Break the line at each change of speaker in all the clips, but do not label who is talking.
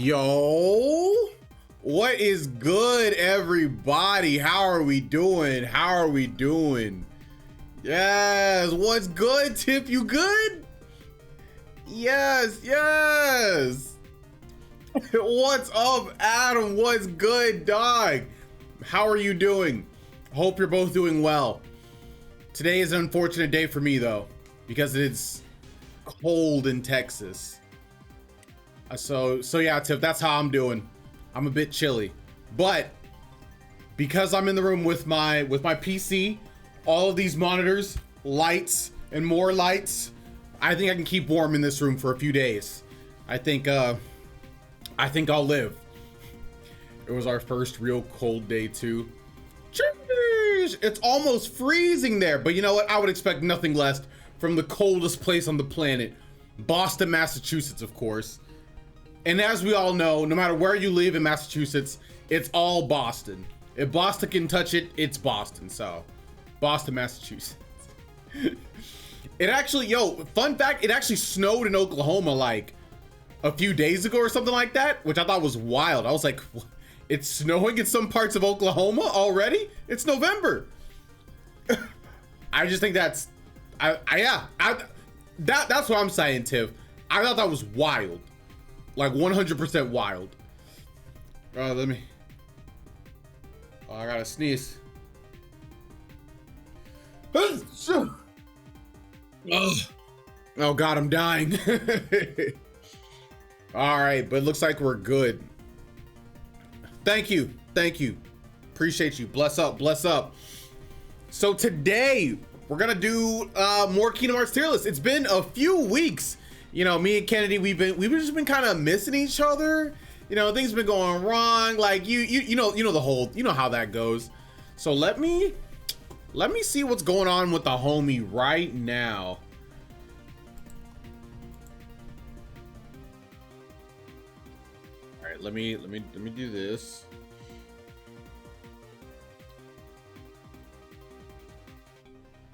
Yo, what is good, everybody? How are we doing? How are we doing? Yes, what's good, Tip? You good? Yes, yes. What's up, Adam? What's good, dog? How are you doing? Hope you're both doing well. Today is an unfortunate day for me, though, because it's cold in Texas. So yeah, Tiff, that's how I'm doing. I'm a bit chilly, but because I'm in the room with my PC, all of these monitors, lights, and more lights, I think I can keep warm in this room for a few days. I think I'll live. It was our first real cold day too. Jeez, it's almost freezing there, but you know what? I would expect nothing less from the coldest place on the planet, Boston, Massachusetts, of course. And as we all know, no matter where you live in Massachusetts, it's all Boston. If Boston can touch it, it's Boston. So, Boston, Massachusetts. It actually, fun fact, it actually snowed in Oklahoma like a few days ago or something like that, which I thought was wild. I was like, it's snowing in some parts of Oklahoma already? It's November. I just think that's what I'm saying, Tiff. I thought that was wild. Like 100% wild. I gotta sneeze. Oh God, I'm dying. All right, but it looks like we're good. Thank you. Appreciate you. Bless up. So today we're gonna do more Kingdom Hearts tier list. It's been a few weeks. You know, me and Kennedy, we've just been kind of missing each other. You know, things have been going wrong. Like you know how that goes. So let me see what's going on with the homie right now. All right, let me do this.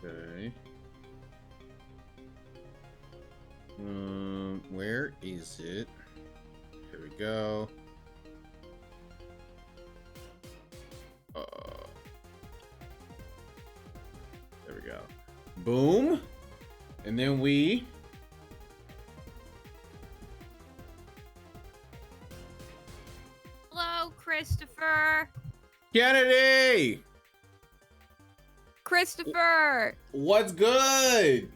Okay. Where is it? Here we go. There we go. Boom. And then we
Hello, Christopher.
Kennedy.
Christopher.
What's good?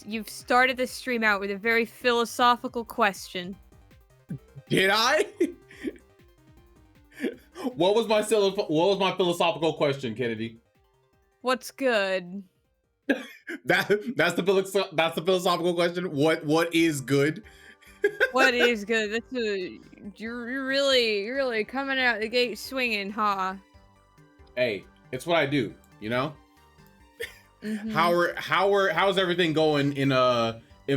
You've started the stream out with a very philosophical question.
Did I? What was my philosophical question, Kennedy?
What's good?
That's the philosophical question. What is good?
What is good? You're really coming out the gate swinging, huh?
Hey, it's what I do, you know?
Mm-hmm.
How's everything going in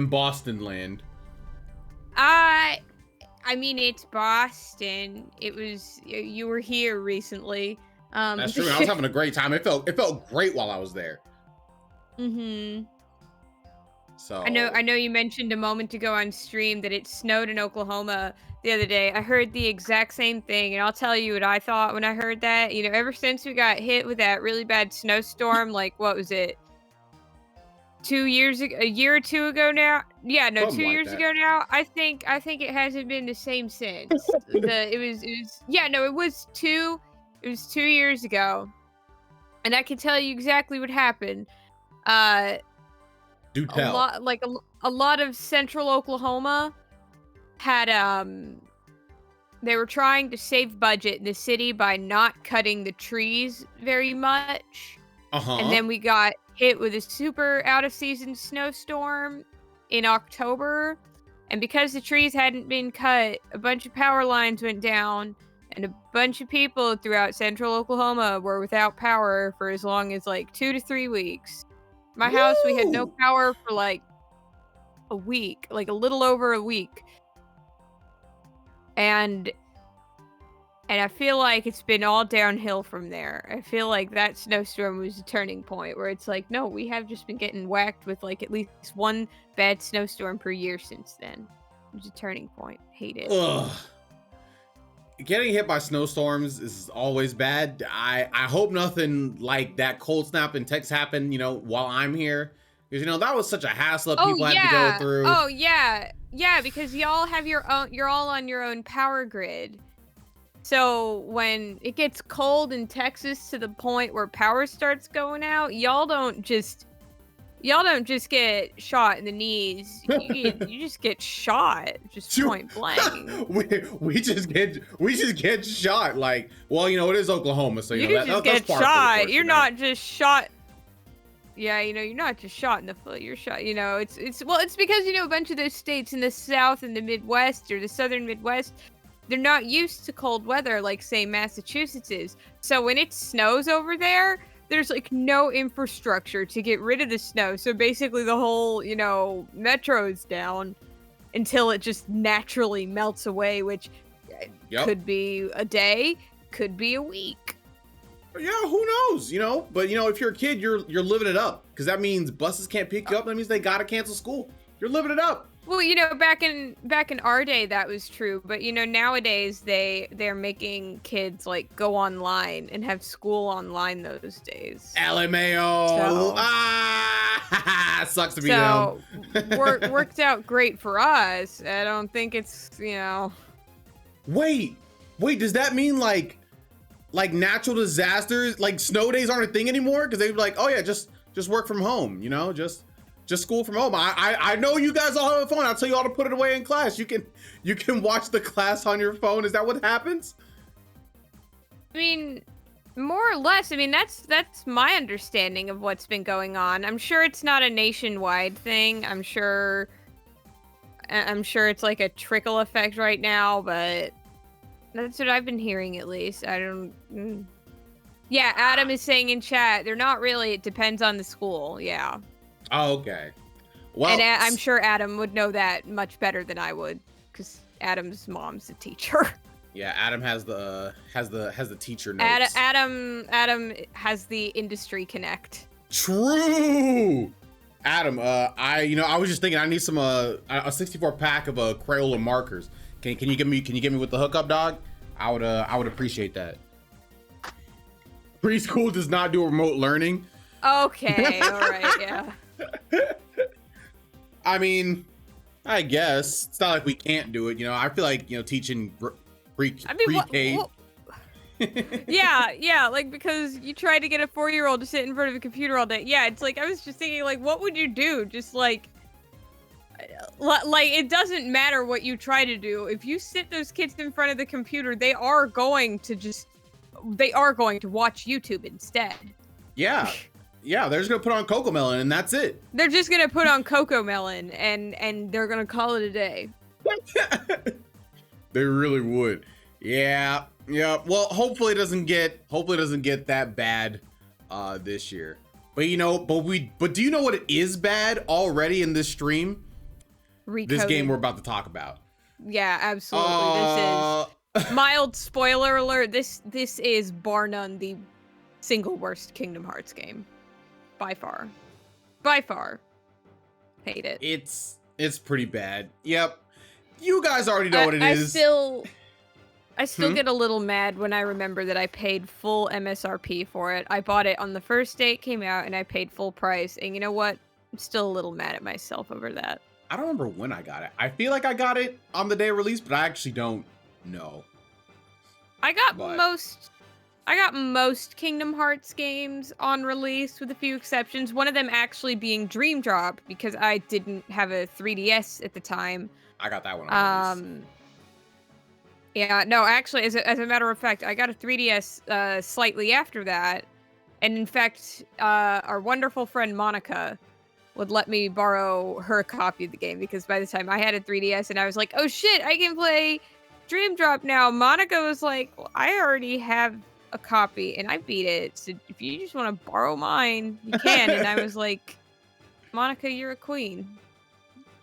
Boston land?
I mean, it's Boston. You were here recently.
That's true. I was having a great time. It felt great while I was there.
Mm-hmm.
So
I know you mentioned a moment ago on stream that it snowed in Oklahoma the other day. I heard the exact same thing, and I'll tell you what I thought when I heard that. You know, ever since we got hit with that really bad snowstorm, like what was it? 2 years ago, a year or two ago now? Yeah, no,
Something
2
like
years
that.
ago now. I think it hasn't been the same since. It was 2 years ago. And I can tell you exactly what happened.
Do tell.
A lot of central Oklahoma had they were trying to save budget in the city by not cutting the trees very much. And then we got hit with a super out of season snowstorm in October. And because the trees hadn't been cut, a bunch of power lines went down, and a bunch of people throughout central Oklahoma were without power for as long as like 2 to 3 weeks. My house, we had no power for like a week, like a little over a week. And And I feel like it's been all downhill from there. I feel like that snowstorm was a turning point where it's like, no, we have just been getting whacked with like at least one bad snowstorm per year since then. It was a turning point. Hate it.
Ugh. Getting hit by snowstorms is always bad. I hope nothing like that cold snap in Texas happened, while I'm here. Because, that was such a hassle that people had to go through.
Oh, yeah. Yeah, because y'all have you're all on your own power grid. So when it gets cold in Texas to the point where power starts going out, y'all don't just get shot in the knees. You just get shot, just point blank.
we just get shot. Like, well, it is Oklahoma, so
you just get shot. You're not just shot. Yeah, you're not just shot in the foot. You're shot. It's because a bunch of those states in the South and the Midwest or the Southern Midwest, they're not used to cold weather like, say, Massachusetts is. So when it snows over there, there's like no infrastructure to get rid of the snow. So basically the whole, metro is down until it just naturally melts away, which could be a day, could be a week.
Yeah, who knows, But, if you're a kid, you're living it up, because that means buses can't pick you up. That means they got to cancel school. You're living it up.
Well, back in our day, that was true. But, nowadays they're making kids like go online and have school online those days.
LMAO. So, sucks to be them.
Worked out great for us. I don't think it's,
Wait, does that mean like natural disasters, like snow days aren't a thing anymore? Because they'd be like, oh yeah, just work from home, just school from home. I know you guys all have a phone. I'll tell you all to put it away in class. You can watch the class on your phone. Is that what happens?
I mean, more or less. I mean, that's my understanding of what's been going on. I'm sure it's not a nationwide thing. I'm sure it's like a trickle effect right now, but that's what I've been hearing, at least. I don't. Yeah, Adam is saying in chat, they're not really. It depends on the school. Yeah.
Oh, okay. Well,
and I'm sure Adam would know that much better than I would, because Adam's mom's a teacher.
Yeah, Adam has the teacher notes.
Adam has the industry connect.
True. Adam, I was just thinking I need some a 64 pack of Crayola markers. Can you get me with the hookup, dog? I would appreciate that. Preschool does not do remote learning.
Okay, all right, yeah.
I mean, I guess it's not like we can't do it. I feel like teaching pre-K.
Yeah, like, because you try to get a 4-year-old to sit in front of a computer all day. Yeah, it's like I was just thinking, like, what would you do? Just like it doesn't matter what you try to do. If you sit those kids in front of the computer, they are going to watch YouTube instead.
Yeah. Yeah, they're just gonna put on Cocomelon and that's it.
They're just gonna put on Cocomelon and they're gonna call it a day.
They really would. Yeah. Well, hopefully it doesn't get that bad this year. But but do you know what it is bad already in this stream?
Recoded.
This game we're about to talk about.
Yeah, absolutely. This is mild spoiler alert. This is bar none the single worst Kingdom Hearts game. By far. Hate it.
It's pretty bad. Yep. You guys already know what it is.
I still get a little mad when I remember that I paid full MSRP for it. I bought it on the first day it came out and I paid full price. And you know what? I'm still a little mad at myself over that.
I don't remember when I got it. I feel like I got it on the day of release, but I actually don't know.
I got most Kingdom Hearts games on release, with a few exceptions. One of them actually being Dream Drop, because I didn't have a 3DS at the time.
I got that one on release.
Yeah, no, actually, as a matter of fact, I got a 3DS slightly after that. And in fact, our wonderful friend Monica would let me borrow her copy of the game, because by the time I had a 3DS and I was like, oh shit, I can play Dream Drop now. Monica was like, well, I already have a copy and I beat it, so if you just want to borrow mine, you can. And I was like, Monica, you're a queen.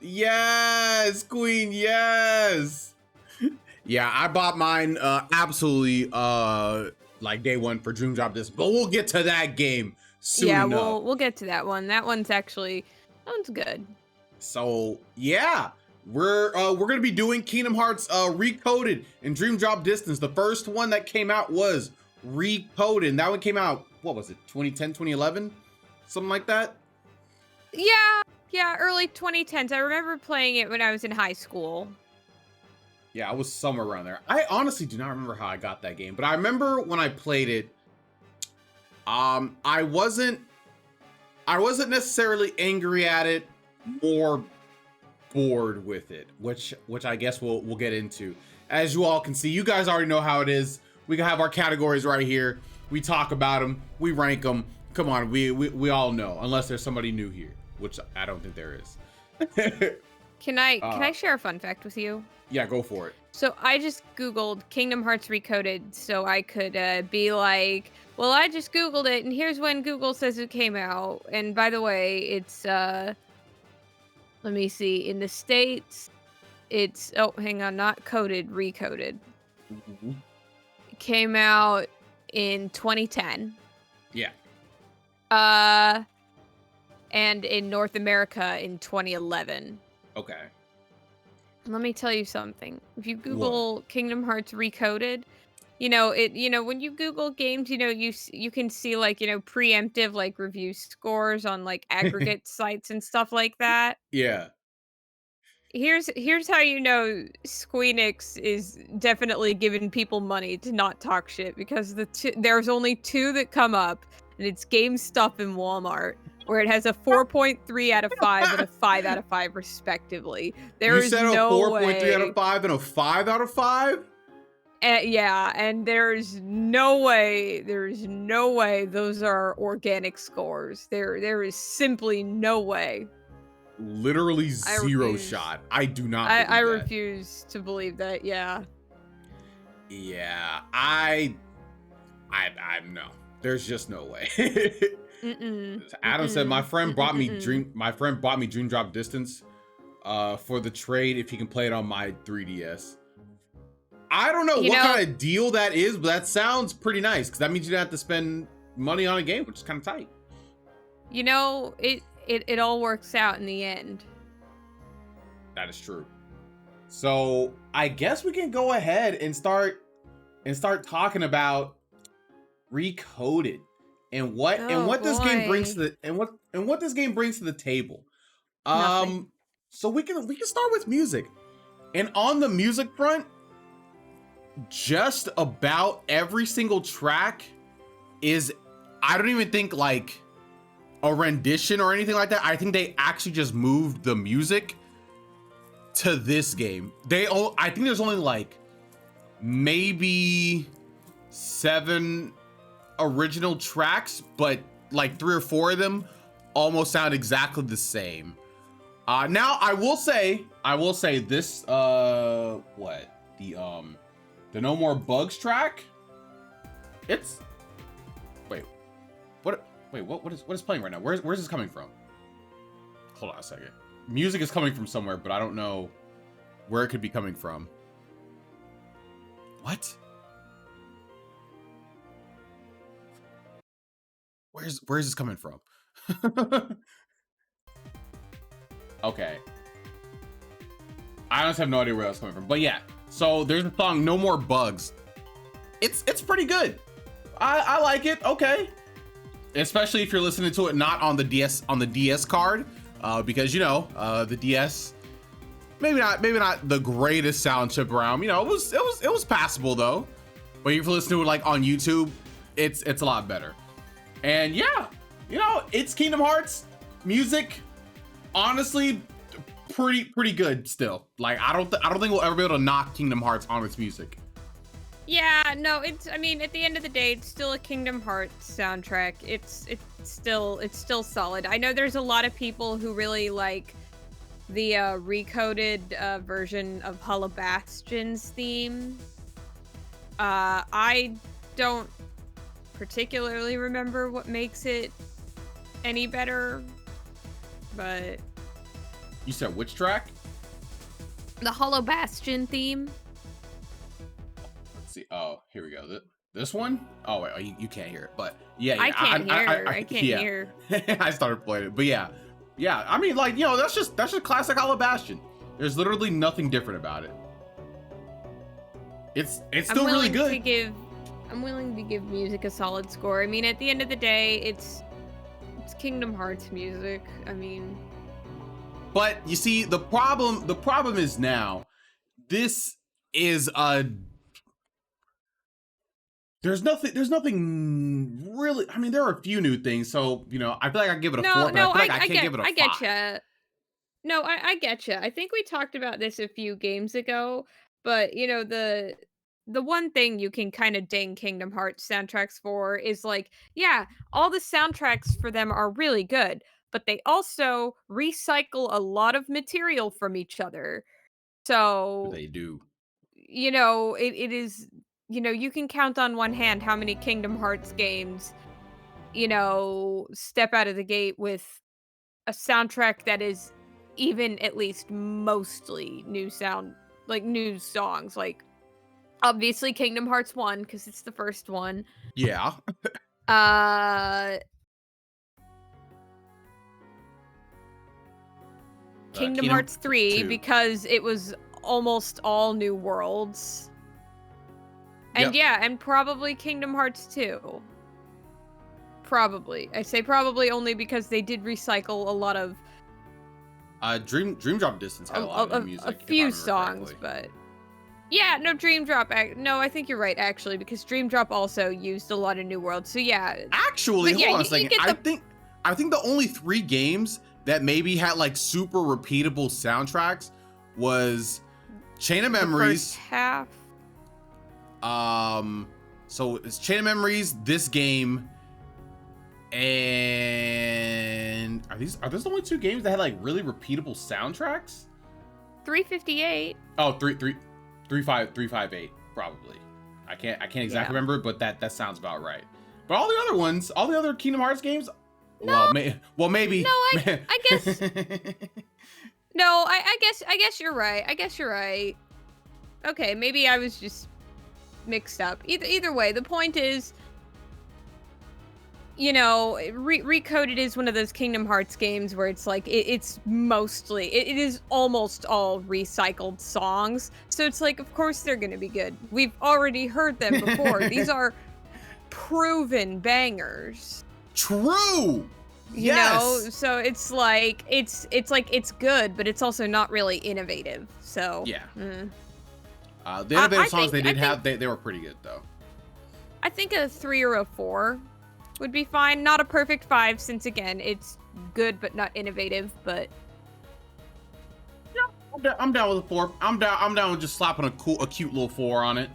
Yes, queen, yes. Yeah, I bought mine absolutely like day one for Dream Drop this, but we'll get to that game soon
Yeah,
enough.
we'll get to that one. That one's good.
So yeah, we're gonna be doing Kingdom Hearts Recoded and Dream Drop Distance. The first one that came out was Recoded, and that one came out, what was it, 2010, 2011? Something like that?
Yeah, early 2010s. I remember playing it when I was in high school.
Yeah, I was somewhere around there. I honestly do not remember how I got that game, but I remember when I played it, I wasn't necessarily angry at it, more bored with it, which I guess we'll get into. As you all can see, you guys already know how it is. We can have our categories right here. We talk about them, we rank them. Come on, we all know, unless there's somebody new here, which I don't think there is.
Can I share a fun fact with you?
Yeah, go for it.
So I just Googled Kingdom Hearts Recoded so I could be like, well, I just Googled it and here's when Google says it came out. And by the way, it's, let me see, in the States, it's, oh, hang on, not coded, Recoded.
Mm-hmm.
It came out in 2010.
Yeah.
And in North America in 2011.
Okay.
Let me tell you something. If you Google Kingdom Hearts Recoded, when you Google games, you can see like, preemptive like review scores on like aggregate sites and stuff like that.
Yeah.
Here's how you know Squeenix is definitely giving people money to not talk shit, because there's only two that come up, and it's GameStop and Walmart, where it has a 4.3 out of 5 and a 5 out of 5 respectively.
You said a 4.3 out of 5 and a 5 out of 5?
Yeah, and there's no way those are organic scores. There is simply no way.
Literally zero shot. I do not believe
I
that.
refuse to believe that. Yeah.
Yeah, I no. There's just no way. Adam said my friend bought me Dream Drop Distance for the trade if he can play it on my 3DS. I don't know what kind of deal that is, but that sounds pretty nice, because that means you don't have to spend money on a game, which is kind of tight.
It all works out in the end.
That is true. So I guess we can go ahead and start talking about Recoded and what this game brings to the table.
Nothing.
So we can start with music. And on the music front, just about every single track is, I don't even think like a rendition or anything like that. I think they actually just moved the music to this game. I think there's only like maybe 7 original tracks, but like 3 or 4 of them almost sound exactly the same. Now I will say this, the No More Bugs track, it's, what is playing right now? Where's this coming from? Hold on a second. Music is coming from somewhere, but I don't know where it could be coming from. What? Where's this coming from? Okay. I honestly have no idea where that's coming from. But yeah, so there's a song, No More Bugs. It's pretty good. I like it. Okay. Especially if you're listening to it not on the DS card, because the DS maybe not the greatest sound chip around. It was passable though. But if you listen to it like on YouTube, it's a lot better. And yeah, it's Kingdom Hearts music. Honestly, pretty good still. Like I don't think we'll ever be able to knock Kingdom Hearts on its music.
Yeah, no, at the end of the day, it's still a Kingdom Hearts soundtrack. It's still solid. I know there's a lot of people who really like the recoded version of Hollow Bastion's theme. I don't particularly remember what makes it any better, but...
You said which track?
The Hollow Bastion theme.
see. Oh, here we go. This one? Oh wait, you can't hear it, but yeah,
I can't hear. I can't
yeah.
hear.
I started playing it, but yeah. I mean, like, that's just classic Hollow Bastion. There's literally nothing different about it. It's still really good.
I'm willing to give music a solid score. I mean, at the end of the day, it's Kingdom Hearts music. I mean,
but you see, the problem is now this is there's nothing really. I mean, there are a few new things, so I feel like I give it a 4, but I feel like I can't give it a 5.
I get you. No, I get you. I think we talked about this a few games ago, but the one thing you can kind of ding Kingdom Hearts soundtracks for is like, yeah, all the soundtracks for them are really good, but they also recycle a lot of material from each other. So,
They do.
it is, you can count on one hand how many Kingdom Hearts games, step out of the gate with a soundtrack that is even at least mostly new songs. Like, obviously Kingdom Hearts 1 because it's the first one.
Yeah.
Kingdom Hearts 3
2.
because it was almost all new worlds. And yeah, and probably Kingdom Hearts 2. Probably. I say probably only because they did recycle a lot of
Dream Drop Distance had a lot of new music.
A few songs, but yeah, no, Dream Drop. No, I think you're right actually, because Dream Drop also used a lot of new worlds. So yeah.
Actually, hold on a second. I think the only 3 games that maybe had like super repeatable soundtracks was Chain of Memories.
The first half.
So it's Chain of Memories, this game, and are those the only 2 games that had like really repeatable soundtracks?
358.
Oh, 358 probably. I can't exactly remember, but that sounds about right. But all the other ones, all the other Kingdom Hearts games,
no,
maybe.
No, I guess. No, I guess you're right. I guess you're right. Okay, maybe I was just mixed up. Either way, the point is, Recoded is one of those Kingdom Hearts games where it's like it's mostly it is almost all recycled songs. So it's like, of course they're going to be good. We've already heard them before. These are proven bangers.
True.
You know, so it's like it's good, but it's also not really innovative. So
yeah. The innovative songs they had, they were pretty good though.
I think a 3 or a 4 would be fine. Not a perfect 5, since again, it's good but not innovative. But
yeah, I'm down with a 4. I'm down with just slapping a cute little 4 on it.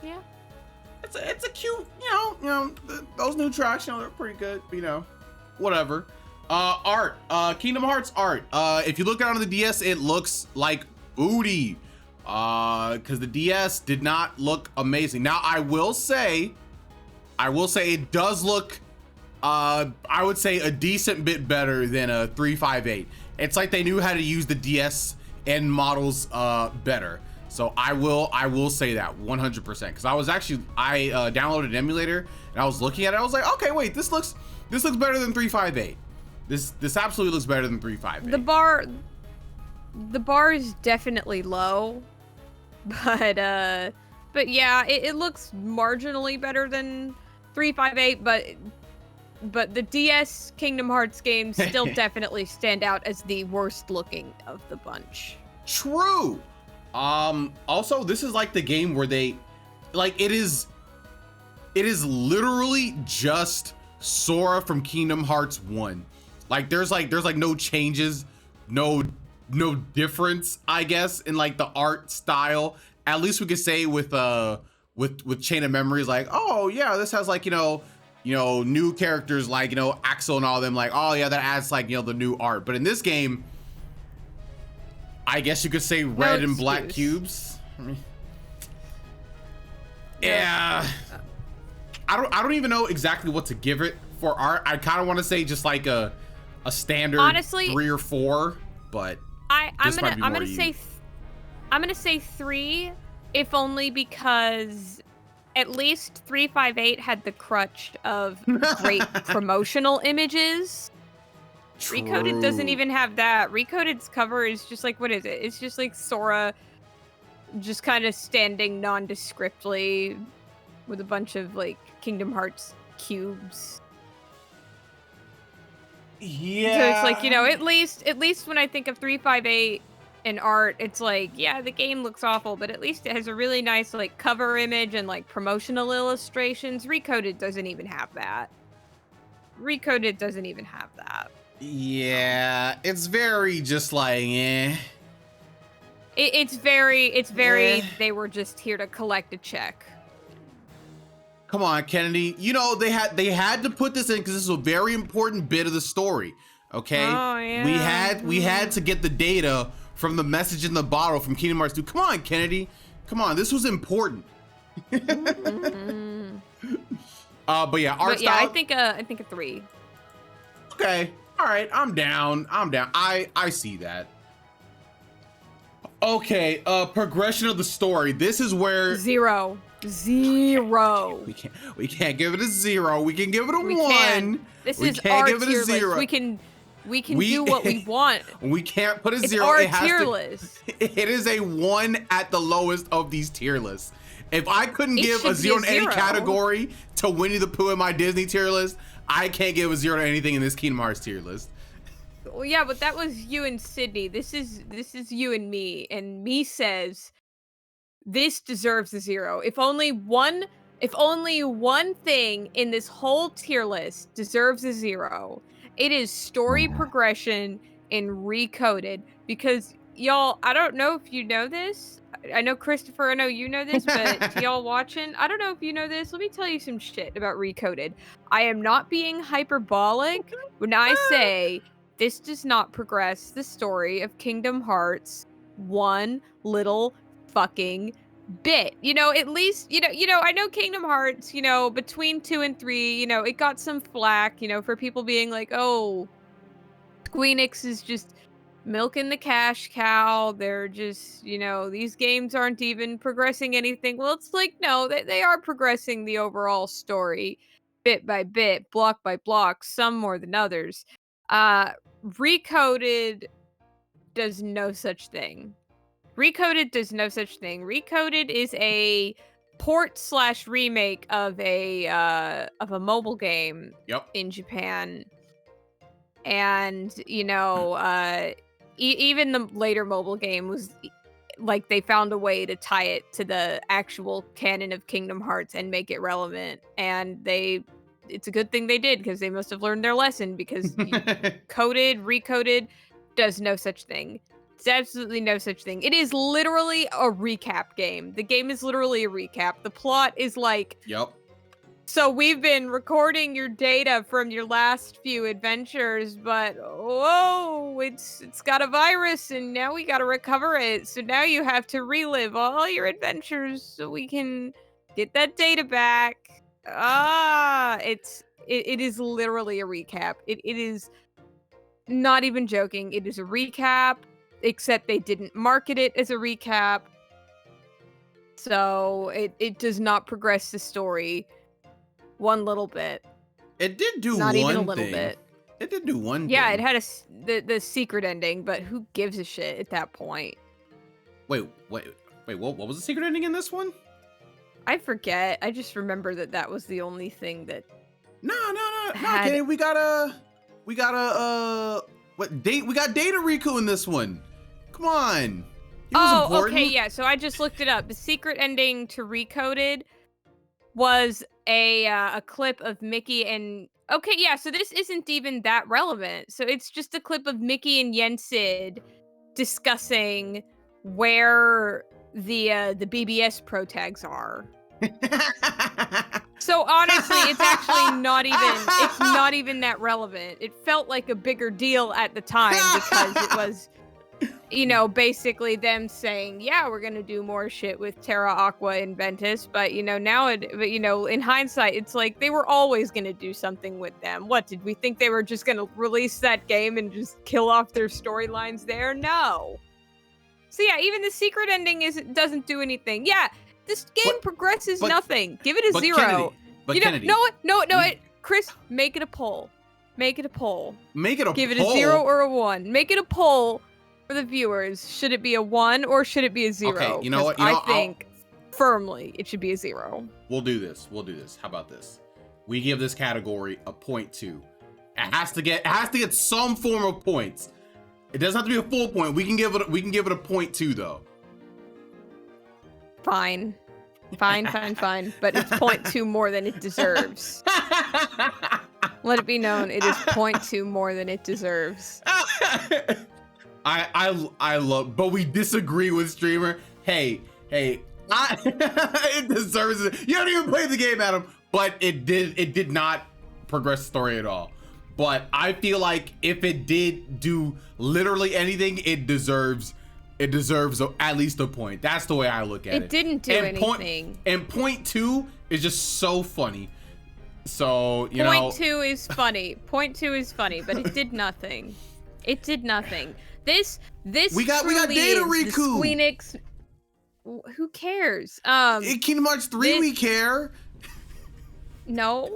Yeah,
it's a cute, those new tracks, they're pretty good. Whatever. Art. Kingdom Hearts art. If you look out on the DS, it looks like booty. Because the DS did not look amazing. Now I will say it does look, I would say a decent bit better than a 358. It's like they knew how to use the DS end models better. So I will say that 100%. Because I downloaded an emulator and I was looking at it. I was like, okay, wait, this looks better than 358. This absolutely looks better than 358.
The bar is definitely low, but yeah, it looks marginally better than 358. But the DS Kingdom Hearts games still definitely stand out as the worst looking of the bunch.
True. Also, this is like the game where they, like, it is literally just Sora from Kingdom Hearts 1. Like there's no changes, no difference, I guess, in like the art style. At least we could say with Chain of Memories, like, oh yeah, this has like new characters like Axel and all them, like, oh yeah, that adds like the new art. But in this game, I guess you could say red and black cubes. Yeah. I don't even know exactly what to give it for art. I kind of want to say just like a standard, honestly, 3 or 4, but
I'm gonna say 3, If only because at least 358 had the crutch of great promotional images. Recoded doesn't
True.
even have that. Recoded's cover is just like, what is it? It's just like Sora just kind of standing nondescriptly with a bunch of like Kingdom Hearts cubes. So it's like,
Yeah.
at least when I think of 358 and art, it's like, yeah, the game looks awful, but at least it has a really nice like cover image and like promotional illustrations. Recoded doesn't even have that. Recoded doesn't even have that.
Yeah, it's very just like, eh.
It's very,
Eh.
they were just here to collect a check.
Come on, Kennedy. You know, they had to put this in because this is a very important bit of the story. Okay?
Oh,
We
yeah.
had to get the data from the message in the bottle from Kingdom Hearts 2. Come on, Kennedy. Come on, this was important.
Mm.
But yeah, art
But yeah,
style.
I think a 3.
Okay. All right, I'm down. I see that. Okay, progression of the story. This is where
0.
we can't give it a 0. We can give it a 1.
Can. This
We
is
can't
our
give it a
tier
0.
list. We can do what we want.
We can't put a
It's
0.
our
It has
tier
to,
list.
It is a 1 at the lowest of these tier lists. If I couldn't
It
give
should
a
be
0
a
in any
0.
category to Winnie the Pooh in my Disney tier list, I can't give a 0 to anything in this Kingdom Hearts tier list.
Well, yeah, but that was you and Sydney. This is you and me says this deserves a 0. If only one thing in this whole tier list deserves a 0, it is story progression in Recoded. Because y'all, I don't know if you know this. I know Christopher, I know you know this, but to y'all watching, I don't know if you know this. Let me tell you some shit about Recoded. I am not being hyperbolic when I say this does not progress the story of Kingdom Hearts one little fucking bit. At least, I know Kingdom Hearts, between 2 and 3, it got some flack, for people being like, "Oh, Squeenix is just milking the cash cow. They're just, these games aren't even progressing anything." Well, it's like, no, they are progressing the overall story bit by bit, block by block, some more than others. Uh Recoded does no such thing. Recoded does no such thing. Recoded is a port slash remake of a mobile game
Yep.
in Japan, and even the later mobile game was like they found a way to tie it to the actual canon of Kingdom Hearts and make it relevant, and it's a good thing they did because they must have learned their lesson because Recoded does no such thing. It's absolutely no such thing. It is literally a recap game. The game is literally a recap. The plot is like,
Yep.
so we've been recording your data from your last few adventures, but whoa, it's got a virus and now we got to recover it. So now you have to relive all your adventures so we can get that data back. It is literally a recap. It is not even joking. It is a recap, except they didn't market it as a recap. So it does not progress the story one little bit.
It did do
not
one
even a little
thing.
bit.
It did do one
Yeah,
thing.
it had the secret ending, but who gives a shit at that point?
Wait, what was the secret ending in this one?
I forget. I just remember that was the only thing that
No,
had...
okay, we got a we got Data Riku in this one. Come on. He was important.
Okay, yeah, so I just looked it up. The secret ending to Recoded was a clip of Mickey and... Okay, yeah, so this isn't even that relevant. So it's just a clip of Mickey and Yensid discussing where the BBS pro tags are. So honestly, it's actually not even that relevant. It felt like a bigger deal at the time because it was, basically them saying, yeah, we're gonna do more shit with Terra, Aqua, and Ventus, but in hindsight, it's like they were always gonna do something with them. What, did we think they were just gonna release that game and just kill off their storylines there? No. So yeah, even the secret ending doesn't do anything. Yeah, this game progresses nothing. Give it a 0.
Kennedy,
no, Chris, make it a poll. Make it a poll. Give it a 0 or a 1. Make it a poll for the viewers. Should it be a 1 or should it be a 0?
Okay, you know what?
I think firmly it should be a 0.
We'll do this. How about this? We give this category a 0.2. It has to get some form of points. It doesn't have to be a full point. We can give it a 0.2 though.
Fine. But it's 0.2 more than it deserves. Let it be known, it is 0.2 more than it deserves.
I love, but we disagree with streamer. Hey, it deserves it. You haven't even played the game, Adam, but it did not progress the story at all. But I feel like if it did do literally anything, it deserves at least a point. That's the way I look at it.
It didn't do anything.
And 0.2 is just so funny. So, you know.
0.2 is funny. 0.2 is funny, but it did nothing. It did nothing. This we got
Data Riku.
Squeenix. Who cares?
In Kingdom Hearts 3 we care.
No.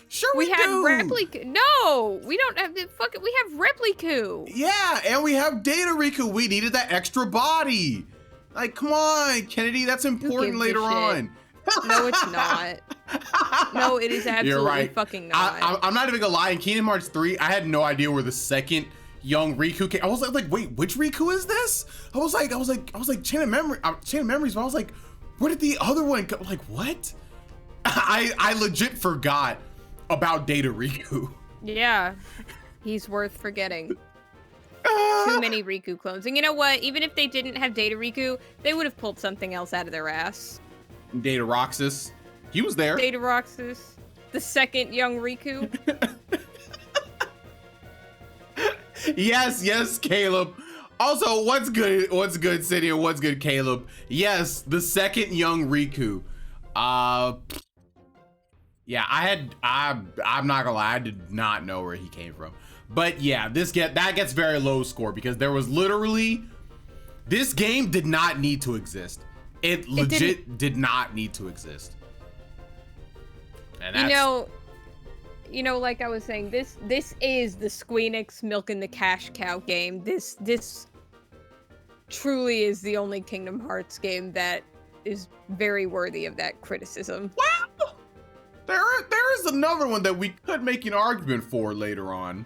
Sure
we
do.
had Repliku. No, we don't have the fucking. We have Repliku.
Yeah, and we have Data Riku. We needed that extra body. Like, come on, Kennedy. That's important later on.
No, it's not. No, it is absolutely fucking not.
I'm not even gonna lie. In Kingdom Hearts 3, I had no idea where the second young Riku came. I was like, wait, which Riku is this? I was like, Chain of Memories. But I was like, where did the other one go? Like, what? I legit forgot about Data Riku.
Yeah, he's worth forgetting. Too many Riku clones. And you know what? Even if they didn't have Data Riku, they would have pulled something else out of their ass.
Data Roxas. He was there.
Data Roxas. The second young Riku.
Yes, Caleb. Also, what's good, City, and what's good, Caleb? Yes, the second young Riku. Yeah, I'm not gonna lie, I did not know where he came from. But yeah, that gets very low score because there was literally, this game did not need to exist. It legit did not need to exist. And that's,
you know, like I was saying, this is the Squeenix milking the cash cow game. This truly is the only Kingdom Hearts game that is very worthy of that criticism.
Well, there is another one that we could make an argument for later on.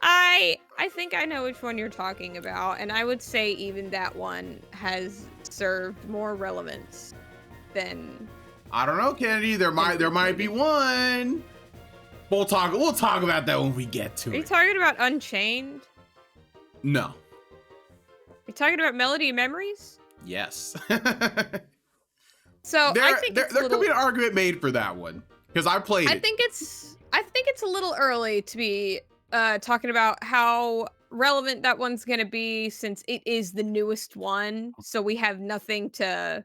I think I know which one you're talking about, and I would say even that one has served more relevance than.
I don't know, Kennedy. There might be one. We'll talk about that when we get to it.
Are you talking about Unchained?
No.
You're talking about Melody of Memories?
Yes.
So I think
there could be an argument made for that one because I played it.
I think it's a little early to be talking about how relevant that one's gonna be since it is the newest one. So we have nothing to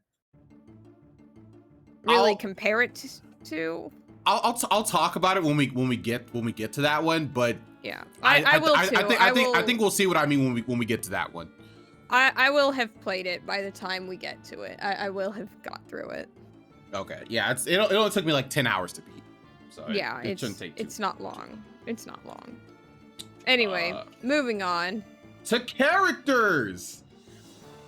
really compare it to.
I'll talk about it when we get to that one, but
yeah, I will too.
I think we'll see what I mean when we get to that one.
I will have played it by the time we get to it. I will have got through it.
Okay, yeah, it only took me like 10 hours to beat. So
yeah,
it shouldn't take too
it's not long. It's not long. Anyway, moving on
to characters.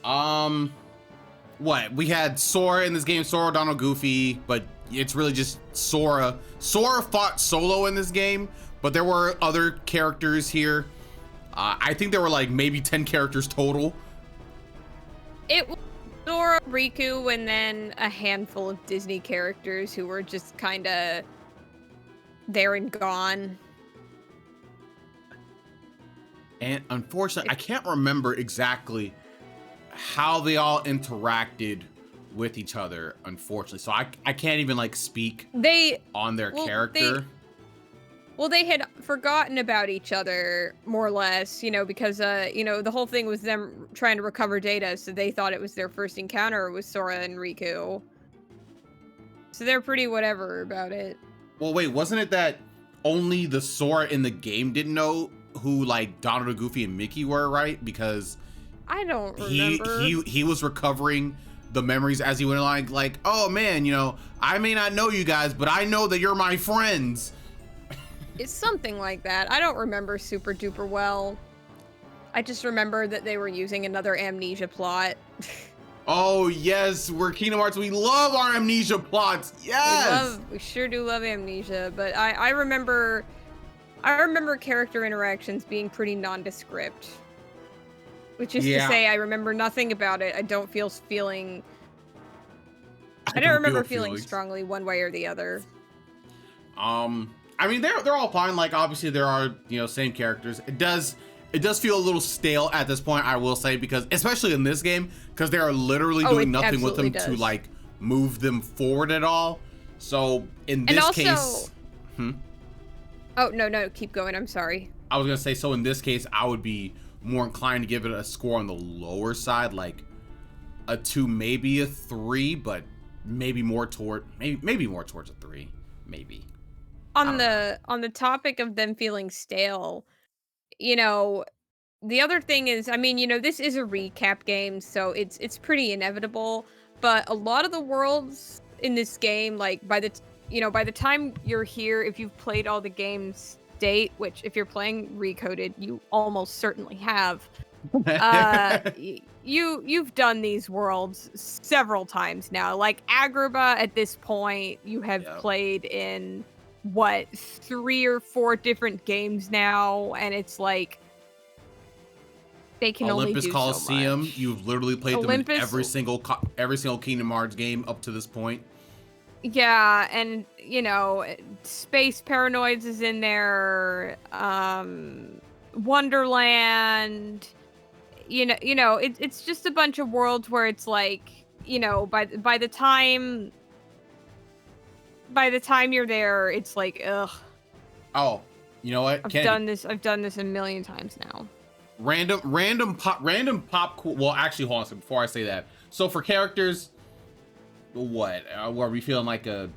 What we had Sora in this game, Sora, Donald, Goofy, but it's really just Sora. Sora fought solo in this game, but there were other characters here. I think there were like maybe 10 characters total.
It was Sora, Riku, and then a handful of Disney characters who were just kind of there and gone.
And unfortunately, I can't remember exactly how they all interacted with each other, unfortunately. So I can't even like speak on their character.
They had forgotten about each other, more or less, because, the whole thing was them trying to recover data, so they thought it was their first encounter with Sora and Riku. So they're pretty whatever about it.
Well, wait, wasn't it that only the Sora in the game didn't know who, like, Donald, Goofy, and Mickey were, right? Because
I don't
he
remember.
he was recovering the memories as he went along, like, oh man, you know, I may not know you guys, but I know that you're my friends.
It's something like that. I don't remember super duper well. I just remember that they were using another amnesia plot.
Oh yes, we're Kingdom Hearts. We love our amnesia plots. Yes.
We sure do love amnesia, but I remember character interactions being pretty nondescript. Which is to
Yeah.
say, I remember nothing about it. I don't feeling. I don't
don't
remember
feel
feeling
feelings.
strongly one way or the other.
I mean, they're all fine. Like, obviously there are, you know, same characters. It does feel a little stale at this point, I will say, because especially in this game, because they are literally doing nothing with them to like move them forward at all. So in this case,
Oh no, keep going. I'm sorry.
I was gonna say, so in this case, I would be more inclined to give it a score on the lower side, like a 2, maybe a 3, but maybe more towards a 3, maybe.
On the topic of them feeling stale, you know, the other thing is, I mean, you know, this is a recap game, so it's pretty inevitable, but a lot of the worlds in this game, like by the time you're here, if you've played all the games date, which if you're playing Recoded, you almost certainly have, you've done these worlds several times now. Like Agrabah at this point, you have played in what 3 or 4 different games now, and it's like they can
Olympus
only do
Coliseum,
so much.
you've literally played them in every single Kingdom Hearts game up to this point.
Yeah, and you know, Space Paranoids is in there, Wonderland. You know, it's just a bunch of worlds where it's like, you know, by the time you're there, it's like, ugh.
Oh, you know what?
I've done this a million times now.
Random pop. Well, actually, hold on a second before I say that. So for characters, what are we feeling, like a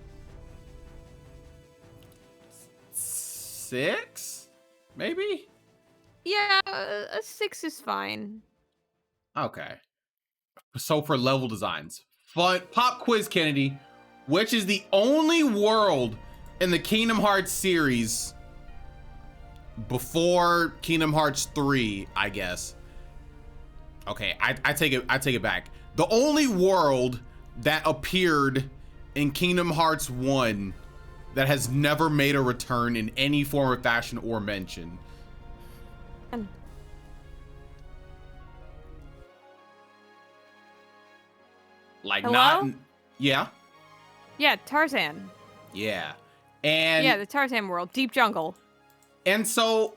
6, maybe?
Yeah, a 6 is fine.
Okay. So for level designs, fun pop quiz, Kennedy, which is the only world in the Kingdom Hearts series before Kingdom Hearts 3, I guess. Okay, I take it back. The only world that appeared in Kingdom Hearts 1 that has never made a return in any form or fashion or mention. Like,
hello?
Not yeah.
Yeah, Tarzan.
Yeah. And
yeah, the Tarzan world, Deep Jungle.
And so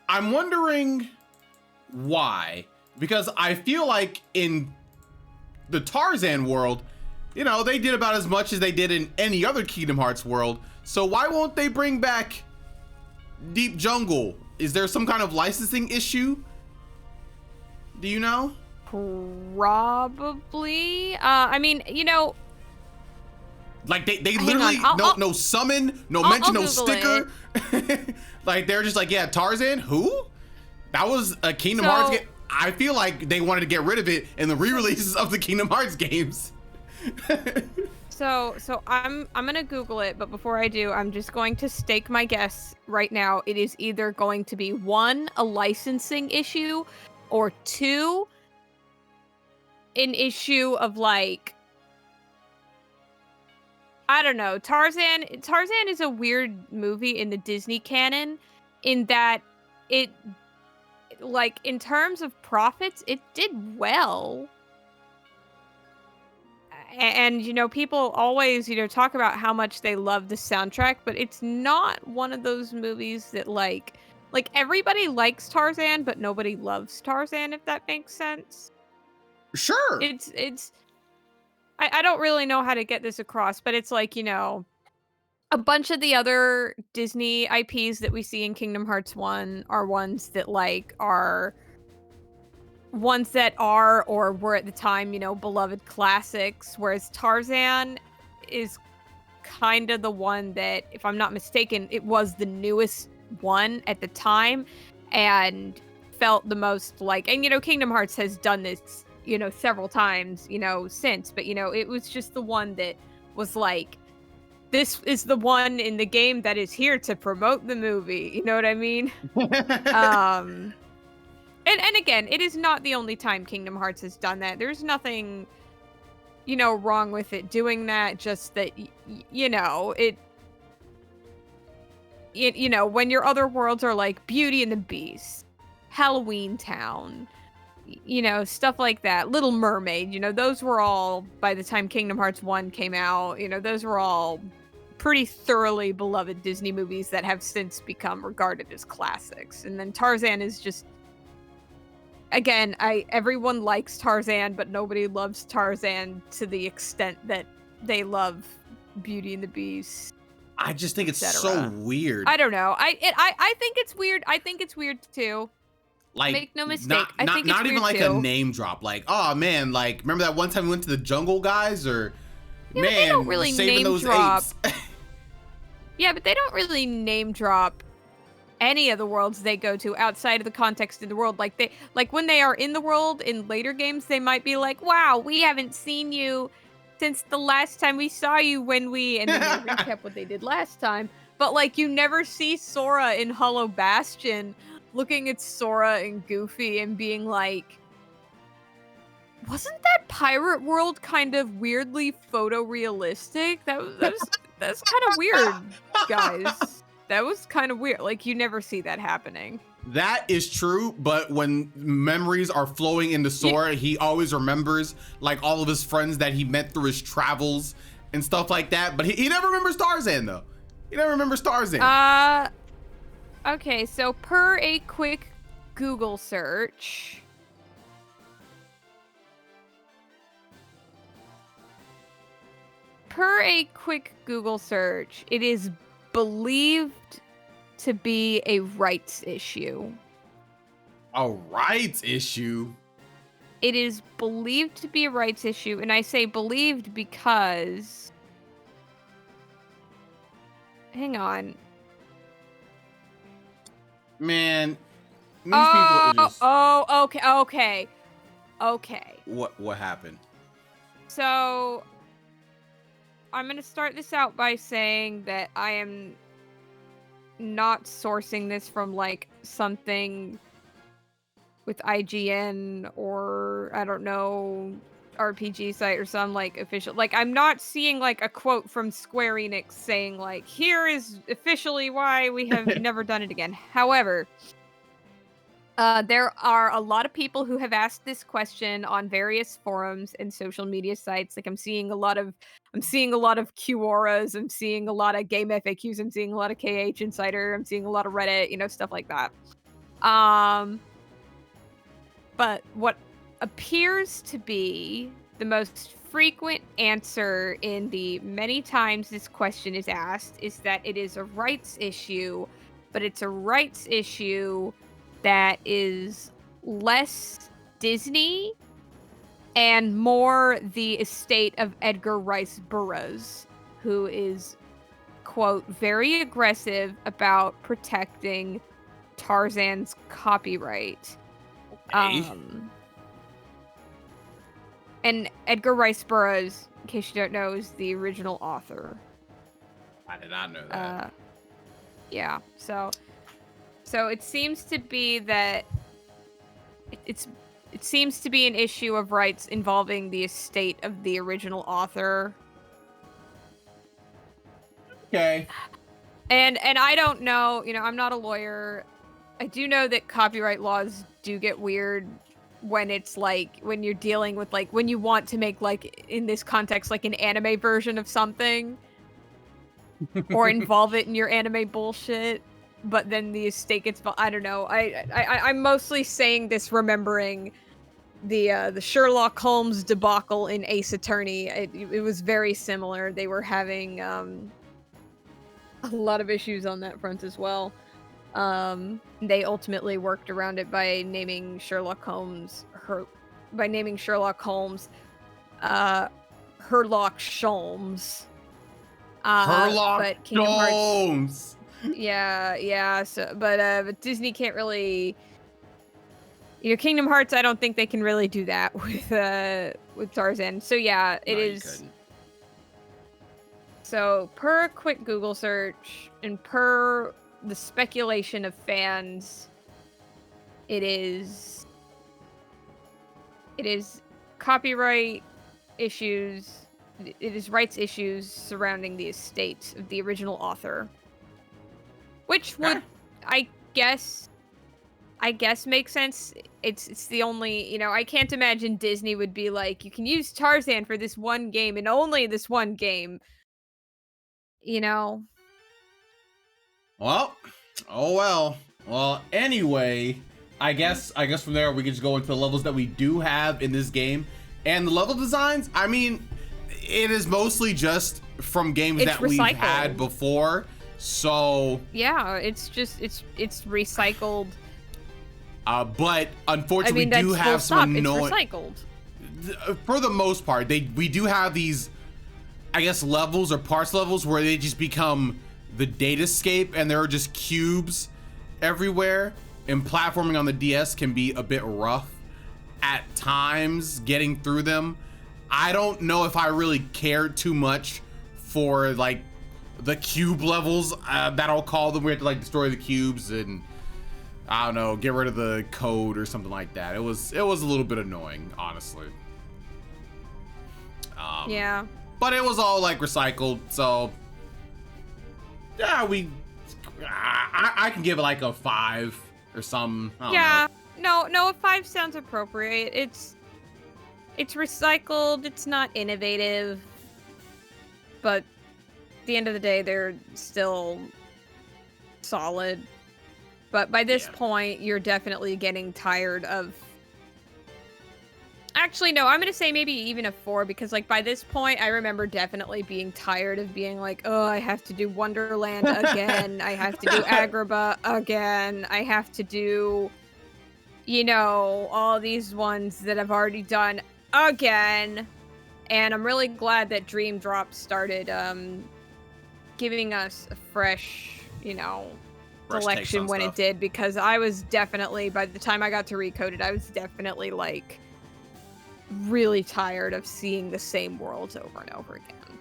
I'm wondering why, because I feel like in the Tarzan world, you know, they did about as much as they did in any other Kingdom Hearts world. So why won't they bring back Deep Jungle? Is there some kind of licensing issue? Do you know?
Probably. I mean, you know,
like they literally no summon, no mention, no sticker. Like they're just like, yeah, Tarzan, who? That was a Kingdom Hearts game. I feel like they wanted to get rid of it in the re-releases of the Kingdom Hearts games.
So I'm gonna Google it, but before I do, I'm just going to stake my guess right now. It is either going to be 1, a licensing issue, or 2, an issue of like, I don't know. Tarzan is a weird movie in the Disney canon, in that it, like, in terms of profits, it did well. And you know, people always, you know, talk about how much they love the soundtrack, but it's not one of those movies that like everybody likes Tarzan, but nobody loves Tarzan, if that makes sense.
Sure.
I don't really know how to get this across, but it's like, you know, a bunch of the other Disney IPs that we see in Kingdom Hearts 1 are ones that like are ones that are or were at the time, you know, beloved classics, whereas Tarzan is kind of the one that, if I'm not mistaken, it was the newest one at the time, and felt the most like, and Kingdom Hearts has done this, several times, since, but it was just the one that was like, this is the one in the game that is here to promote the movie. You know what I mean? And again, it is not the only time Kingdom Hearts has done that. There's nothing, wrong with it doing that. Just that, when your other worlds are like Beauty and the Beast, Halloween Town, stuff like that, Little Mermaid, those were all, by the time Kingdom Hearts 1 came out, those were all pretty thoroughly beloved Disney movies that have since become regarded as classics. And then Tarzan is just, again, everyone likes Tarzan, but nobody loves Tarzan to the extent that they love Beauty and the Beast.
I just think it's so weird.
I don't know. I think it's weird. I think it's weird too.
Like,
make no mistake. I think it's
not
weird
even like
too.
a name drop. Like, oh man, like remember that one time we went to the Jungle Guys, or
yeah,
man,
they don't really
saving
name
those
drop.
apes.
Yeah, but they don't really name drop any of the worlds they go to outside of the context of the world. Like when they are in the world in later games, they might be like, "Wow, we haven't seen you since the last time we saw you when we," and then they recap what they did last time. But like, you never see Sora in Hollow Bastion looking at Sora and Goofy and being like, "Wasn't that pirate world kind of weirdly photorealistic? That's kind of weird, guys. That was kind of weird." Like, you never see that happening.
That is true, but when memories are flowing into Sora, he always remembers like all of his friends that he met through his travels and stuff like that. But he never remembers Tarzan though. He never remembers Tarzan.
Okay, so per a quick Google search, it is believed to be a rights issue.
A rights issue?
It is believed to be a rights issue, and I say believed because... Hang on.
Man, these people are just...
Okay.
What happened?
So, I'm going to start this out by saying that I am not sourcing this from, like, something with IGN or, I don't know, RPG site or some, like, official... Like, I'm not seeing, like, a quote from Square Enix saying, like, here is officially why we have never done it again. However, there are a lot of people who have asked this question on various forums and social media sites. Like, I'm seeing a lot of Quoras, I'm seeing a lot of Game FAQs, I'm seeing a lot of KH Insider, I'm seeing a lot of Reddit, stuff like that. But what appears to be the most frequent answer in the many times this question is asked is that it is a rights issue, but it's a rights issue that is less Disney and more the estate of Edgar Rice Burroughs, who is, quote, very aggressive about protecting Tarzan's copyright.
Okay.
And Edgar Rice Burroughs, in case you don't know, is the original author.
I did not know that.
Yeah, so it seems to be that it seems to be an issue of rights involving the estate of the original author.
Okay.
And I don't know, I'm not a lawyer. I do know that copyright laws do get weird when it's like, when you're dealing with, like, when you want to make, like, in this context, like an anime version of something or involve it in your anime bullshit, but then the estate gets, I don't know. I'm mostly saying this remembering the Sherlock Holmes debacle in Ace Attorney. It was very similar. They were having a lot of issues on that front as well. They ultimately worked around it by naming Sherlock Holmes Herlock Sholmes. But Kingdom Hearts, yeah. So, but Disney can't really Kingdom Hearts, I don't think they can really do that with Tarzan. So yeah, it is. So per a quick Google search and per the speculation of fans, it is copyright issues. It is rights issues surrounding the estate of the original author, which would, I guess makes sense. It's the only, I can't imagine Disney would be like, you can use Tarzan for this one game and only this one game.
Well, oh well. Well, anyway, I guess from there we can just go into the levels that we do have in this game. And the level designs, I mean, it is mostly just from games that we've had before. So
yeah, it's recycled.
But unfortunately, we do have some annoying.
It's recycled.
For the most part, we do have these, I guess, levels or parts levels where they just become the datascape and there are just cubes everywhere. And platforming on the DS can be a bit rough at times, getting through them. I don't know if I really cared too much for like the cube levels that I'll call them. We have to like destroy the cubes and I don't know, get rid of the code or something like that. It was a little bit annoying, honestly.
Yeah.
But it was all like recycled, so yeah, I can give it like a 5 or something.
Yeah. No, a 5 sounds appropriate. It's recycled. It's not innovative, but at the end of the day, they're still solid. But by this point, you're definitely getting tired of. Actually, no, I'm gonna say maybe even a 4 because, like, by this point, I remember definitely being tired of being like, oh, I have to do Wonderland again. I have to do Agrabah again. I have to do, all these ones that I've already done again. And I'm really glad that Dream Drop started giving us a fresh, selection when it did, because I was definitely, by the time I got to Recoded, I was definitely like really tired of seeing the same worlds over and over again.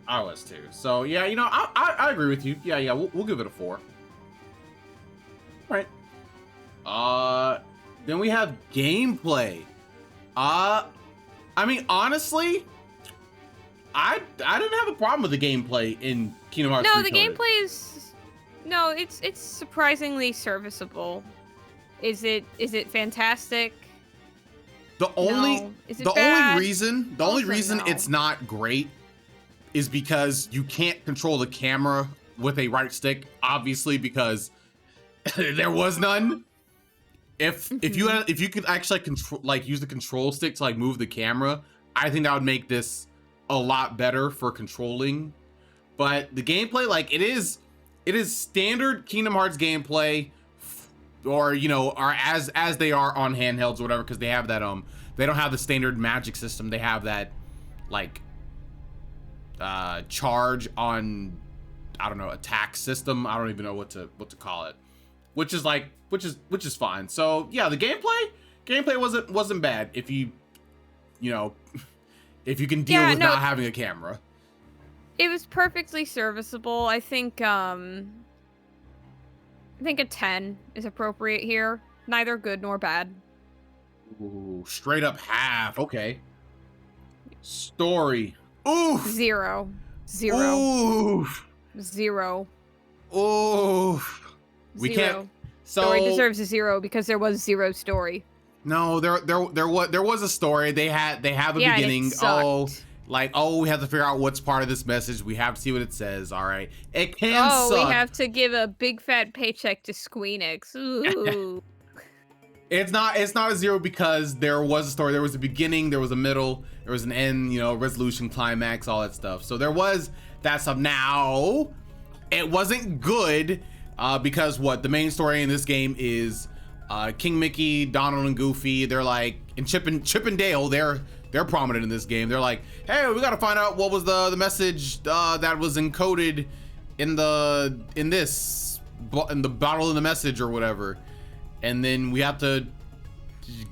I was too. So yeah, I agree with you. Yeah, we'll give it a 4. All right. Then we have gameplay. I mean, honestly, I didn't have a problem with the gameplay in Kingdom Hearts.
No, the gameplay is it's surprisingly serviceable. Is it fantastic?
The only reason it's not great is because you can't control the camera with a right stick, obviously, because there was none. If you could actually use the control stick to like move the camera, I think that would make this a lot better for controlling. But the gameplay, like, it is standard Kingdom Hearts gameplay, or are as they are on handhelds or whatever, because they have that they don't have the standard magic system. They have that like charge on, I don't know, attack system. I don't even know what to call it, which is fine. So yeah, the gameplay wasn't bad if you if you can deal with not having a camera.
It was perfectly serviceable. I think a 10 is appropriate here. Neither good nor bad.
Ooh, straight up half. Okay. Story. Oof.
0.
Oof.
0.
Oof. We can't. So,
story deserves a 0 because there was 0 story.
No, there was a story. They have a beginning. We have to figure out what's part of this message. We have to see what it says. All right. It can suck.
We have to give a big fat paycheck to Squeenix. Ooh.
It's not a 0 because there was a story. There was a beginning, there was a middle, there was an end, resolution, climax, all that stuff. So there was that stuff. Now, it wasn't good because the main story in this game is King Mickey, Donald, and Goofy. They're like, and Chip and Dale, they're prominent in this game. They're like, hey, we gotta find out what was the message that was encoded in the bottle in the message or whatever. And then we have to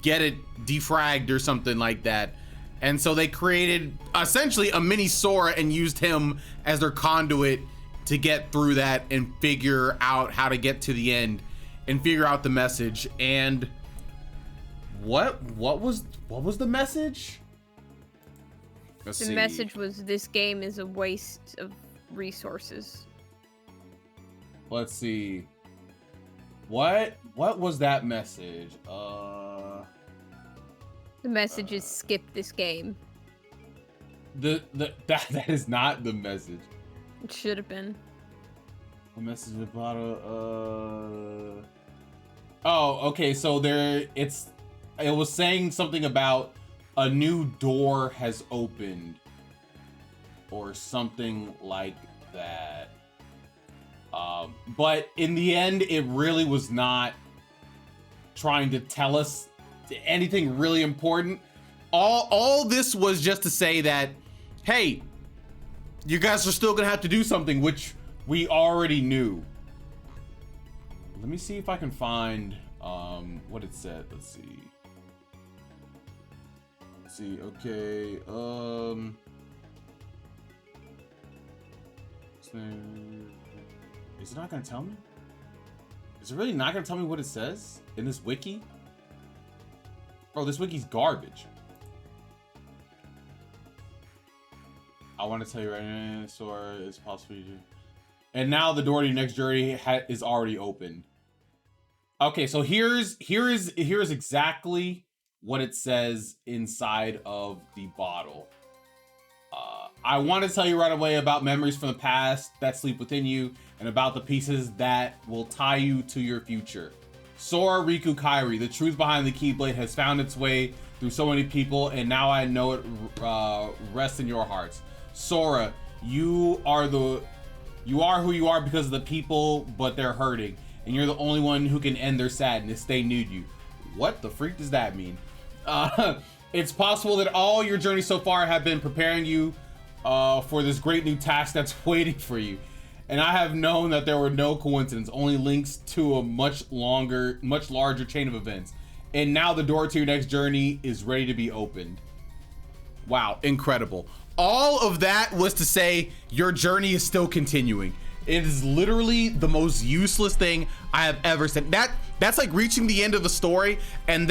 get it defragged or something like that. And so they created essentially a mini Sora and used him as their conduit to get through that and figure out how to get to the end and figure out the message. And what was the message?
The message was, this game is a waste of resources.
Let's see. What was that message?
The message is skip this game.
That is not the message.
It should have been.
The message about oh, okay, so it was saying something about a new door has opened or something like that. But in the end, it really was not trying to tell us anything really important. All this was just to say that, hey, you guys are still gonna have to do something, which we already knew. Let me see if I can find what it said. Let's see. Okay. Is it not gonna tell me? Is it really not gonna tell me what it says in this wiki? Bro, this wiki's garbage. I want to tell you right now, Sora is possible. And now the door to your next journey is already open. Okay, so here's exactly what it says inside of the bottle. I want to tell you right away about memories from the past that sleep within you, and about the pieces that will tie you to your future. Sora, Riku, Kairi, the truth behind the Keyblade has found its way through so many people, and now I know it rests in your hearts. Sora, you are who you are because of the people, but they're hurting, and you're the only one who can end their sadness. They need you. What the freak does that mean? It's possible that all your journeys so far have been preparing you for this great new task that's waiting for you. And I have known that there were no coincidences, only links to a much larger chain of events. And now the door to your next journey is ready to be opened. Wow, incredible. All of that was to say your journey is still continuing. It is literally the most useless thing I have ever said. That's like reaching the end of the story and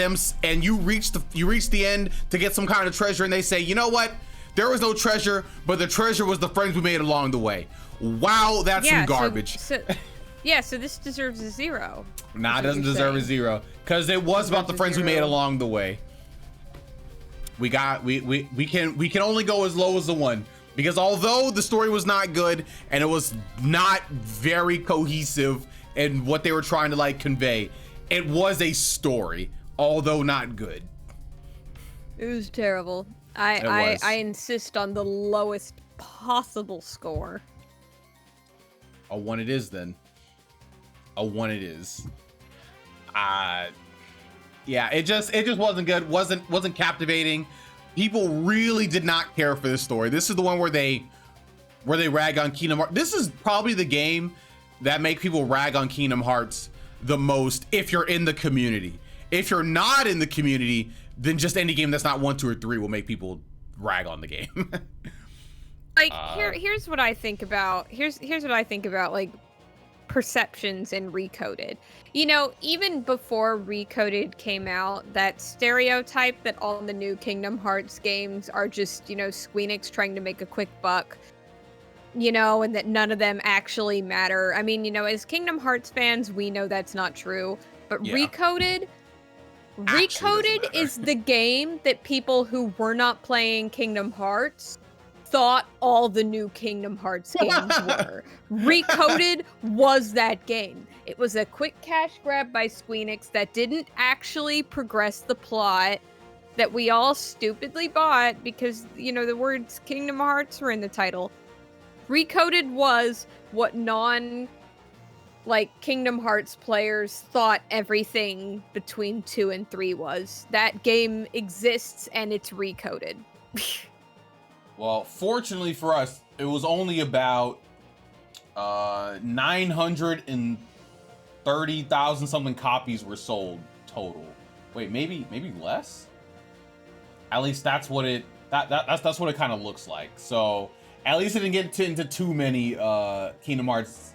you reach the end to get some kind of treasure, and they say, you know what? There was no treasure, but the treasure was the friends we made along the way. Wow, that's some garbage.
So this deserves a 0.
Nah, it doesn't deserve a 0, because it was about the friends we made along the way. We can only go as low as a 1, because although the story was not good and it was not very cohesive in what they were trying to like convey, it was a story, although not good.
It was terrible. I insist on the lowest possible score.
A 1 it is then. A 1 it is. Yeah, it just wasn't good. Wasn't captivating. People really did not care for this story. This is the one where they rag on Kingdom Hearts. This is probably the game that make people rag on Kingdom Hearts the most if you're in the community. If you're not in the community, then just any game that's not 1, 2, or 3 will make people rag on the game.
Like here's what I think about. Here's what I think about like perceptions in Recoded. You know, even before Recoded came out, that stereotype that all the new Kingdom Hearts games are just, you know, Squeenix trying to make a quick buck, you know, and that none of them actually matter. I mean, you know, as Kingdom Hearts fans, we know that's not true, but yeah. Recoded is the game that people who were not playing Kingdom Hearts thought all the new Kingdom Hearts games were. Recoded was that game. It was a quick cash grab by Squeenix that didn't actually progress the plot, that we all stupidly bought because, you know, the words Kingdom Hearts were in the title. Recoded was what Kingdom Hearts players thought everything between 2 and 3 was. That game exists and it's Recoded.
Well, fortunately for us, it was only about 930,000 something copies were sold total.
Wait, maybe less. At least that's what it that's what it kind of looks like. So at least it didn't get into too many Kingdom Hearts,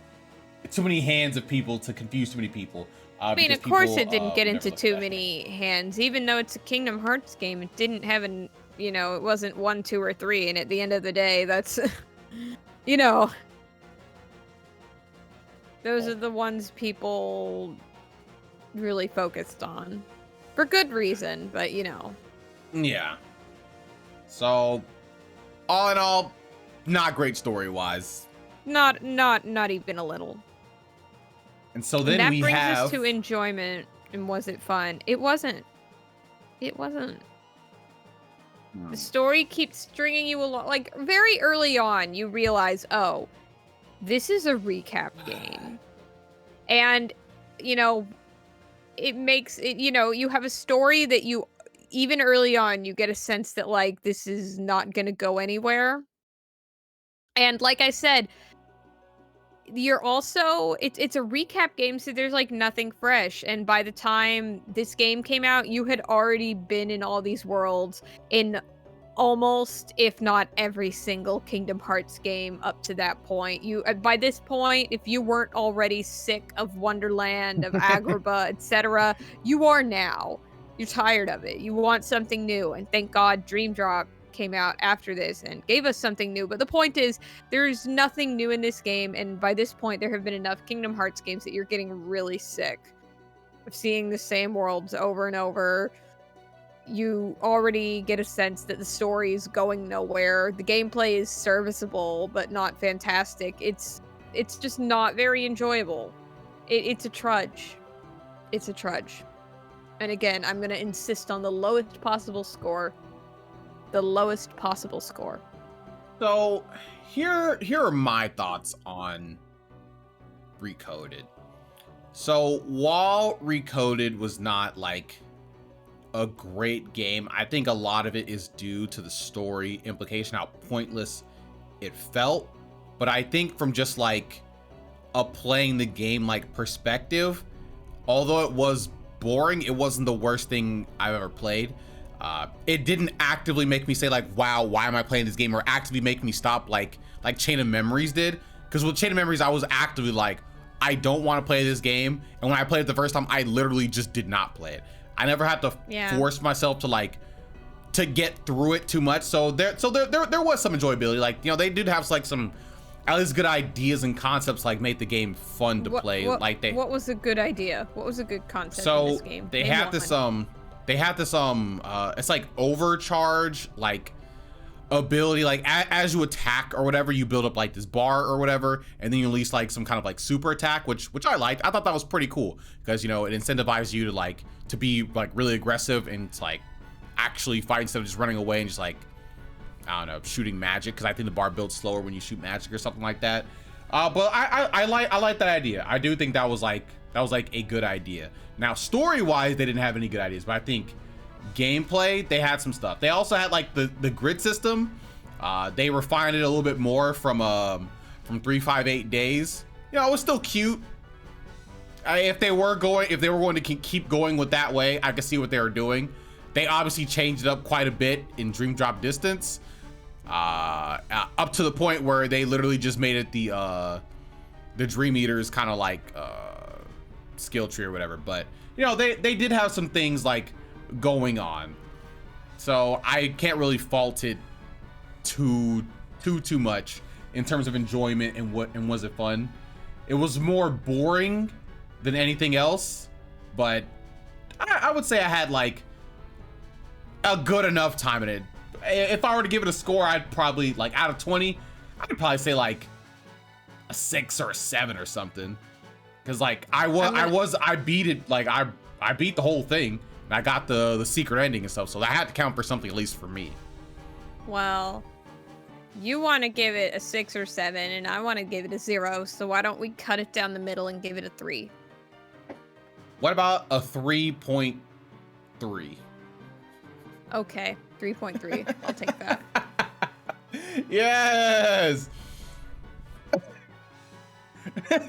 too many hands of people to confuse too many people.
I mean, of course it didn't get into too many hands. Even though it's a Kingdom Hearts game, it didn't have an, you know, it wasn't 1, 2, or 3. And at the end of the day, that's, you know, those are the ones people really focused on. For good reason, but, you know.
Yeah. So, all in all, not great story-wise.
Not even a little.
And so then
that
we
brings
have
us to enjoyment. And was it fun? It wasn't. It wasn't. The story keeps stringing you along. Like, very early on, you realize, oh, this is a recap game. And, you know, it makes it, you know, you have a story that you, even early on, you get a sense that, like, this is not going to go anywhere. And like I said, you're also, it's a recap game, so there's, like, nothing fresh. And by the time this game came out, you had already been in all these worlds in almost, if not every single Kingdom Hearts game up to that point. You, by this point, if you weren't already sick of Wonderland, of Agrabah, etc., you are now. You're tired of it. You want something new, and thank God Dream Drop came out after this and gave us something new. But the point is, there's nothing new in this game, and by this point, there have been enough Kingdom Hearts games that you're getting really sick of seeing the same worlds over and over. You already get a sense that the story is going nowhere. The gameplay is serviceable, but not fantastic. It's just not very enjoyable. It's a trudge. It's a trudge. And again, I'm going to insist on the lowest possible score. The lowest possible score.
So here are my thoughts on Recoded. So while Recoded was not like a great game, I think a lot of it is due to the story implication, how pointless it felt. But I think from just like a playing the game like perspective, although it was boring, it wasn't the worst thing I've ever played. It didn't actively make me say like, wow, why am I playing this game, or actively make me stop like Chain of Memories did. Because with Chain of Memories, I was actively like, I don't want to play this game. And when I played it the first time, I literally just did not play it. I never had to force myself to like to get through it too much. So there was some enjoyability. Like, you know, they did have like some at least good ideas and concepts, like made the game fun to play.
What was a good idea? What was a good concept in this game?
They had this it's like overcharge like ability, like as you attack or whatever, you build up like this bar or whatever, and then you release like some kind of like super attack, which I liked. I thought that was pretty cool because, you know, it incentivizes you to like to be like really aggressive and to, like, actually fight instead of just running away and just like, I don't know, shooting magic, because I think the bar builds slower when you shoot magic or something like that. But I like that idea. I do think that was like a good idea. Now story wise, they didn't have any good ideas, but I think gameplay, they had some stuff. They also had like the grid system. They refined it a little bit more from 358 days. You know, it was still cute. If they were going to keep going with that way, I could see what they were doing. They obviously changed it up quite a bit in Dream Drop Distance, up to the point where they literally just made it the Dream Eaters kind of like skill tree or whatever. But, you know, they did have some things like going on, so I can't really fault it too much in terms of enjoyment and was it fun. It was more boring than anything else, but I would say I had like a good enough time in it. If I were to give it a score, I'd probably, like, out of 20, I could probably say like a 6 or a 7 or something, because like I beat it, like I beat the whole thing. And I got the secret ending and stuff, so that had to count for something, at least for me.
Well, you want to give it a 6 or 7, and I want to give it a 0, so why don't we cut it down the middle and give it a 3?
What about a 3.3?
Okay, 3.3. I'll take that.
Yes!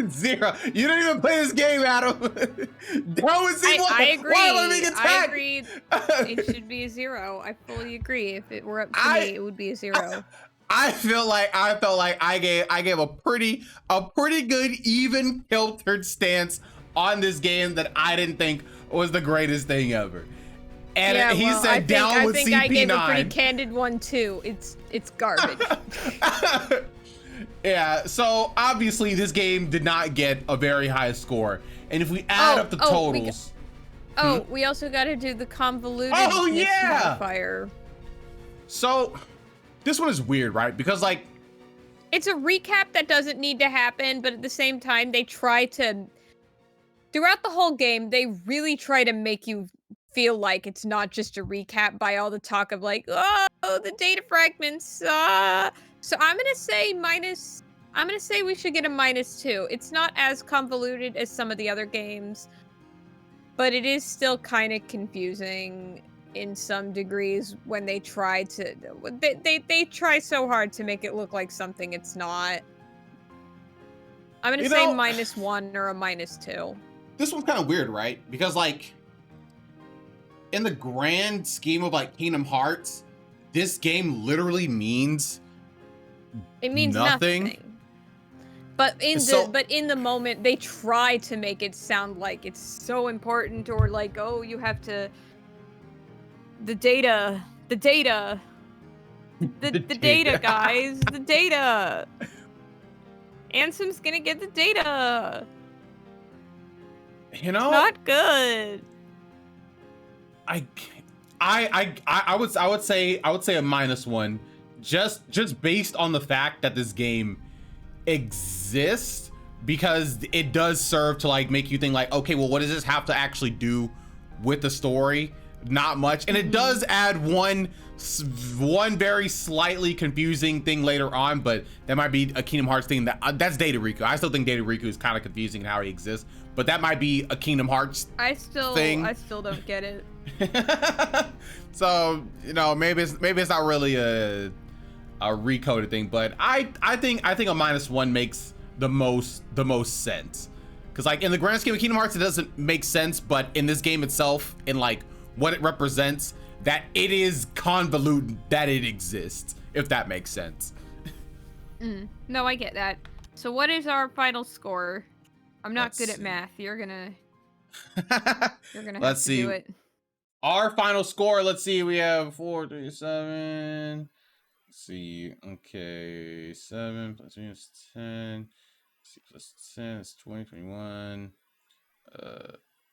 Zero. You didn't even play this game, Adam. That was
I agree.
Why am I being
I
attacked?
agree. It should be a 0. I fully agree. If it were up to me, it would be a 0.
I felt like I gave a pretty good even filtered stance on this game that I didn't think was the greatest thing ever. And
yeah,
he
well,
said down with CP9.
I think I gave a pretty candid one too. It's garbage.
Yeah, so obviously this game did not get a very high score. And if we add up the totals.
We also got to do the convoluted modifier.
So this one is weird, right? Because like
it's a recap that doesn't need to happen, but at the same time they try to throughout the whole game, they really try to make you feel like it's not just a recap by all the talk of like, oh, the data fragments. So I'm gonna say we should get a -2. It's not as convoluted as some of the other games, but it is still kind of confusing in some degrees when they try to. They try so hard to make it look like something it's not. I'm gonna say -1 or a -2.
This one's kind of weird, right? Because like, in the grand scheme of like Kingdom Hearts, this game literally means nothing.
But in the moment, they try to make it sound like it's so important, or like, oh, you have to the data, guys, the data. Ansem's gonna get the data.
You know,
it's not good.
I would say a -1, just based on the fact that this game exists, because it does serve to like make you think like, okay, well, what does this have to actually do with the story? Not much, and it does add one very slightly confusing thing later on, but that might be a Kingdom Hearts thing. That's Data Riku. I still think Data Riku is kind of confusing in how he exists, but that might be a Kingdom Hearts thing.
I still don't get it.
So, you know, maybe it's not really a recoded thing, but I think a -1 makes the most sense, because like in the grand scheme of Kingdom Hearts it doesn't make sense, but in this game itself, in like what it represents, that it is convoluted that it exists, if that makes sense.
No, I get that. So what is our final score? I'm not good at math. You're gonna have to do it.
Our final score, let's see, we have 4, 3, 7. Let's see, okay, 7 plus 3 is 10. 6 plus 10 is 20, 21.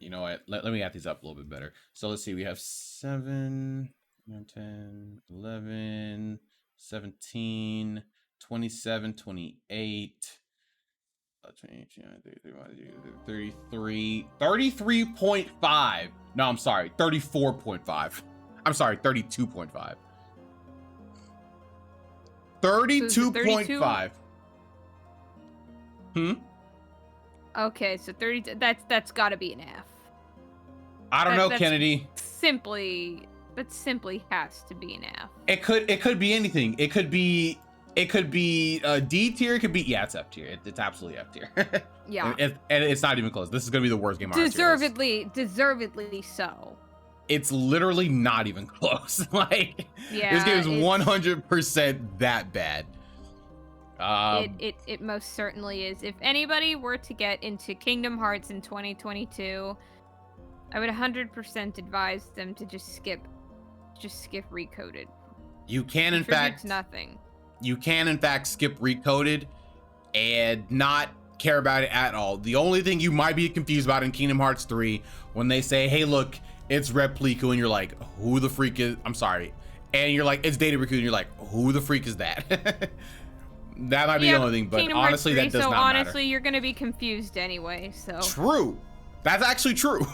You know what? Let me add these up a little bit better. So let's see, we have 7, 9, 10, 11, 17, 27, 28. 33.5. No, I'm sorry, 34.5. I'm sorry, 32.5. 32.5.
Okay, so 30. That's got to be an F.
I don't know, Kennedy.
Simply has to be an F.
It could be anything. It could be D tier. It could be, yeah, it's F tier. It's absolutely F tier.
Yeah,
and it's not even close. This is gonna be the worst game.
Deservedly so.
It's literally not even close. Like, yeah, this game is 100% that bad.
It most certainly is. If anybody were to get into Kingdom Hearts in 2022, I would 100% advise them to just skip Recoded.
You can in fact
nothing.
You can in fact skip Recoded and not care about it at all. The only thing you might be confused about in Kingdom Hearts 3, when they say, hey, look, it's Replica, and you're like, who the freak is, I'm sorry, and you're like, it's Data Riku, and you're like, who the freak is that? That might be the only thing, but
Kingdom
honestly,
3,
that does not
matter. So
honestly,
you're gonna be confused anyway, so.
True. That's actually true.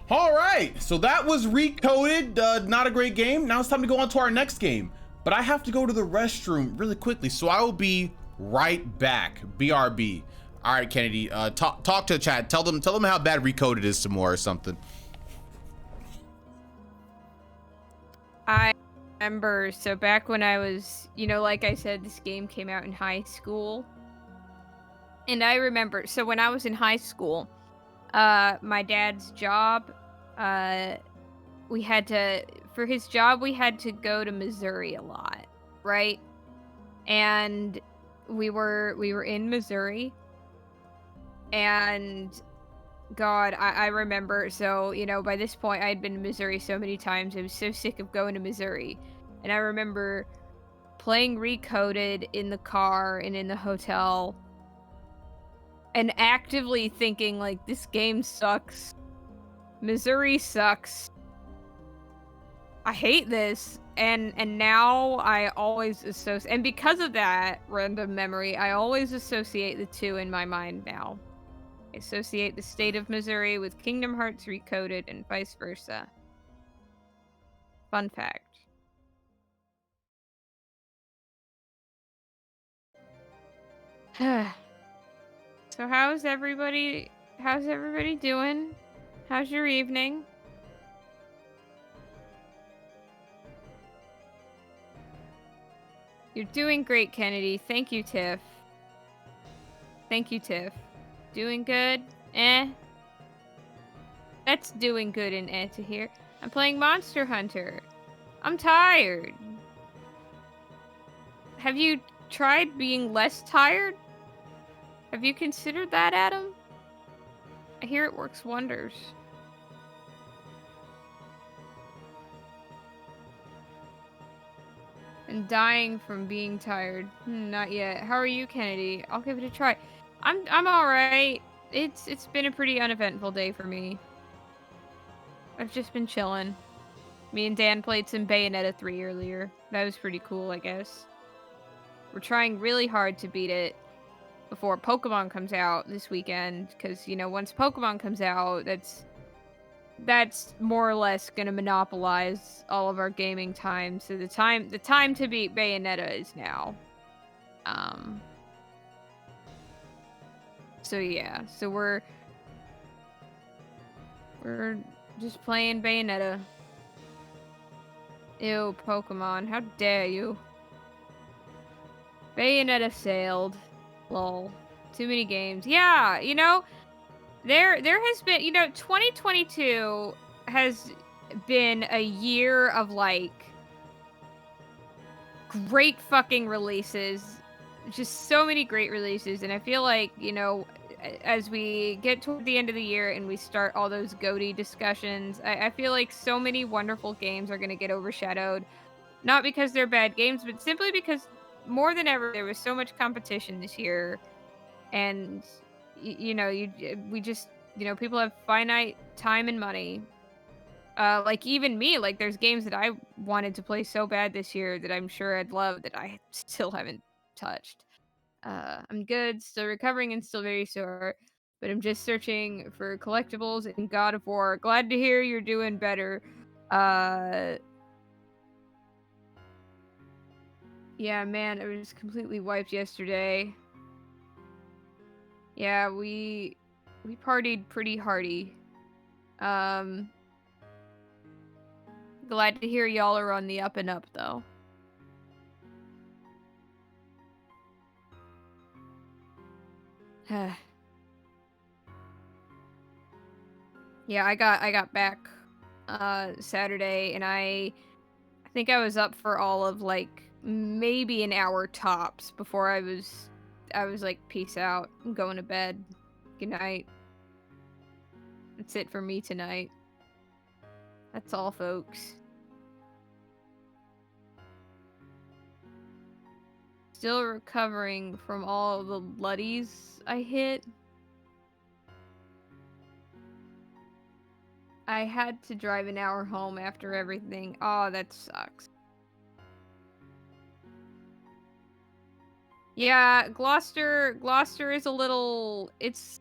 All right, so that was Recoded. Not a great game. Now it's time to go on to our next game, but I have to go to the restroom really quickly, so I will be right back. BRB. All right, Kennedy, talk to the chat. Tell them how bad Recoded is some more or something.
I remember, so back when I was, like I said, this game came out in high school. And I remember, so when I was in high school, my dad's job, we had to, for his job, we had to go to Missouri a lot, right? And we were in Missouri, and God, I remember, so, by this point, I had been to Missouri so many times, I was so sick of going to Missouri, and I remember playing Recoded in the car and in the hotel, and actively thinking, like, this game sucks. Missouri sucks. I hate this. And now I always associate, and because of that random memory, I always associate the two in my mind now. I associate the state of Missouri with Kingdom Hearts Recoded and vice versa. Fun fact. So how's everybody doing? How's your evening? You're doing great, Kennedy. Thank you, Tiff. Thank you, Tiff. Doing good? Eh. That's doing good and eh to hear. I'm playing Monster Hunter. I'm tired. Have you tried being less tired? Have you considered that, Adam? I hear it works wonders. And dying from being tired. Not yet. How are you, Kennedy? I'll give it a try. I'm alright. It's been a pretty uneventful day for me. I've just been chilling. Me and Dan played some Bayonetta 3 earlier. That was pretty cool, I guess. We're trying really hard to beat it before Pokemon comes out this weekend, because, once Pokemon comes out, that's more or less gonna monopolize all of our gaming time. So the time to beat Bayonetta is now. So yeah, so we're just playing Bayonetta. Ew, Pokemon, how dare you? Bayonetta sailed. Lol. Too many games. Yeah, there has been, 2022 has been a year of, like, great fucking releases. Just so many great releases, and I feel like, as we get toward the end of the year and we start all those GOTY discussions, I feel like so many wonderful games are going to get overshadowed. Not because they're bad games, but simply because more than ever, there was so much competition this year. And, we just, people have finite time and money. Like, even me, like, there's games that I wanted to play so bad this year that I'm sure I'd love that I still haven't touched. I'm good, still recovering and still very sore, but I'm just searching for collectibles in God of War. Glad to hear you're doing better. Yeah, man, I was completely wiped yesterday. Yeah, we partied pretty hardy. Glad to hear y'all are on the up and up, though. Yeah, I got back Saturday, and I think I was up for all of, like, maybe an hour tops before I was like, peace out, I'm going to bed. Good night. That's it for me tonight. That's all, folks. Still recovering from all the bloodies I hit. I had to drive an hour home after everything. Oh, that sucks. Yeah, Gloucester is a little, it's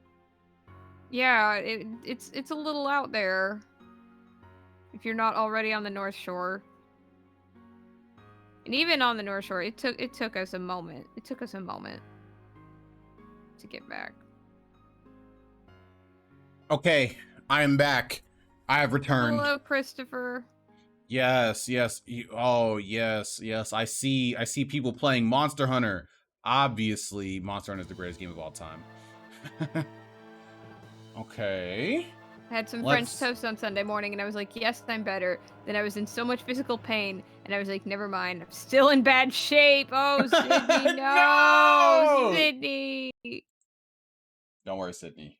a little out there. If you're not already on the North Shore. And even on the North Shore, it took us a moment. It took us a moment to get back.
Okay, I am back. I have returned.
Hello, Christopher.
Yes. Oh, yes. I see people playing Monster Hunter.
Obviously, Monster Hunter is the greatest game of all time. Okay.
I had some French toast on Sunday morning, and I was like, yes, I'm better. Then I was in so much physical pain, and I was like, never mind. I'm still in bad shape. Oh, Sydney, no! Sydney!
Don't worry, Sydney.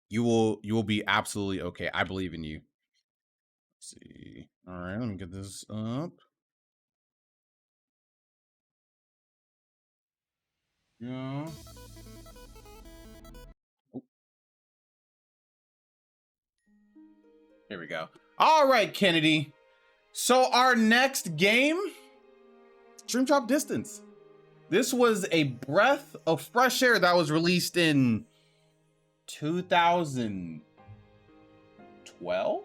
You will be absolutely okay. I believe in you. Let's see. All right, let me get this up. Yeah. Oh. Here we go. All right, Kennedy. So our next game, Dream Drop Distance. This was a breath of fresh air that was released in 2012.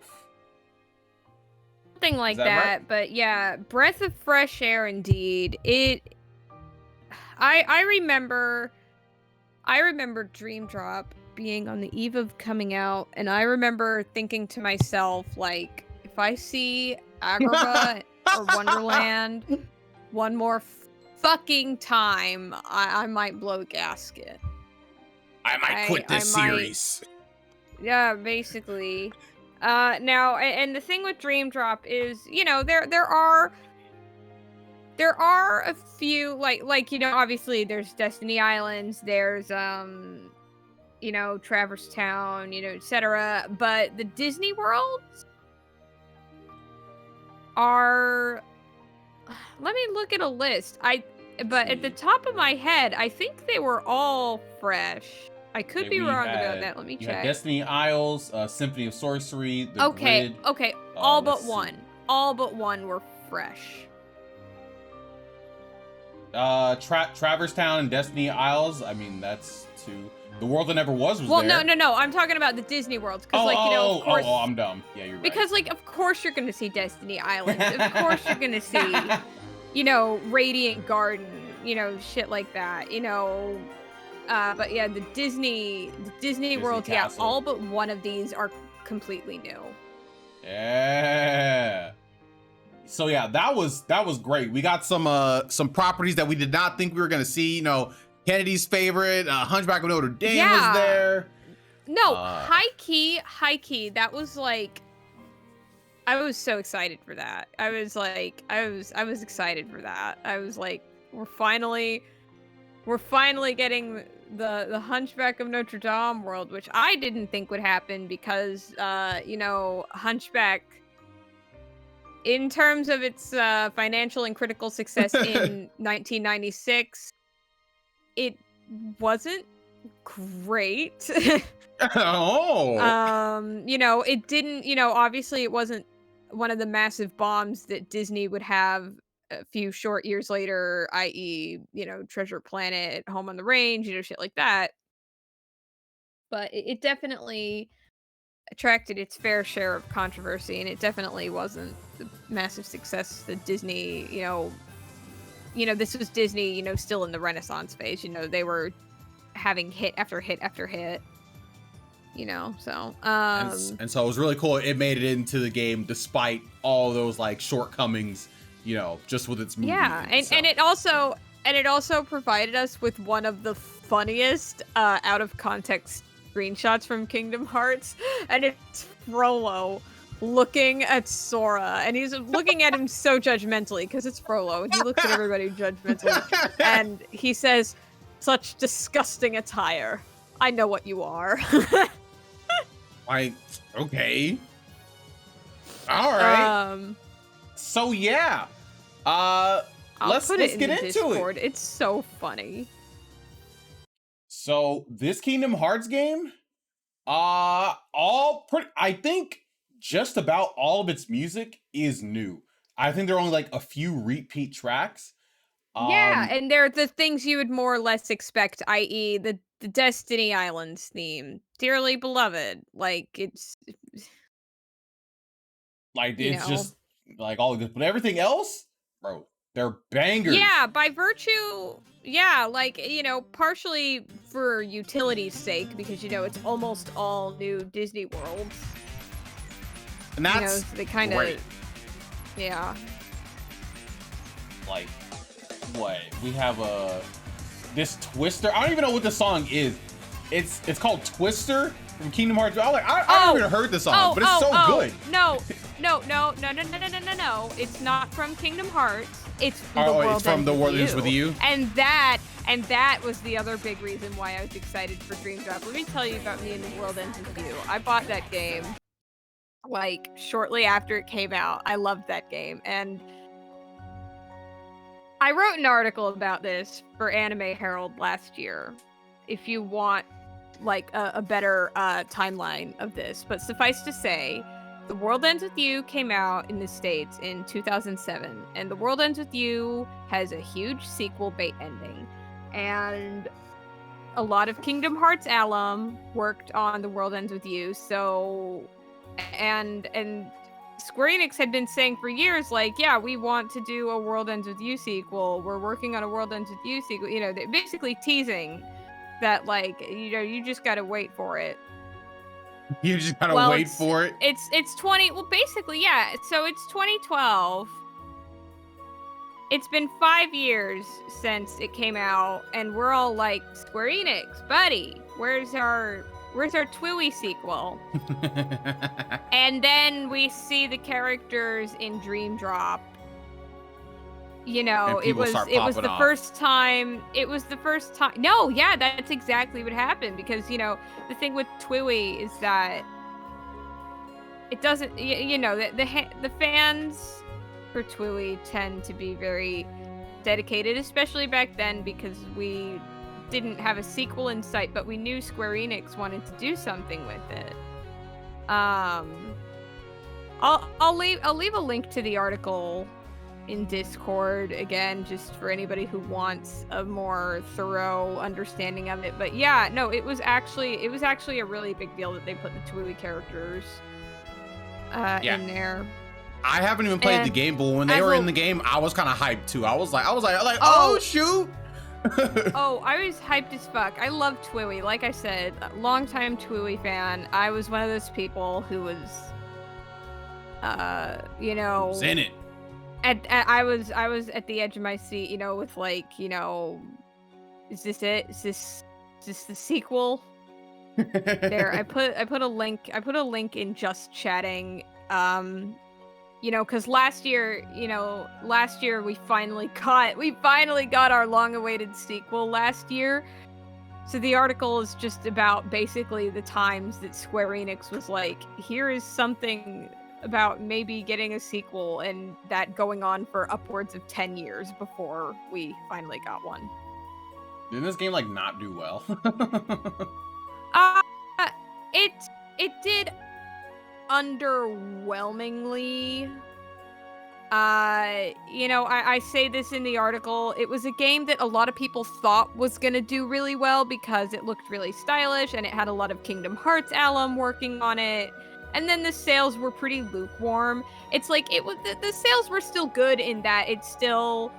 Something like that, right? But yeah, breath of fresh air indeed. I remember Dream Drop being on the eve of coming out, and I remember thinking to myself, like, if I see Agrabah or Wonderland one more fucking time, I might blow a gasket.
I might quit this series.
Yeah, basically. Now, and the thing with Dream Drop is, you know, there are a few, like, you know, obviously there's Destiny Islands, there's, you know, Traverse Town, you know, etc. But the Disney worlds are, let me look at a list. But at the top of my head, I think they were all fresh. I could be wrong about that. Let me check.
Destiny Isles, Symphony of Sorcery, the Grid.
Okay. All but one. All but one were fresh.
Traverse Town and Destiny Isles. I mean, that's two. The World That Never Was there.
Well, no. I'm talking about the Disney worlds. Because, like, you know, of course.
Oh, I'm dumb. Yeah, you're right.
Because, like, of course you're going to see Destiny Islands. Of course you're going to see, you know, Radiant Garden, you know, shit like that, you know. But yeah, the Disney worlds, Castle. Yeah, all but one of these are completely new.
Yeah. So yeah, that was great. We got some properties that we did not think we were gonna see. You know, Kennedy's favorite, Hunchback of Notre Dame was there.
No, high key. That was like, I was so excited for that. I was excited for that. I was like, we're finally getting the Hunchback of Notre Dame world, which I didn't think would happen because, you know, Hunchback, in terms of its financial and critical success in 1996, it wasn't great.
Oh.
You know, it didn't, you know, obviously it wasn't one of the massive bombs that Disney would have a few short years later, i.e., you know, Treasure Planet, Home on the Range, you know, shit like that. But it definitely attracted its fair share of controversy, and it definitely wasn't the massive success that Disney, you know, this was Disney, you know, still in the Renaissance phase. You know, they were having hit after hit after hit, you know, so
and so it was really cool. It made it into the game despite all those like shortcomings, you know, just with its movie.
Yeah, and it also provided us with one of the funniest out of context screenshots from Kingdom Hearts, and it's Frollo looking at Sora, and he's looking at him so judgmentally because it's Frollo, and he looks at everybody judgmentally, and he says, "Such disgusting attire. I know what you are."
Okay. All right. So yeah, let's get into
Discord. It's so funny.
So this Kingdom Hearts game, I think just about all of its music is new. I think there are only like a few repeat tracks.
Yeah, and they're the things you would more or less expect, i.e. the Destiny Islands theme, Dearly Beloved. Like it's
just like all of this, but everything else, bro, they're bangers.
Yeah, by virtue, yeah, like, you know, partially for utility's sake, because, you know, it's almost all new Disney worlds.
And that's,
you know, so they kind of, yeah.
Like, what? We have a this Twister. I don't even know what the song is. It's called Twister from Kingdom Hearts. I haven't even heard the song, but it's so good.
No. It's not from Kingdom Hearts. It's from The World
It's from The World Ends With You.
And that was the other big reason why I was excited for Dream Drop. Let me tell you about me and The World Ends With You. I bought that game like shortly after it came out. I loved that game, and I wrote an article about this for Anime Herald last year. If you want like a better timeline of this, but suffice to say, The World Ends With You came out in the States in 2007, and The World Ends With You has a huge sequel bait ending, and a lot of Kingdom Hearts alum worked on The World Ends With You, so and Square Enix had been saying for years, like, yeah, we want to do a World Ends With You sequel, we're working on a World Ends With You sequel, you know, they're basically teasing that, like, you know, you just gotta wait for it.
You just gotta wait for it?
It's 20, well, basically, yeah, so it's 2012. It's been 5 years since it came out, and we're all like, Square Enix, buddy, where's our Twiwi sequel? And then we see the characters in Dream Drop. You know, it was the first time. No, yeah, that's exactly what happened, because, you know, the thing with Twiwi is that it doesn't, you know, the fans for Twiwi tend to be very dedicated, especially back then, because we didn't have a sequel in sight, but we knew Square Enix wanted to do something with it. I'll leave a link to the article in Discord again, just for anybody who wants a more thorough understanding of it. But yeah, no, it was actually a really big deal that they put the Twiwi characters in there.
I haven't even played the game, but when they were in the game, I was kind of hyped too. I was like, oh shoot.
Oh, I was hyped as fuck. I love Twiwi. Like I said, longtime Twiwi fan. I was one of those people who was, you know,
was in it.
I was at the edge of my seat, you know, with, like, you know, is this it? Is this the sequel? There, I put a link in Just Chatting. You know, because last year we finally got our long-awaited sequel last year. So the article is just about basically the times that Square Enix was like, here is something about maybe getting a sequel, and that going on for upwards of 10 years before we finally got one.
Didn't this game, like, not do well?
It did underwhelmingly. You know, I say this in the article, it was a game that a lot of people thought was gonna do really well because it looked really stylish and it had a lot of Kingdom Hearts alum working on it. And then the sales were pretty lukewarm. It's like, the sales were still good in that it's still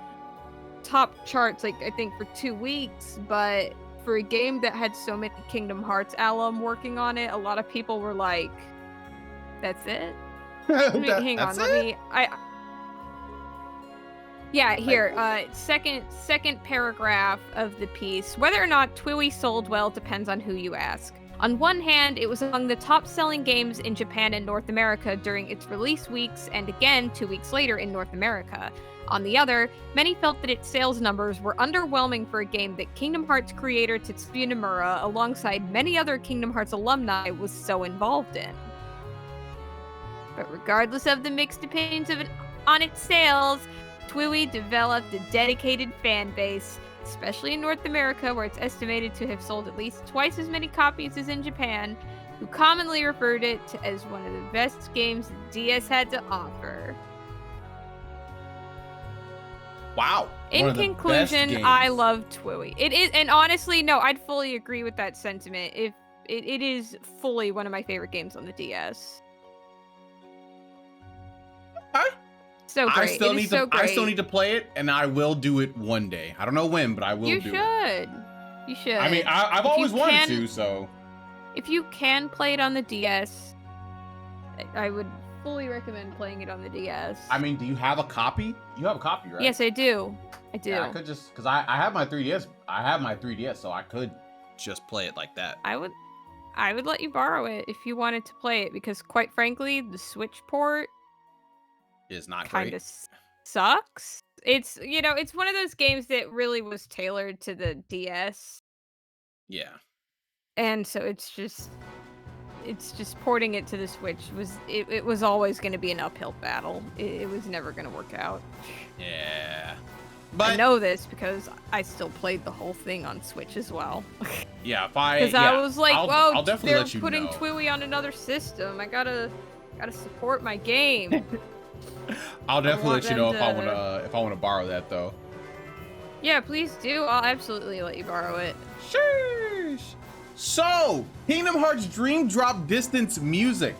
top charts, like, I think for 2 weeks, but for a game that had so many Kingdom Hearts alum working on it, a lot of people were like, that's it? Hang on, yeah, here, second paragraph of the piece. Whether or not Twiwi sold well depends on who you ask. On one hand, it was among the top-selling games in Japan and North America during its release weeks, and again 2 weeks later in North America. On the other, many felt that its sales numbers were underwhelming for a game that Kingdom Hearts creator Tetsuya Nomura, alongside many other Kingdom Hearts alumni, was so involved in. But regardless of the mixed opinions on its sales, Twiwi developed a dedicated fan base, especially in North America, where it's estimated to have sold at least twice as many copies as in Japan, who commonly referred it to as one of the best games the DS had to offer.
Wow.
In conclusion, I love Twiwi. It is, and honestly, no, I'd fully agree with that sentiment. If it is fully one of my favorite games on the DS. So great. I still
need to play it, and I will do it one day. I don't know when, but I will do it.
You should.
I mean, I've always wanted to, so.
If you can play it on the DS, I would fully recommend playing it on the DS.
I mean, do you have a copy? You have a copy, right?
Yes, I do. I do.
Yeah, I could just because I have my 3DS. I have my 3DS, so I could just play it like that.
I would let you borrow it if you wanted to play it, because quite frankly, the Switch port
Is not
kind
great.
of sucks. It's, it's one of those games that really was tailored to the DS.
Yeah.
And so it's just porting it to the Switch it was always going to be an uphill battle. It was never going to work out.
Yeah.
I know this because I still played the whole thing on Switch as well.
Yeah,
because I was like,
I'll definitely
they're
let you
putting
know.
Twiwi on another system. I gotta support my game.
I'll definitely let you know
them
if I wanna borrow that though.
Yeah, please do. I'll absolutely let you borrow it.
Sheesh. So, Kingdom Hearts Dream Drop Distance music.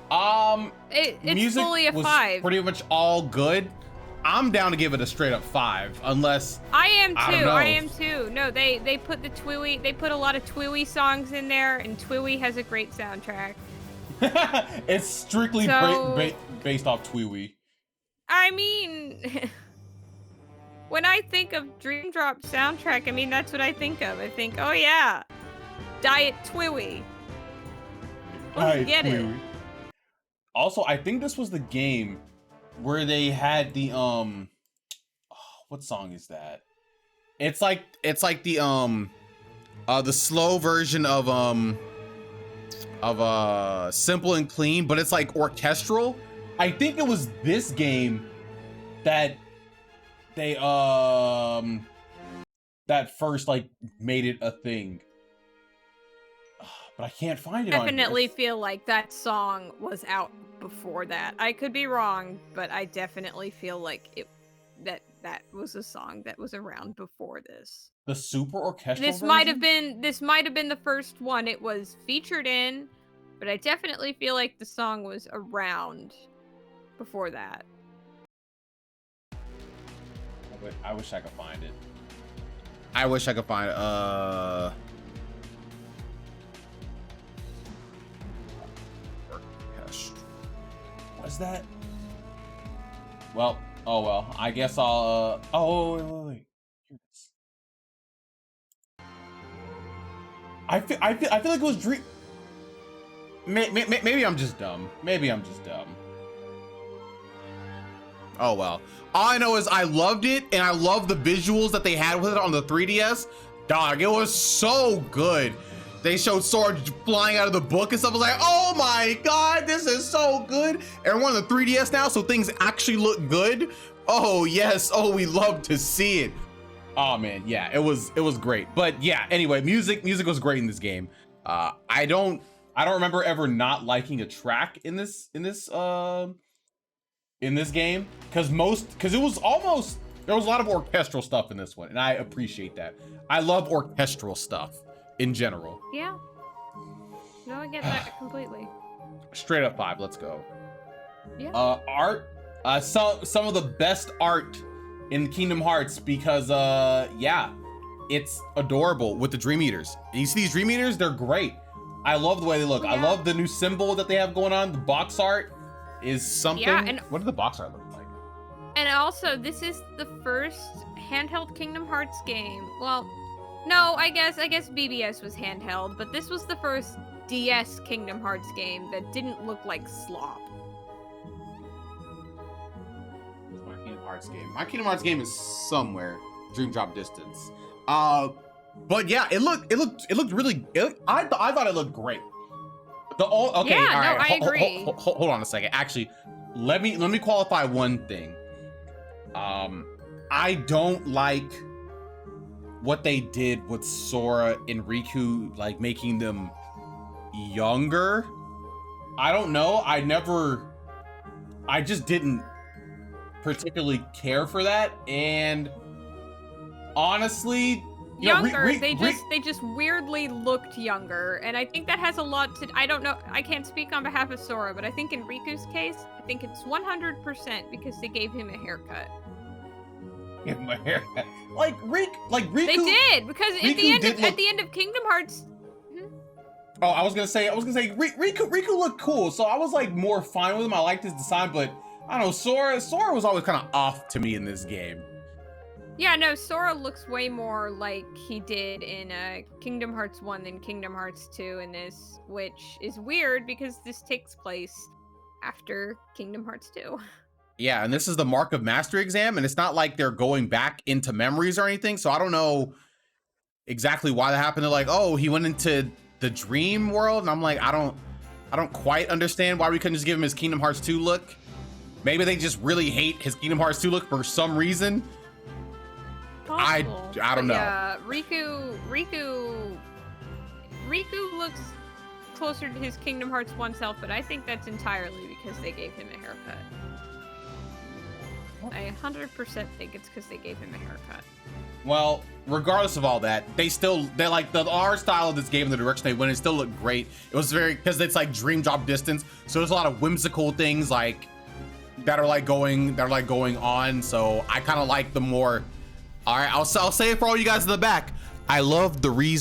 It's
music
fully a
was
5.
pretty much all good. I'm down to give it a straight up 5, unless
I am too.
I don't know.
I am too. No, they put the Twiwi. They put a lot of Twiwi songs in there, and Twiwi has a great soundtrack.
it's strictly
So-
based off Twiwi.
I mean, when I think of Dream Drop soundtrack, I mean that's what I think of. I think, oh yeah, Diet Twiwi. Let's get it.
Also, I think this was the game where they had the what song is that? It's like the slow version of Simple and Clean, but it's like orchestral. I think it was this game that they that first like made it a thing. But I can't find it.
Definitely feel like that song was out before that. I could be wrong, but I definitely feel like that was a song that was around before this.
The super orchestral
This
version?
might have been the first one it was featured in, but I definitely feel like the song was around before that.
I wish I could find it. I wish I could find it. Was that? Well, oh well. I guess I'll. Wait. Here it is. I feel like it was Dream. Maybe I'm just dumb. Maybe I'm just dumb. Oh well. All I know is I loved it, and I love the visuals that they had with it on the 3DS. Dog, it was so good. They showed Sora flying out of the book and stuff. I was like, oh my god, this is so good. And we're on the 3DS now, so things actually look good. Oh yes, oh we love to see it. Oh man, yeah, it was great. But yeah, anyway, music was great in this game. I don't remember ever not liking a track in this game, because it was almost, there was a lot of orchestral stuff in this one, and I appreciate that. I love orchestral stuff in general.
Yeah. No, I get that completely.
Straight up 5, let's go.
Yeah.
Art, some of the best art in Kingdom Hearts, because yeah, it's adorable with the Dream Eaters. You see these Dream Eaters? They're great. I love the way they look.
Yeah.
I love the new symbol that they have going on. The box art is something.
Yeah, and
what did the box art look like?
And also, this is the first handheld Kingdom Hearts game. Well, no, I guess BBS was handheld, but this was the first DS Kingdom Hearts game that didn't look like slop.
My Kingdom Hearts game. My Kingdom Hearts game is somewhere. Dream Drop Distance. But yeah, it looked really. I thought it looked great. Okay,
Yeah,
all right.
no, I agree.
Hold on a second. Actually, let me qualify one thing. I don't like what they did with Sora and Riku, like making them younger. I don't know. I just didn't particularly care for that, and honestly,
Younger, they just weirdly looked younger, and I think that has a lot to. I don't know. I can't speak on behalf of Sora, but I think in Riku's case, I think it's 100% because they gave him a haircut.
Give him a haircut. Like Riku.
They did, because at the end of Kingdom Hearts.
Oh, I was gonna say Riku looked cool, so I was like more fine with him. I liked his design, but I don't know, Sora was always kind of off to me in this game.
Yeah, no, Sora looks way more like he did in Kingdom Hearts 1 than Kingdom Hearts 2 in this, which is weird because this takes place after Kingdom Hearts 2.
Yeah, and this is the Mark of Mastery exam, and it's not like they're going back into memories or anything, so I don't know exactly why that happened. They're like, oh, he went into the dream world, and I'm like, I don't quite understand why we couldn't just give him his Kingdom Hearts 2 look. Maybe they just really hate his Kingdom Hearts 2 look for some reason.
Possible.
I don't know.
Yeah, Riku looks closer to his Kingdom Hearts 1 self, but I think that's entirely because they gave him a haircut. I 100% think it's because they gave him a haircut.
Well, regardless of all that, they're like the art style of this game, the direction they went, it still looked great. It was very, because it's like dream drop distance, so there's a lot of whimsical things like that are going on. So I kind of like the more. All right, I'll say it for all you guys in the back. I love the way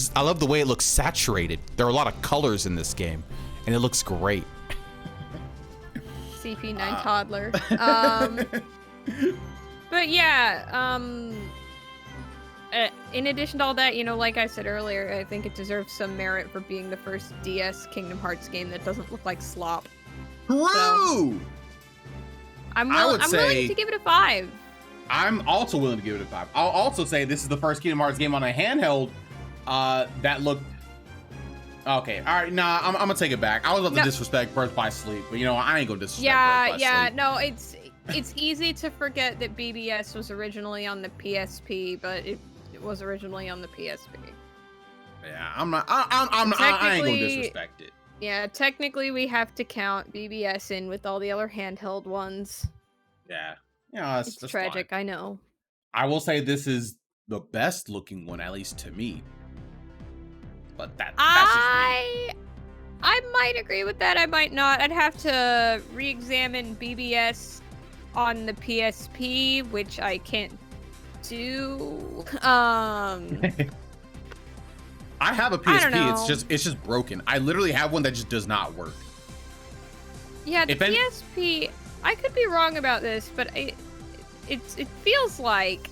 it looks saturated. There are a lot of colors in this game, and it looks great.
CP9 toddler. But yeah, in addition to all that, you know, like I said earlier, I think it deserves some merit for being the first DS Kingdom Hearts game that doesn't look like slop.
True.
So, I'm willing to give it a 5.
I'm also willing to give it a 5. I'll also say this is the first Kingdom Hearts game on a handheld that looked okay. All right, nah, I'm gonna take it back. I was about to disrespect Birth by Sleep, but you know I ain't gonna disrespect Birth by Sleep.
No, it's easy to forget that BBS was originally on the PSP, but it was originally on the PSP.
Yeah, I ain't gonna disrespect it.
Yeah, technically we have to count BBS in with all the other handheld ones.
Yeah. Yeah,
it's tragic, fine. I know.
I will say this is the best looking one, at least to me. But that's
I might agree with that. I might not. I'd have to re-examine BBS on the PSP, which I can't do.
I have a PSP. It's just broken. I literally have one that just does not work.
Yeah, the PSP. I could be wrong about this, but it feels like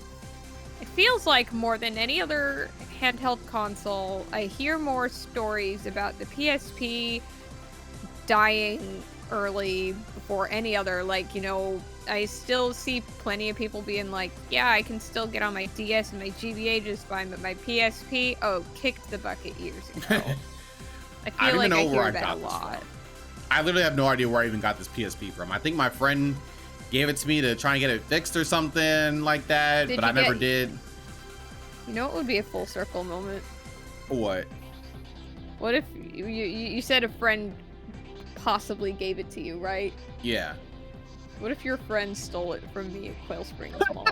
more than any other handheld console, I hear more stories about the PSP dying early before any other. Like, you know, I still see plenty of people being like, yeah, I can still get on my DS and my GBA just fine, but my PSP, kicked the bucket years ago. I feel like I hear that a lot.
I literally have no idea where I even got this PSP from. I think my friend gave it to me to try and get it fixed or something like that, but I never did.
You know what would be a full circle moment?
What?
What if you said a friend possibly gave it to you, right?
Yeah.
What if your friend stole it from me at Quail Springs Mall?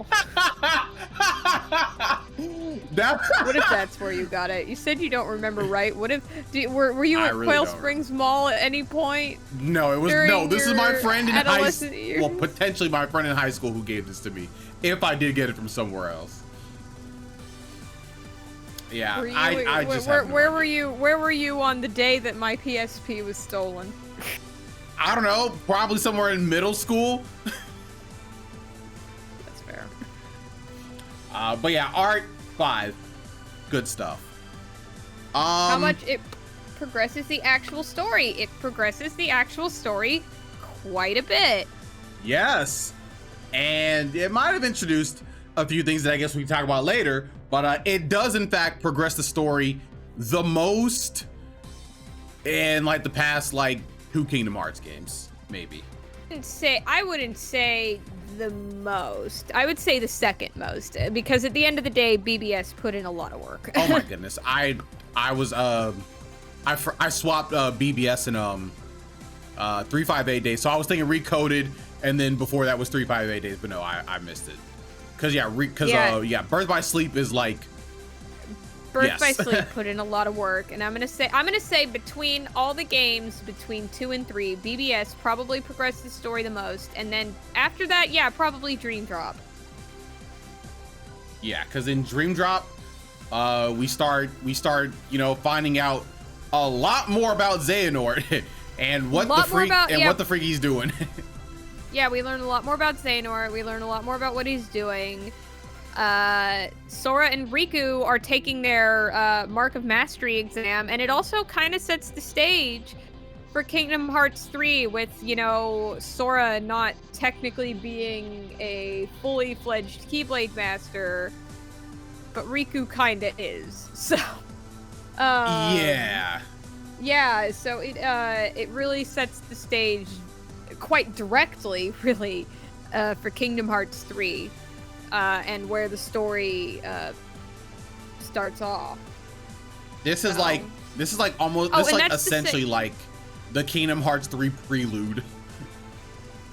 What if that's where you got it? You said you don't remember, right? What if were you at Quail Springs Mall at any point?
No, it was no. This is my friend in high school. Well, potentially my friend in high school who gave this to me. If I did get it from somewhere else. Yeah, I just
where were you? Where were you on the day that my PSP was stolen?
I don't know, probably somewhere in middle school.
That's fair.
But yeah, Art 5, good stuff.
How much it progresses the actual story? It progresses the actual story quite a bit.
Yes, and it might have introduced a few things that I guess we can talk about later, but it does in fact progress the story the most in like the past like 2 Kingdom Hearts games, maybe.
I wouldn't say the most. I would say the second most, because at the end of the day, BBS put in a lot of work.
Oh my goodness, I swapped BBS and 358 days, so I was thinking Recoded, and then before that was 358 days, but no, I missed it. Cause Birth by Sleep is like.
Birth by Sleep put in a lot of work, and I'm gonna say between all the games between 2 and 3, BBS probably progressed the story the most, and then after that, yeah, probably Dream Drop.
Yeah, because in Dream Drop, we start, you know, finding out a lot more about Xehanort and what the freak he's doing.
Yeah, we learn a lot more about Xehanort. We learn a lot more about what he's doing. Sora and Riku are taking their Mark of Mastery exam, and it also kind of sets the stage for Kingdom Hearts 3 with, you know, Sora not technically being a fully fledged Keyblade Master, but Riku kind of is. So,
Yeah.
Yeah, so it really sets the stage quite directly, really, for Kingdom Hearts 3, and where the story starts off.
This is like almost this is like essentially like the Kingdom Hearts 3 prelude.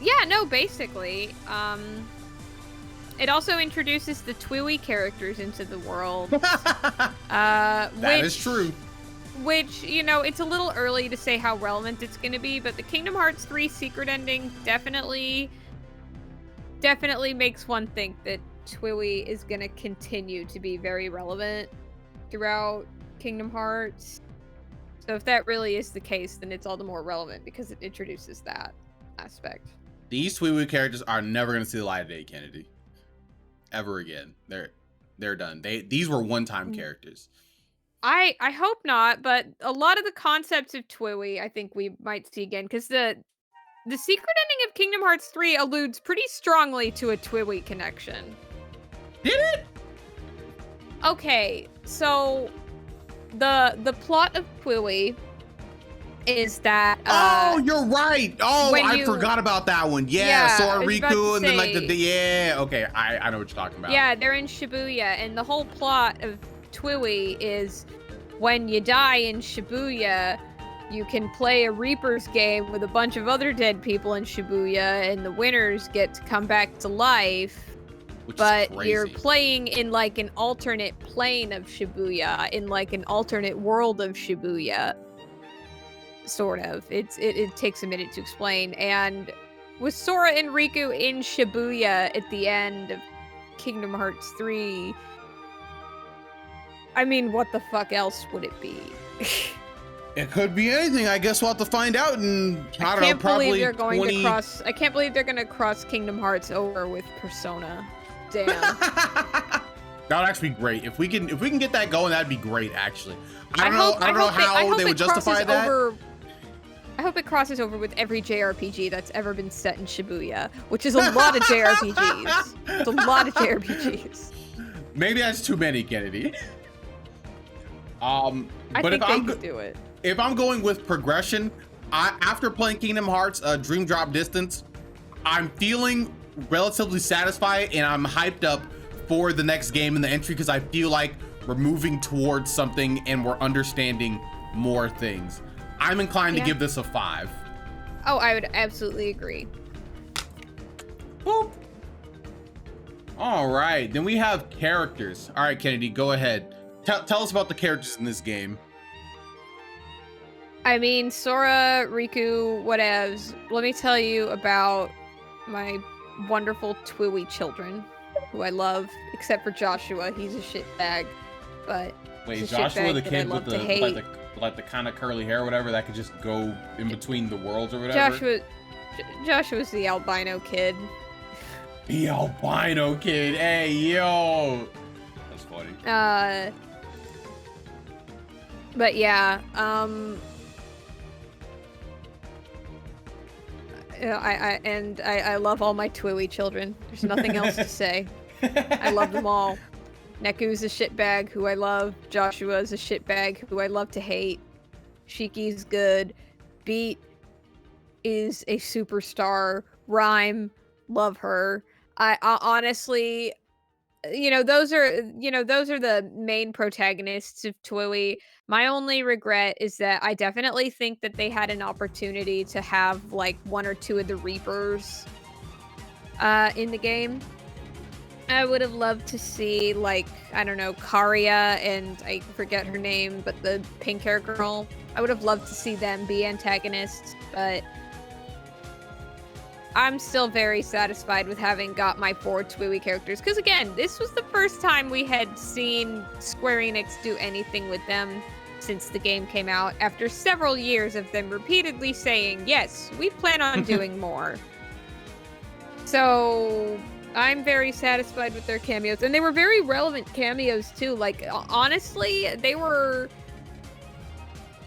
Yeah, no, basically. It also introduces the Twiwi characters into the world.
That is true.
Which, you know, it's a little early to say how relevant it's going to be, but the Kingdom Hearts 3 secret ending definitely makes one think that Twiwi is going to continue to be very relevant throughout Kingdom Hearts. So if that really is the case, then it's all the more relevant because it introduces that aspect.
These Twiwi characters are never going to see the light of day, Kennedy. Ever again. They're done. These were one-time characters.
I hope not, but a lot of the concepts of Twiwi I think we might see again, because the secret ending of Kingdom Hearts 3 alludes pretty strongly to a Twiwi connection.
Did it?
Okay, so the plot of Twiwi is that
oh, you're right. Oh, I forgot about that one. Yeah, Sora, Riku, and then like okay, I know what you're talking about.
Yeah, they're in Shibuya, and the whole plot of Twiwi is when you die in Shibuya, you can play a Reaper's game with a bunch of other dead people in Shibuya, and the winners get to come back to life. But you're playing in like an alternate plane of Shibuya, in like an alternate world of Shibuya. Sort of. It takes a minute to explain. And with Sora and Riku in Shibuya at the end of Kingdom Hearts 3, I mean, what the fuck else would it be?
It could be anything. I guess we'll have to find out in, I don't know, probably
I can't believe they're going to cross Kingdom Hearts over with Persona. Damn.
That would actually be great. If we can get that going, that'd be great, actually. I don't know how they would justify that.
I hope it crosses over with every JRPG that's ever been set in Shibuya, which is a lot of JRPGs. It's a lot of JRPGs.
Maybe that's too many, Kennedy. But
I think they could do it.
If I'm going with progression, after playing Kingdom Hearts Dream Drop Distance, I'm feeling relatively satisfied and I'm hyped up for the next game in the entry because I feel like we're moving towards something and we're understanding more things. I'm inclined to give this a 5.
Oh, I would absolutely agree.
Boop. All right, then we have characters. All right, Kennedy, go ahead. Tell us about the characters in this game.
I mean, Sora, Riku, whatevs. Let me tell you about my wonderful Twiwi children, who I love, except for Joshua. He's a shitbag, but
wait, Joshua, the kid with the kind of curly hair or whatever that could just go in between the worlds or whatever?
Joshua's the albino kid.
The albino kid. Hey, yo.
That's funny.
But yeah, I love all my Twiwi children. There's nothing else to say. I love them all. Neku's a shitbag who I love. Joshua's a shitbag who I love to hate. Shiki's good. Beat is a superstar. Rhyme, love her. I honestly, those are the main protagonists of Twiwi. My only regret is that I definitely think that they had an opportunity to have like one or two of the Reapers in the game. I would have loved to see, like, I don't know, Karia and I forget her name, but the pink hair girl. I would have loved to see them be antagonists, but I'm still very satisfied with having got my 4 Twiwi characters. Because again, this was the first time we had seen Square Enix do anything with them since the game came out, after several years of them repeatedly saying, yes, we plan on doing more. So I'm very satisfied with their cameos, and they were very relevant cameos too. Like honestly, they were,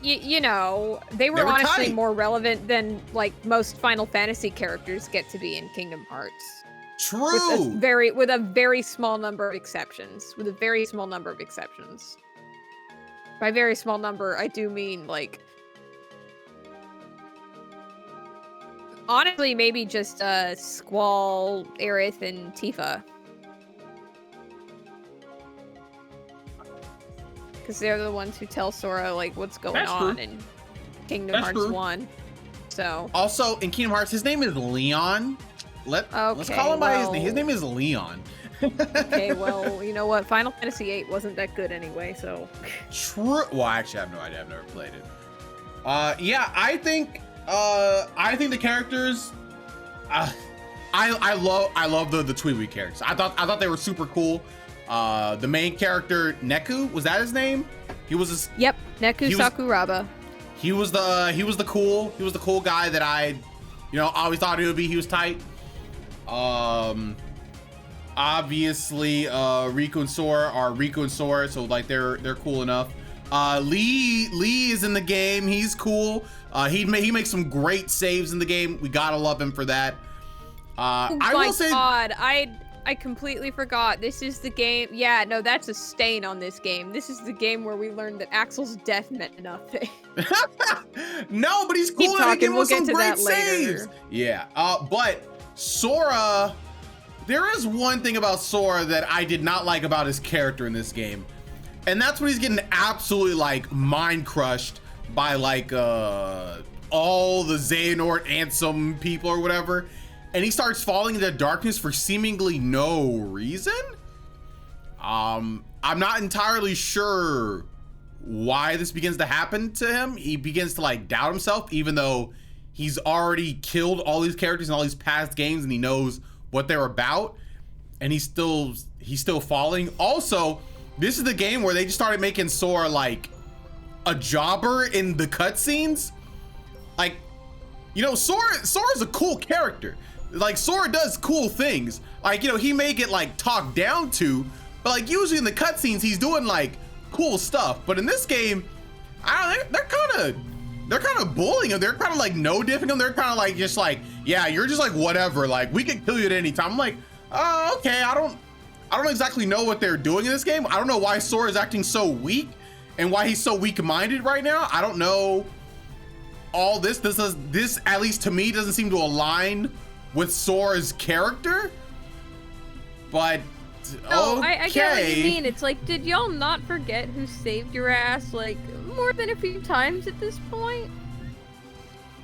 you know, they were honestly
tight.
more relevant than like most Final Fantasy characters get to be in Kingdom Hearts.
True.
With a very small number of exceptions. With a very small number of exceptions. By very small number, I do mean like. Honestly, maybe just Squall, Aerith, and Tifa. Because they're the ones who tell Sora like what's going on in Kingdom Hearts 1. So
also in Kingdom Hearts, his name is Leon. Let's call him by his name. His name is Leon.
Okay, well, you know what? Final Fantasy VIII wasn't that good anyway, so.
True. Well, actually, I have no idea. I've never played it. Yeah, I think the characters. I love the Tweewee characters. I thought they were super cool. The main character Neku, was that his name? He was.
Yep, Neku Sakuraba.
He was the cool guy that I, always thought he would be. He was tight. Obviously, Riku and Sora are Riku and Sora, so like they're cool enough. Lee is in the game. He's cool. He makes some great saves in the game. We gotta love him for that.
Oh my God, I completely forgot. This is the game. Yeah, no, that's a stain on this game. This is the game where we learned that Axel's death meant nothing.
No, but he's cool.
Keep talking. We'll get to that
saves.
later.
Yeah. But Sora, there is one thing about Sora that I did not like about his character in this game, and that's when he's getting absolutely like mind crushed by like all the Xehanort Ansem people or whatever. And he starts falling into darkness for seemingly no reason. I'm not entirely sure why this begins to happen to him. He begins to like doubt himself, even though he's already killed all these characters in all these past games and he knows what they're about. And he's still falling. Also, this is the game where they just started making Sora like a jobber in the cutscenes. Like, Sora's a cool character. Like, Sora does cool things. Like, he may get like talked down to, but like usually in the cutscenes he's doing like cool stuff. But in this game, they're kind of bullying him. They're kind of like no diffing him. They're kind of like just like, yeah, you're just like whatever. Like we can kill you at any time. I'm like, oh, okay. I don't exactly know what they're doing in this game. I don't know why Sora is acting so weak and why he's so weak-minded right now. I don't know. All this at least to me doesn't seem to align with Sora's character, but okay.
I get what you mean. It's like, did y'all not forget who saved your ass like more than a few times at this point?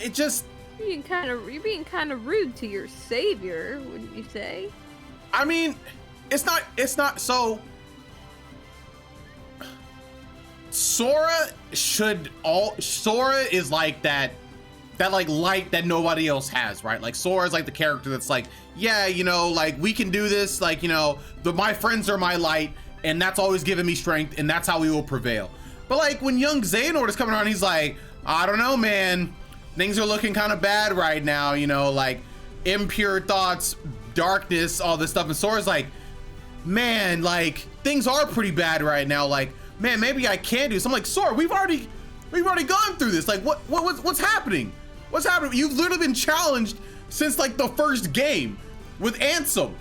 It just
you're being kind of rude to your savior, wouldn't you say?
I mean, it's not so. Sora is like that like light that nobody else has, right? Like Sora is like the character that's like, yeah, like we can do this, like, my friends are my light and that's always giving me strength and that's how we will prevail. But like when young Xehanort is coming around, he's like, I don't know, man, things are looking kind of bad right now, like impure thoughts, darkness, all this stuff. And Sora's like, man, like things are pretty bad right now. Like, man, maybe I can do. So I'm like, Sora, we've already gone through this. Like, what's happening? What's happening? You've literally been challenged since like the first game with Ansem.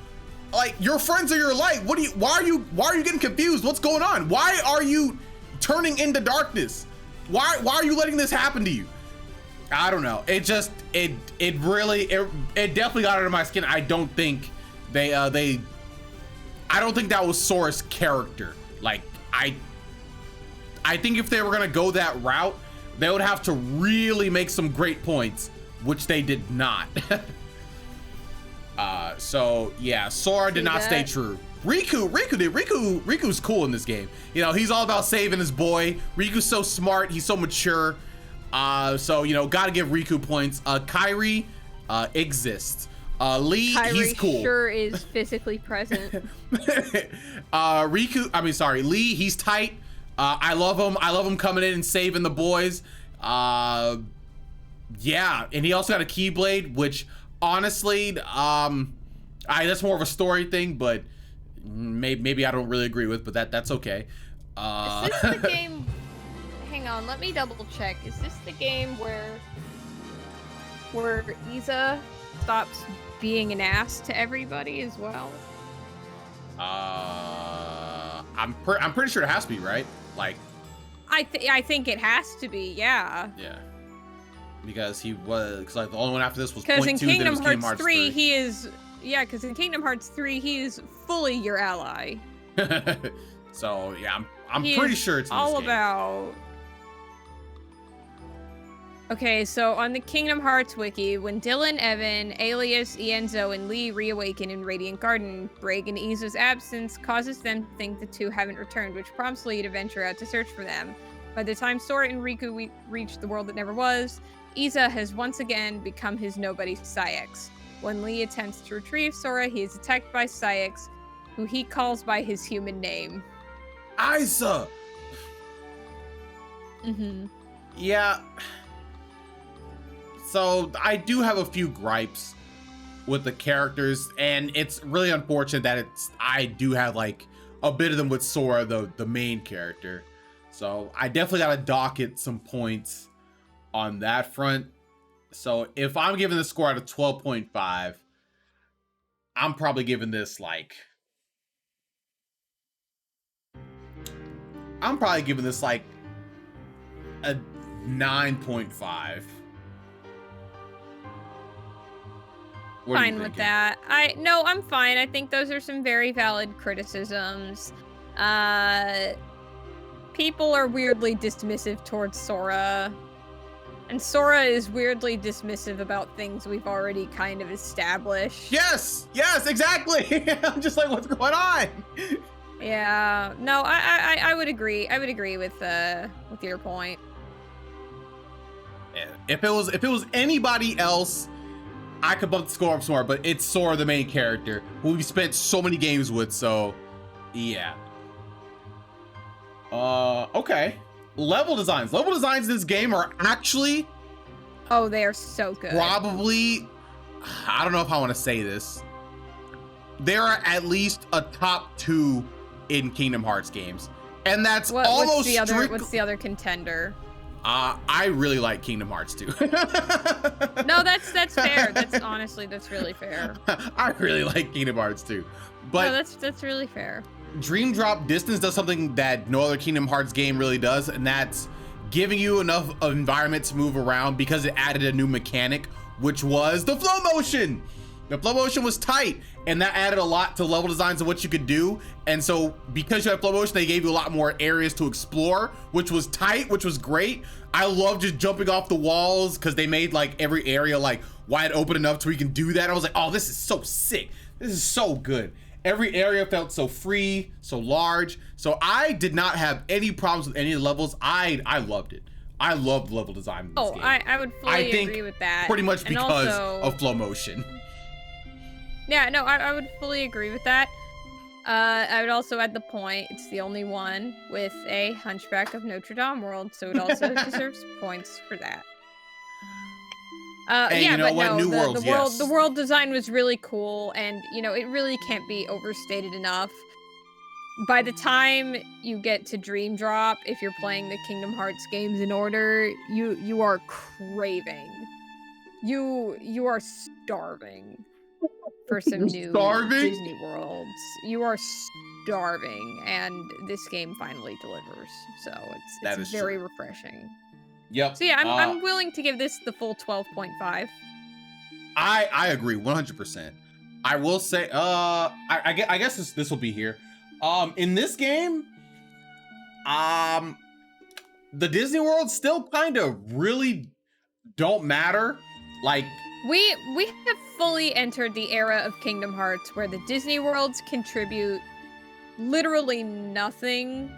Like, your friends are your light. Why are you getting confused? What's going on? Why are you turning into darkness? Why are you letting this happen to you? I don't know. It definitely got under my skin. I don't think I don't think that was Sora's character. Like, I think if they were gonna go that route, they would have to really make some great points, which they did not. So yeah, Sora did not stay true. Riku did. Riku's cool in this game. He's all about saving his boy. Riku's so smart. He's so mature. So gotta give Riku points. Kairi exists. Lee,
Kairi
he's cool.
Sure is physically present.
Lee, he's tight. I love him coming in and saving the boys. Yeah, and he also got a Keyblade, which honestly, That's more of a story thing, but maybe I don't really agree with, but that's okay.
Is this the game? Hang on, let me double check. Is this the game where Isa stops being an ass to everybody as well?
I'm pretty sure it has to be, right? Like,
I think it has to be, yeah.
Yeah. Because like the only one after this was
because in
0.2, then it was
Kingdom Hearts 3
3.
he is because in Kingdom Hearts 3 he is fully your ally.
So yeah, I'm pretty sure it's in
all
this game.
about. Okay, so on the Kingdom Hearts wiki, when Dylan, Evan, Alias, Ienzo, and Lee reawaken in Radiant Garden, Braig and Isa's absence causes them to think the two haven't returned, which prompts Lee to venture out to search for them. By the time Sora and Riku reach the world that never was, Isa has once again become his nobody Saïx. When Lee attempts to retrieve Sora, he is attacked by Saïx, who he calls by his human name.
Isa! Yeah. So I do have a few gripes with the characters, and it's really unfortunate that I do have like a bit of them with Sora, the main character. So I definitely gotta docket some points on that front. So if I'm giving the score out of 12.5, I'm probably giving this like a 9.5.
Fine with that. I'm fine. I think those are some very valid criticisms. People are weirdly dismissive towards Sora. And Sora is weirdly dismissive about things we've already kind of established.
Yes, exactly. I'm just like, what's going on?
Yeah, no, I would agree. I would agree with your point.
If it was anybody else, I could bump the score up some more, but it's Sora, the main character, who we've spent so many games with, so yeah. Okay. Level designs. Level designs in this game are actually...
Oh, they are so good.
Probably... I don't know if I want to say this. There are at least a top 2 in Kingdom Hearts games. And that's almost
what's the other contender?
I really like Kingdom Hearts 2.
No, that's fair. That's really fair.
I really like Kingdom Hearts 2. But
no, that's really fair.
Dream Drop Distance does something that no other Kingdom Hearts game really does, and that's giving you enough environment to move around because it added a new mechanic, which was the flow motion. The flow motion was tight, and that added a lot to level designs of what you could do. And so because you have flow motion, they gave you a lot more areas to explore, which was tight, which was great. I love just jumping off the walls because they made like every area like wide open enough so we can do that. I was like, oh, this is so sick. This is so good. Every area felt so free, so large. So I did not have any problems with any of the levels. I loved it. I loved level design in this game.
I would fully agree with that.
Pretty much because of flow motion.
Yeah, no, I would fully agree with that. I would also add the point, it's the only one with a Hunchback of Notre Dame world, so it also deserves points for that.
And
yeah,
you know
but
what?
no,
New Worlds, yes.
The world design was really cool, and it really can't be overstated enough. By the time you get to Dream Drop, if you're playing the Kingdom Hearts games in order, you are craving. You are starving for some new Disney worlds. You are starving, and this game finally delivers. So it's very refreshing.
Yep.
So yeah, I'm willing to give this the full 12.5.
I agree 100%. I will say, I guess this will be here. In this game, the Disney worlds still kind of really don't matter. Like
we have fully entered the era of Kingdom Hearts where the Disney worlds contribute literally nothing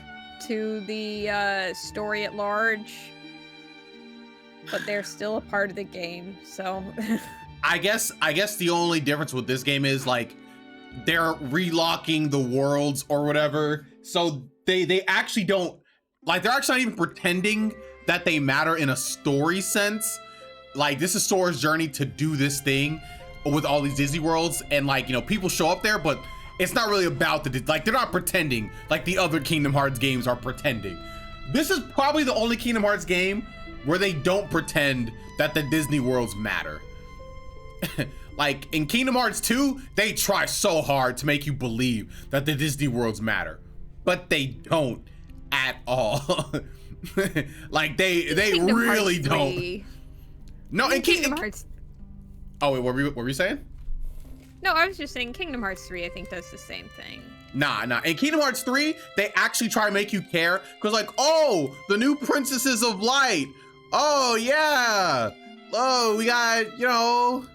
to the story at large. But they're still a part of the game, so
I guess the only difference with this game is like they're relocking the worlds or whatever. So they actually don't like they're actually not even pretending that they matter in a story sense. Like this is Sora's journey to do this thing.
with all these Disney worlds, and like, you know, people show up there, but it's not really about like, they're not pretending like the other Kingdom Hearts games are pretending. This is probably the only Kingdom Hearts game where they don't pretend that the Disney worlds matter. Like in Kingdom Hearts 2, they try so hard to make you believe that the Disney worlds matter, but they don't at all. Like they
Kingdom
really
Hearts
don't.
3.
No, in
Kingdom Hearts.
Oh wait, what were you saying?
No, I was just saying Kingdom Hearts 3, I think, does the same thing.
Nah. In Kingdom Hearts 3, they actually try to make you care, because like, oh, the new Princesses of Light. Oh yeah. Oh, we got, you know,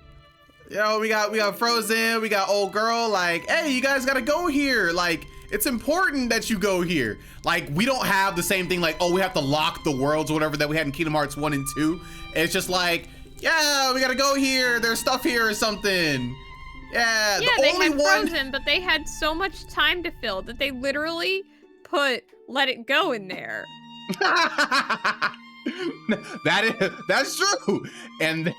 we got Frozen, we got old girl, like, hey, you guys gotta go here. Like, it's important that you go here. Like, we don't have the same thing, like, oh, we have to lock the worlds or whatever that we had in Kingdom Hearts 1 and 2. It's just like, yeah, we gotta go here. There's stuff here or something. Yeah,
Yeah, they had Frozen, but they had so much time to fill that they literally put Let It Go in there.
That's true. And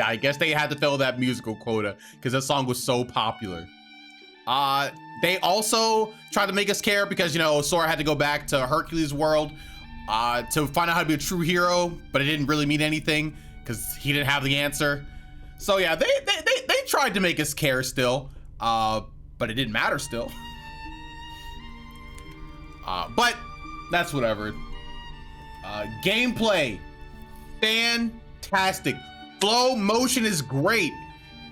I guess they had to fill that musical quota because that song was so popular. They also tried to make us care because, you know, Sora had to go back to Hercules' world to find out how to be a true hero, but it didn't really mean anything because he didn't have the answer. So yeah, they tried to make us care still, but it didn't matter still. But that's whatever. Gameplay, fantastic. Flow motion is great.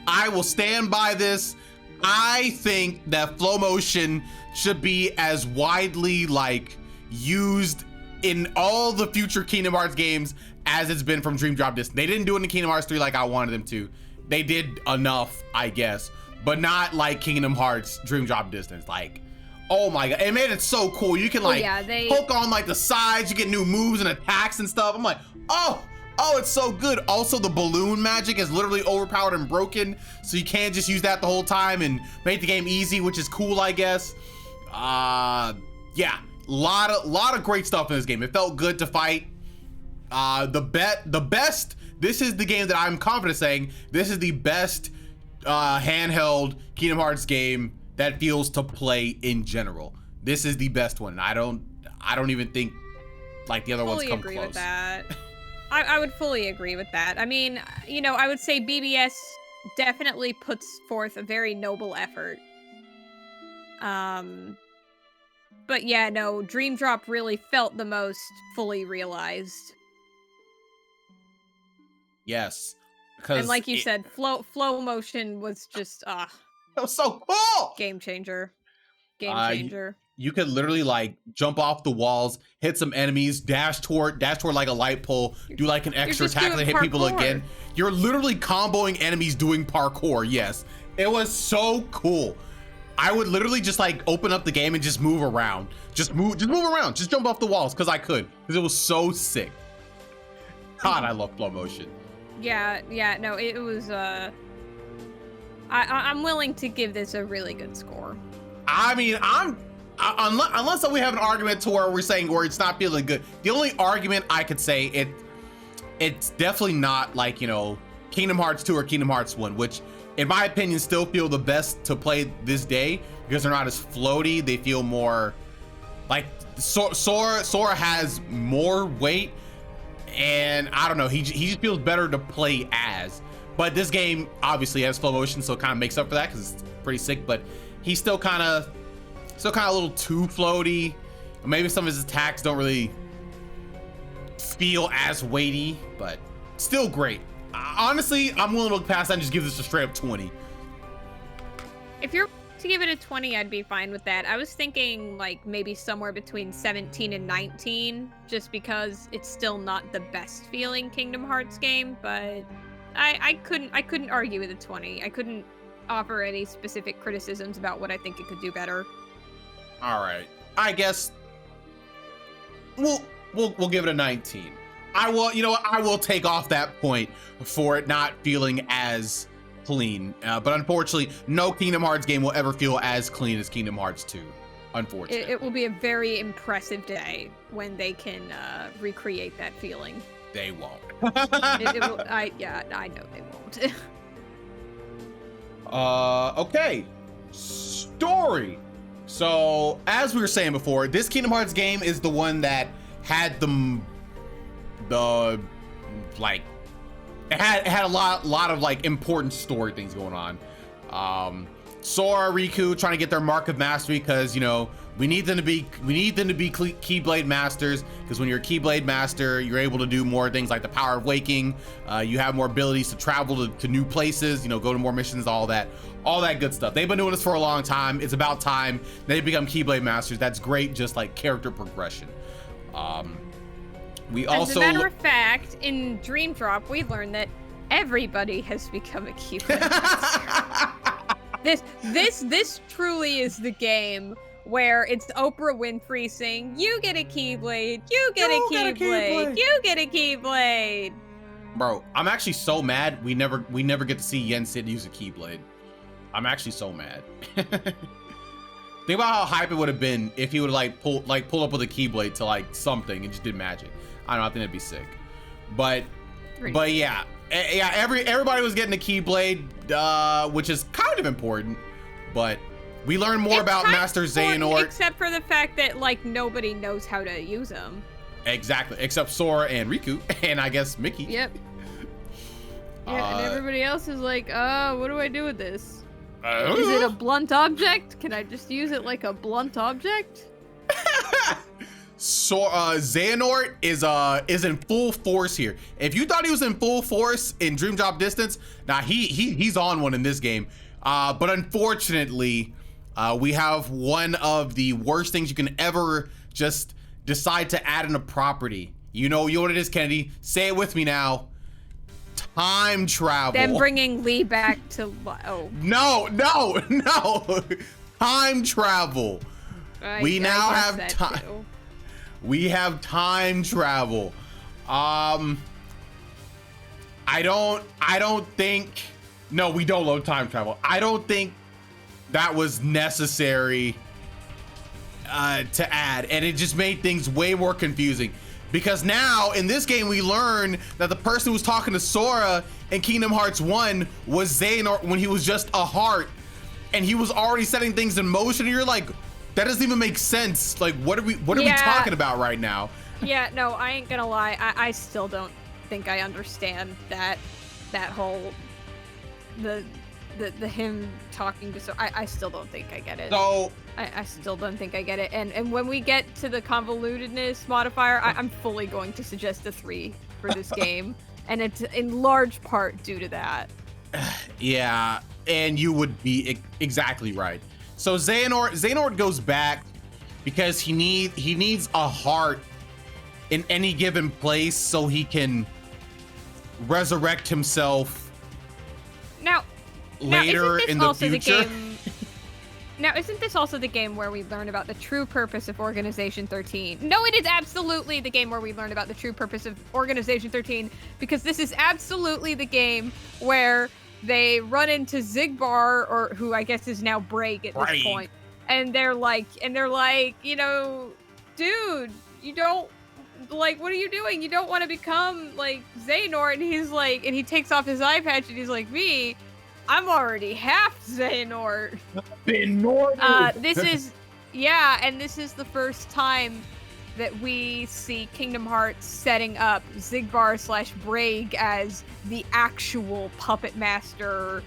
I will stand by this. I think that flow motion should be as widely like used in all the future Kingdom Hearts games as it's been from Dream Drop Distance. They didn't do it in Kingdom Hearts 3 like I wanted them to. They did enough, I guess, but not like Kingdom Hearts Dream Drop Distance. Like, oh my god, it made it so cool. You can like hook on like the sides, you get new moves and attacks and stuff. I'm like, oh, it's so good. Also, the balloon magic is literally overpowered and broken, so you can't just use that the whole time and make the game easy, which is cool, I guess. Yeah, lot of great stuff in this game. It felt good to fight. The best. This is the game that I'm confident saying this is the best handheld Kingdom Hearts game that feels to play in general. This is the best one. I don't even think like the other ones come close.
Fully agree with that. I would fully agree with that. I mean, you know, I would say BBS definitely puts forth a very noble effort. But yeah, no, Dream Drop really felt the most fully realized.
Yes.
And like you said, flow motion was just
that was so cool.
Game changer.
You could literally like jump off the walls, hit some enemies, dash toward like a light pole, do like an extra attack and hit people again. You're literally comboing enemies doing parkour. Yes, it was so cool. I would literally just like open up the game and just move around, just move around, just jump off the walls because it was so sick. God, I love flow motion.
Yeah, no, it was. I'm willing to give this a really good score.
I mean, unless we have an argument to where we're saying where it's not feeling good. The only argument I could say it's definitely not like, you know, Kingdom Hearts 2 or Kingdom Hearts 1, which in my opinion still feel the best to play this day because they're not as floaty. They feel more like Sora has more weight, and I don't know, he just feels better to play as. But this game obviously has flow motion, so it kind of makes up for that because it's pretty sick. But he's still kind of a little too floaty. Maybe some of his attacks don't really feel as weighty, but still great. Honestly, I'm willing to look past that and just give this a straight up 20.
If you're to give it a 20, I'd be fine with that. I was thinking like maybe somewhere between 17 and 19, just because it's still not the best feeling Kingdom Hearts game, but I couldn't argue with a 20. I couldn't offer any specific criticisms about what I think it could do better.
All right, I guess we'll give it a 19. I will take off that point for it not feeling as clean. But unfortunately, no Kingdom Hearts game will ever feel as clean as Kingdom Hearts 2. Unfortunately,
it will be a very impressive day when they can recreate that feeling.
They won't.
I know they won't.
Okay. Story. So, as we were saying before, this Kingdom Hearts game is the one that had the like, it had a lot of like important story things going on. Sora, Riku trying to get their mark of mastery because, you know, we need them to be Keyblade masters, because when you're a Keyblade master, you're able to do more things like the power of waking. You have more abilities to travel to new places, you know, go to more missions, all that good stuff. They've been doing this for a long time. It's about time they become Keyblade masters. That's great, just like character progression. We also,
as a matter of fact, in Dream Drop, we learned that everybody has become a Keyblade master. This truly is the game where it's Oprah Winfrey saying, "You get a Keyblade, you get a Keyblade, you get a Keyblade."
Bro, I'm actually so mad we never get to see Yen Sid use a Keyblade. I'm actually so mad. Think about how hype it would have been if he would like pull up with a Keyblade to like something and just did magic. I don't know, I think that'd be sick. But yeah, everybody was getting a Keyblade, which is kind of important, but we learn more about Master Xehanort.
Except for the fact that like nobody knows how to use them.
Exactly, except Sora and Riku, and I guess Mickey.
Yep. Yeah, and everybody else is like, what do I do with this? Is it a blunt object? Can I just use it like a blunt object?
So Xehanort is in full force here. If you thought he was in full force in Dream Drop Distance, nah, he's on one in this game. But unfortunately, we have one of the worst things you can ever just decide to add in a property. You know what it is, Kennedy. Say it with me now. Time travel.
Them bringing Lee back to
No. Time travel. We now have time. We have time travel. I don't think. No, we don't load time travel. I don't think that was necessary to add, and it just made things way more confusing. Because now in this game we learn that the person who was talking to Sora in Kingdom Hearts 1 was Xehanort when he was just a heart, and he was already setting things in motion. And you're like, that doesn't even make sense. Like, what are we talking about right now?
Yeah, no, I ain't gonna lie. I still don't think I understand that whole the him talking to Sora. I still don't think I get it.
So
I still don't think I get it. And when we get to the convolutedness modifier, I'm fully going to suggest a 3 for this game. And it's in large part due to that.
Yeah, and you would be exactly right. So Xehanort goes back because he needs a heart in any given place so he can resurrect himself later in the future.
Now, isn't this also the game where we learn about the true purpose of Organization 13? No, it is absolutely the game where we learn about the true purpose of Organization 13, because this is absolutely the game where they run into Xigbar, or who I guess is now Braig at this point, and they're like, you know, dude, you don't, like, what are you doing? You don't want to become like Xehanort. And he's like, and he takes off his eye patch and he's like, me, I'm already half Xehanort. This is, yeah, and this is the first time that we see Kingdom Hearts setting up Xigbar / Braig as the actual puppet master,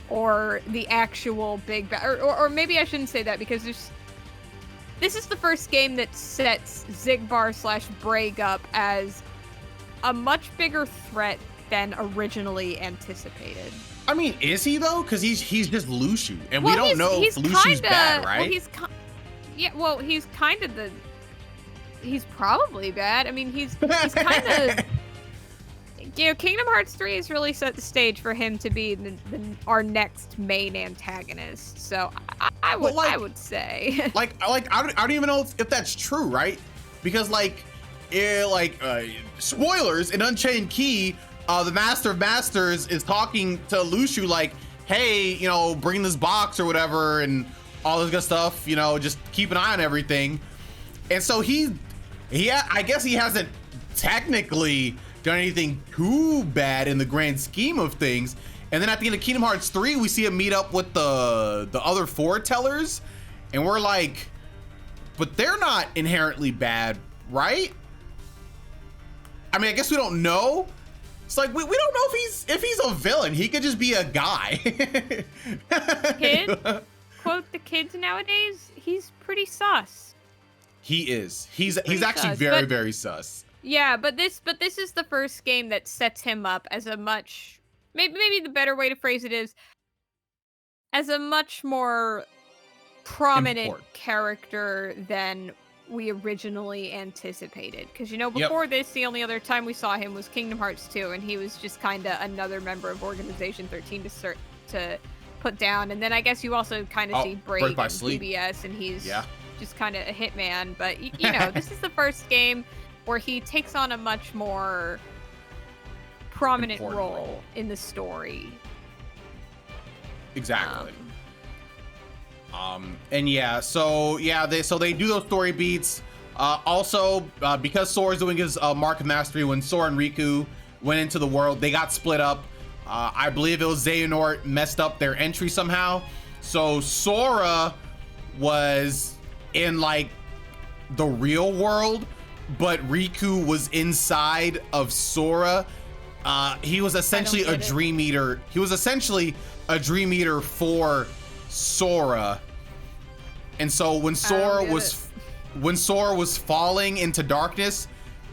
or the actual big or maybe I shouldn't say that, because this is the first game that sets Xigbar / Braig up as a much bigger threat than originally anticipated.
I mean, is he though? Because he's just Lushu, and we don't know if Lushu's bad, right?
Well, he's kind of he's probably bad. I mean, he's kind of, you know, Kingdom Hearts 3 has really set the stage for him to be our next main antagonist. So I would say,
I don't even know if that's true, right? Because spoilers, in Unchained Key, the Master of Masters is talking to Lushu like, hey, you know, bring this box or whatever, and all this good stuff, you know, just keep an eye on everything. And so I guess he hasn't technically done anything too bad in the grand scheme of things.
And then at the end of Kingdom Hearts 3, we see him meet up with the other foretellers, and we're like, but they're not inherently bad, right? I mean, I guess we don't know. It's like we don't know if he's a villain. He could just be a guy.
Kid, quote the kids nowadays. He's pretty sus.
He is. He's actually
sus,
very
but-
very sus.
Yeah, but this is the first game that sets him up as a much maybe the better way to phrase it is as a much more prominent
Important.
character than we originally anticipated. Because
Yep.
before this, the only other time we saw him was Kingdom Hearts 2, and he was just kind of another member of Organization 13 to put down. And then I guess you also kind of see Break
by
and
Sleep.
PBS, and he's
Yeah.
just kind of a hitman. But this is the first game where he takes on a much more prominent
Important
role in the story.
Exactly. And yeah, so they do those story beats. Also, because Sora's doing his Mark of Mastery, when Sora and Riku went into the world, they got split up. I believe it was Xehanort messed up their entry somehow. So Sora was in like the real world, but Riku was inside of Sora. He was essentially a Dream Eater. He was essentially a Dream Eater for Sora. And so when Sora was falling into darkness,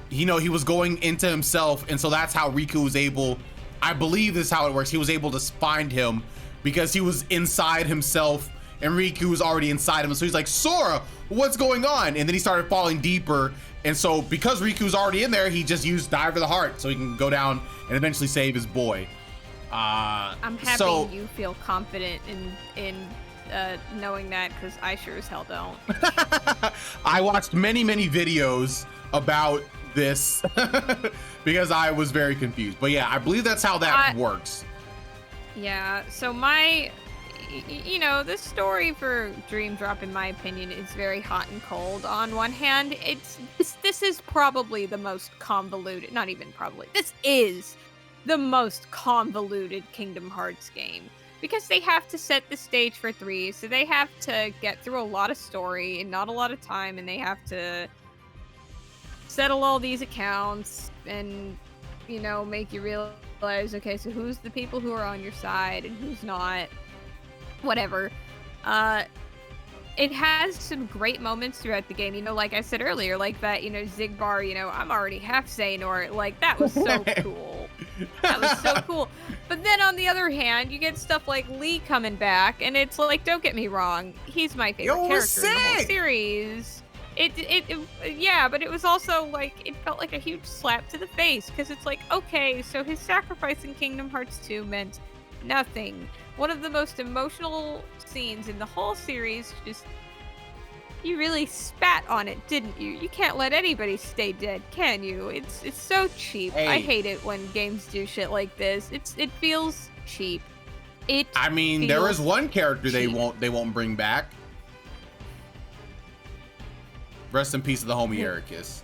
he was going into himself, and so that's how Riku was able, I believe this is how it works, he was able to find him because he was inside himself and Riku was already inside him. So he's like, Sora, what's going on? And then he started falling deeper, and so because Riku's already in there, he just used Dive of the Heart so he can go down and eventually save his boy.
I'm happy you feel confident in knowing that, because I sure as hell don't.
I watched many videos about this because I was very confused. But yeah, I believe that's how that works.
Yeah, so the story for Dream Drop, in my opinion, is very hot and cold. On one hand, this is probably the most convoluted, not even probably, this is the most convoluted Kingdom Hearts game. Because they have to set the stage for 3, so they have to get through a lot of story and not a lot of time, and they have to settle all these accounts and, make you realize, okay, so who's the people who are on your side and who's not, whatever. It has some great moments throughout the game, like I said earlier, like that, Zigbar, I'm already half Xehanort, like, that was so cool. That was so cool. But then on the other hand, you get stuff like Lee coming back, and it's like, don't get me wrong, he's my favorite character in the whole series. Yeah, but it was also like, it felt like a huge slap to the face, because it's like, okay, so his sacrifice in Kingdom Hearts 2 meant nothing. One of the most emotional scenes in the whole series, just, you really spat on it, didn't you? You can't let anybody stay dead, can you? It's so cheap.
Hey.
I hate it when games do shit like this. It feels cheap.
There is one character they won't bring back. Rest in peace to the homie Ericus.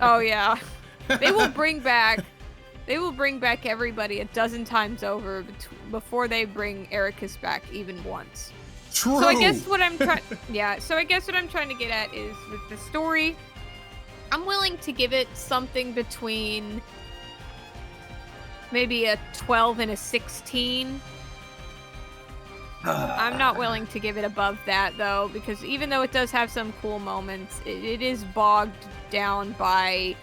Oh yeah. They will bring back everybody a dozen times over before they bring Ericus back even once.
True.
So I guess what I'm trying to get at is, with the story, I'm willing to give it something between maybe a 12 and a 16. I'm not willing to give it above that, though, because even though it does have some cool moments, it is bogged down by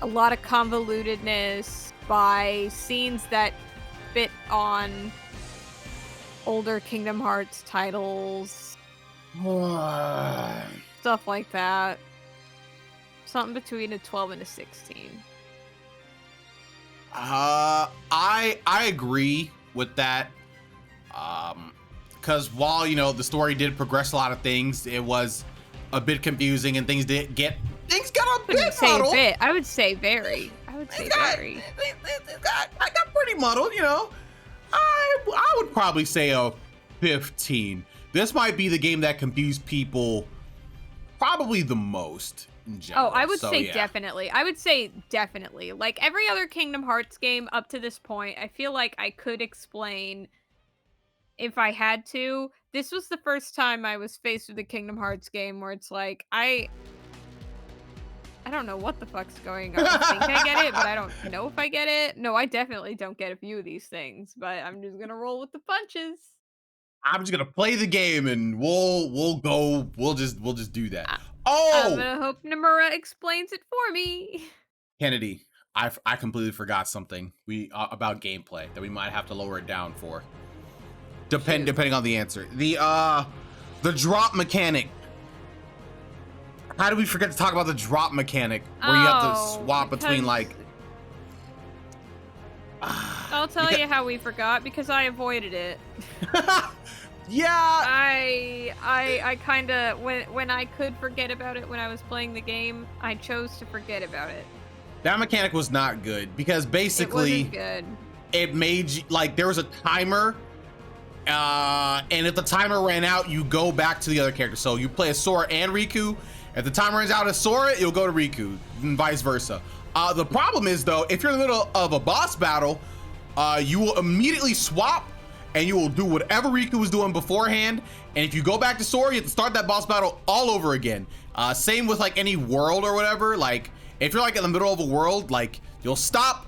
a lot of convolutedness, by scenes that fit on older Kingdom Hearts titles, stuff like that. Something between a 12 and a 16.
I agree with that. Because while the story did progress a lot of things, it was a bit confusing and things got a bit muddled.
I would say very. Very.
It got pretty muddled, I would probably say a 15. This might be the game that confused people
probably the most in general.
Oh, I would say
yeah.
definitely. I would say definitely. Like every other Kingdom Hearts game up to this point, I feel like I could explain if I had to. This was the first time I was faced with a Kingdom Hearts game where it's like I don't know what the fuck's going on. I think I get it, but I don't know if I get it. No, I definitely don't get a few of these things, but I'm just gonna roll with the punches.
I'm just gonna play the game and we'll just do that.
I'm
Oh,
gonna hope Nomura explains it for me.
Kennedy, I completely forgot something about gameplay that we might have to lower it down for. Depending on the answer. The drop mechanic. How did we forget to talk about the drop mechanic where you have to swap between like
I'll tell you how we forgot because I avoided it.
Yeah.
I kind of when I could forget about it when I was playing the game, I chose to forget about it.
That mechanic was not good because basically
it wasn't good.
It made you like there was a timer, and if the timer ran out, you go back to the other character. So you play as Sora and Riku. If the timer runs out of Sora, you'll go to Riku, and vice versa. The problem is though, if you're in the middle of a boss battle, you will immediately swap, and you will do whatever Riku was doing beforehand. And if you go back to Sora, you have to start that boss battle all over again. Same with like any world or whatever. Like if you're like in the middle of a world, like you'll stop.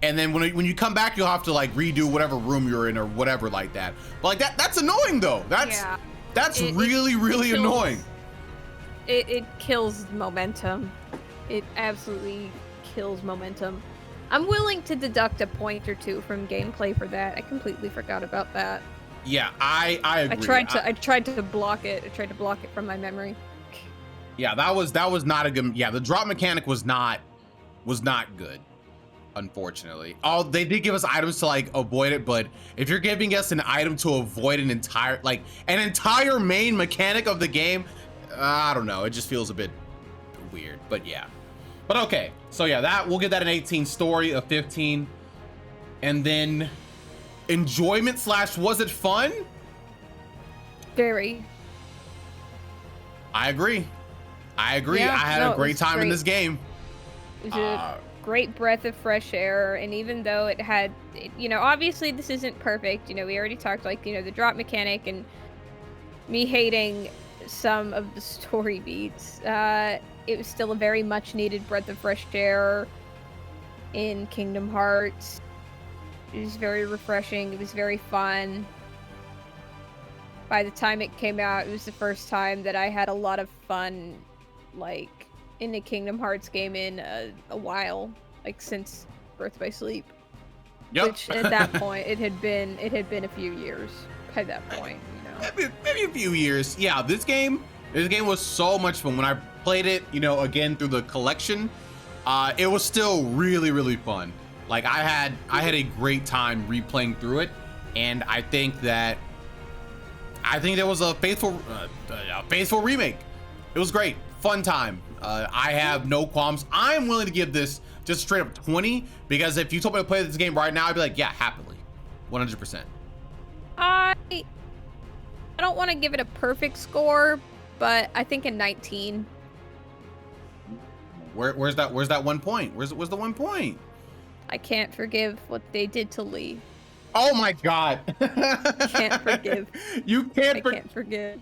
And then when you come back, you'll have to like redo whatever room you're in or whatever like that. But like that's annoying though. That's really annoying.
It kills momentum. It absolutely kills momentum. I'm willing to deduct a point or two from gameplay for that. I completely forgot about that.
Yeah, I agree.
I tried to block it. I tried to block it from my memory.
Yeah, that was not a good. Yeah, the drop mechanic was not good. Unfortunately, they did give us items to like avoid it, but if you're giving us an item to avoid an entire main mechanic of the game, I don't know, it just feels a bit weird. But yeah, but okay, so yeah, that we'll give that an 18, story of 15, and then enjoyment / was it fun?
Very.
I agree.
Yeah,
I had a great time in this game.
It was a great breath of fresh air, and even though it had, obviously this isn't perfect. We already talked like, the drop mechanic and me hating some of the story beats. It was still a very much needed breath of fresh air in Kingdom Hearts. It was very refreshing. It was very fun. By the time it came out, it was the first time that I had a lot of fun, like, in a Kingdom Hearts game in a while, like since Birth by Sleep.
Yep.
Which at that point it had been a few years by that point,
Maybe a few years. Yeah, this game was so much fun. When I played it, again through the collection, it was still really fun. Like I had a great time replaying through it, and I think that was a faithful remake. It was great, fun time. I have no qualms. I'm willing to give this just straight up 20 because if you told me to play this game right now, I'd be like, yeah, happily, 100%.
I don't want to give it a perfect score, but I think a 19.
Where's that 1 point? Where's the 1 point?
I can't forgive what they did to Lee.
Oh my god.
Can't forgive.
You can't
can't forgive.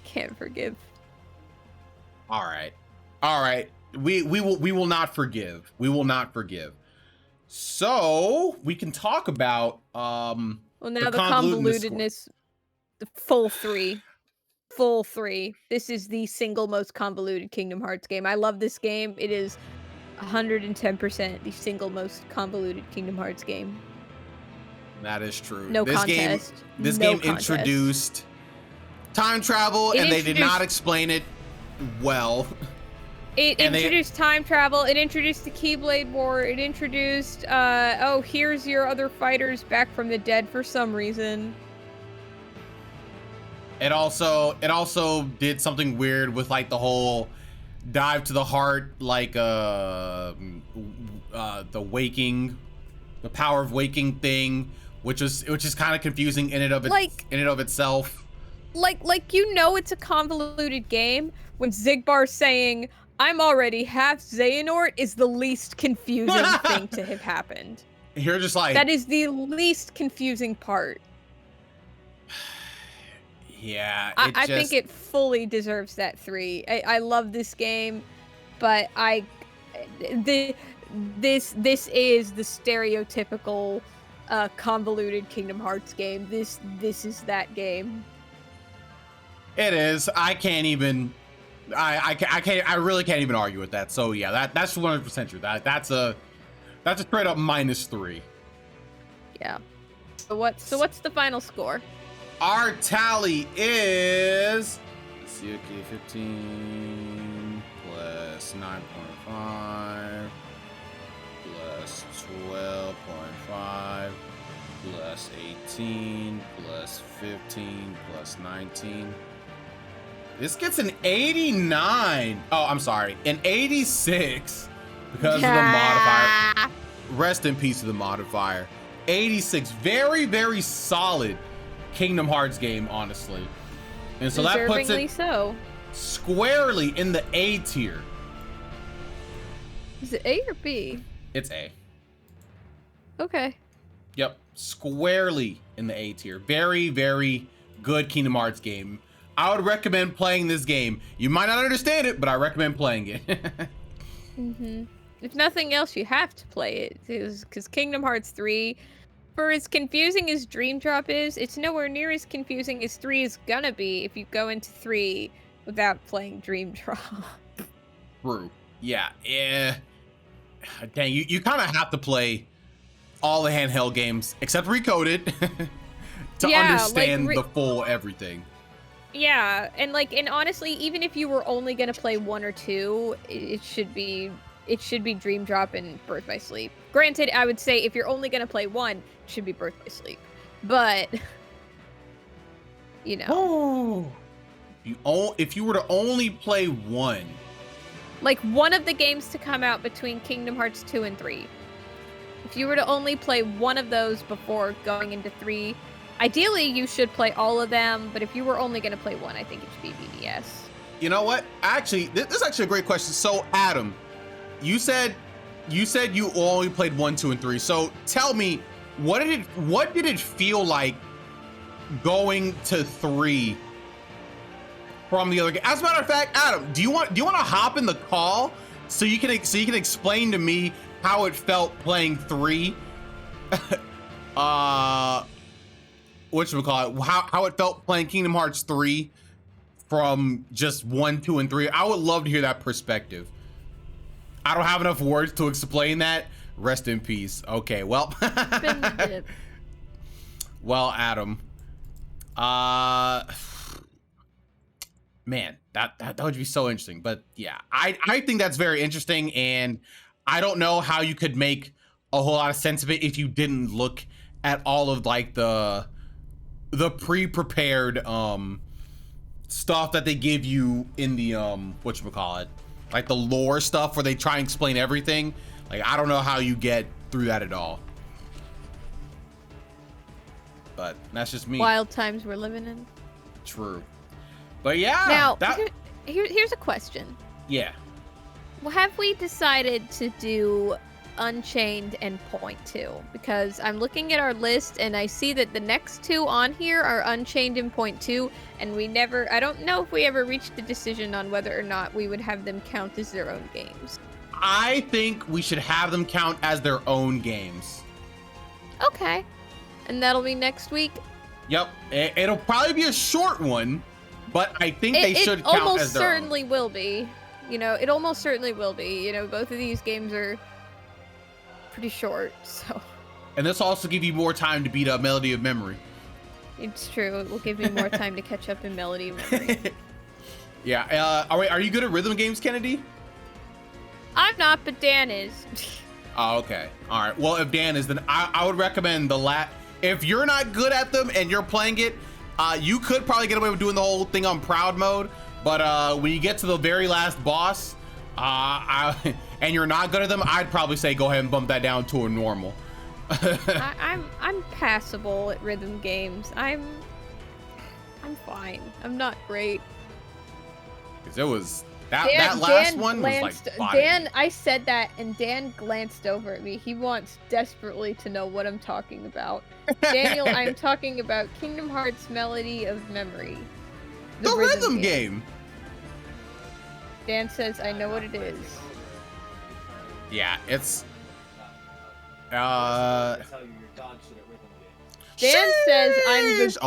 Can't forgive.
All right. We will not forgive. We will not forgive. So we can talk about
well, now the convolutedness, the full three. This is the single most convoluted Kingdom Hearts game. I love this game. It is 110% the single most convoluted Kingdom Hearts game.
That is true.
No
this
contest.
This
no
game
contest.
Introduced time travel, and they did not explain it well.
It introduced time travel. It introduced the Keyblade War. It introduced, here's your other fighters back from the dead for some reason.
It also did something weird with like the whole dive to the heart, like the power of waking thing, which is kind of confusing in and of itself.
like you know it's a convoluted game when Zigbar saying I'm already half Xehanort is the least confusing thing to have happened.
You're just like,
that is the least confusing part.
Yeah,
I think it fully deserves that 3. I love this game, but this is the stereotypical convoluted Kingdom Hearts game. This is that game.
It is. I can't even. I really can't even argue with that. So yeah, that's 100% true. That's a straight up -3.
Yeah. So what's the final score?
Our tally is, let's see, okay, 15 plus 9.5 plus 12.5 plus 18 plus 15 plus 19. This gets an 89. Oh, I'm sorry, an 86 because of the modifier. Rest in peace to the modifier. 86, very, very solid Kingdom Hearts game, honestly. And so that puts it squarely in the A tier.
Is it A or B?
It's A.
Okay.
Yep, squarely in the A tier. Very, very good Kingdom Hearts game. I would recommend playing this game. You might not understand it, but I recommend playing it.
If nothing else, you have to play it, because Kingdom Hearts 3, for as confusing as Dream Drop is, it's nowhere near as confusing as 3 is gonna be if you go into 3 without playing Dream Drop.
True. Yeah. Dang, you kind of have to play all the handheld games except Recoded to understand the full everything.
Yeah, and honestly, even if you were only gonna play 1 or 2, it should be Dream Drop and Birth by Sleep. Granted, I would say if you're only gonna play 1, it should be Birth by Sleep. But you know.
If you were to only play 1.
Like one of the games to come out between Kingdom Hearts 2 and 3. If you were to only play one of those before going into 3, ideally you should play all of them, but if you were only gonna play 1, I think it should be BBS.
You know what? Actually, this is actually a great question. So, Adam, you said you only played 1, 2, and 3. So tell me, what did it feel like going to 3 from the other game? As a matter of fact, Adam, do you want to hop in the call so you can explain to me how it felt playing 3? Whatchamacallit, how it felt playing Kingdom Hearts 3 from just 1, 2, and 3. I would love to hear that perspective. I don't have enough words to explain that. Rest in peace. Okay, well. Well, Adam. Man, that would be so interesting. But yeah, I think that's very interesting, and I don't know how you could make a whole lot of sense of it if you didn't look at all of like the pre-prepared stuff that they give you in the whatchamacallit, like the lore stuff where they try and explain everything. Like, I don't know how you get through that at all. But that's just me.
Wild times we're living in.
True. But yeah.
Now, here's a question.
Yeah.
Well, have we decided to do Unchained and Point 2? Because I'm looking at our list and I see that the next 2 on here are Unchained and Point 2, and I don't know if we ever reached a decision on whether or not we would have them count as their own games.
I think we should have them count as their own games.
Okay. And that'll be next week?
Yep. It'll probably be a short one, but I think they should count as their own. It almost certainly
will be. You know, it almost certainly will be. You know, both of these games are pretty short, so.
And this will also give you more time to beat a Melody of Memory.
It's true. It will give me more time to catch up in Melody of Memory.
Yeah. Are you good at rhythm games, Kennedy?
I'm not, but Dan is.
Oh, okay. All right. Well, if Dan is, then I would recommend if you're not good at them and you're playing it, you could probably get away with doing the whole thing on proud mode. But when you get to the very last boss, and you're not good at them, I'd probably say go ahead and bump that down to a normal.
I'm passable at rhythm games. I'm fine. I'm not great.
Because it was that last one was like body.
Dan, I said that, and Dan glanced over at me. He wants desperately to know what I'm talking about. Daniel, I'm talking about Kingdom Hearts Melody of Memory.
The rhythm game.
Dan says, I know what it is.
Yeah, it's...
Dan says I'm the best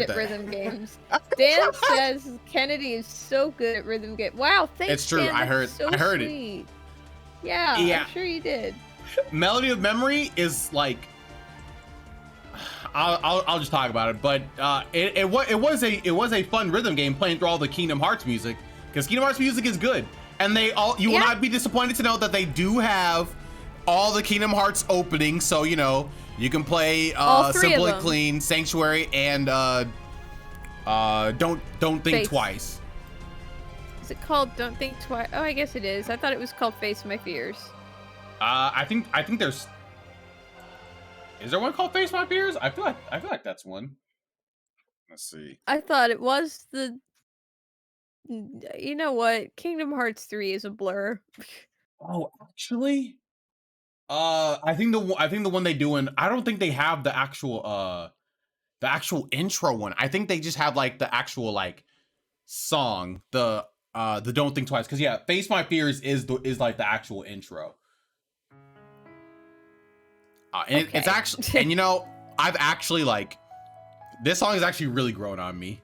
at
that.
rhythm games. Dan says Kennedy is so good at rhythm games. Wow, thanks,
It's true.
Dan.
I heard
Sweet.
it.
Yeah, I'm sure you did.
Melody of Memory is like... I'll just talk about it, but it was a fun rhythm game playing through all the Kingdom Hearts music, because Kingdom Hearts music is good, and you will not be disappointed to know that they do have all the Kingdom Hearts openings, so you know you can play Simply Clean, Sanctuary, and Don't Think Twice.
Is it called Don't Think Twice? Oh, I guess it is. I thought it was called Face My Fears.
I think there's. Is there one called Face My Fears? I feel like that's one. Let's see.
I thought it was the. You know what? Kingdom Hearts 3 is a blur.
Oh, actually, I think the one they do, and I don't think they have the actual intro one. I think they just have like the actual like song, the Don't Think Twice, because yeah, Face My Fears is like the actual intro. And
okay.
it's actually, and you know, I've actually like, this song is actually really grown on me.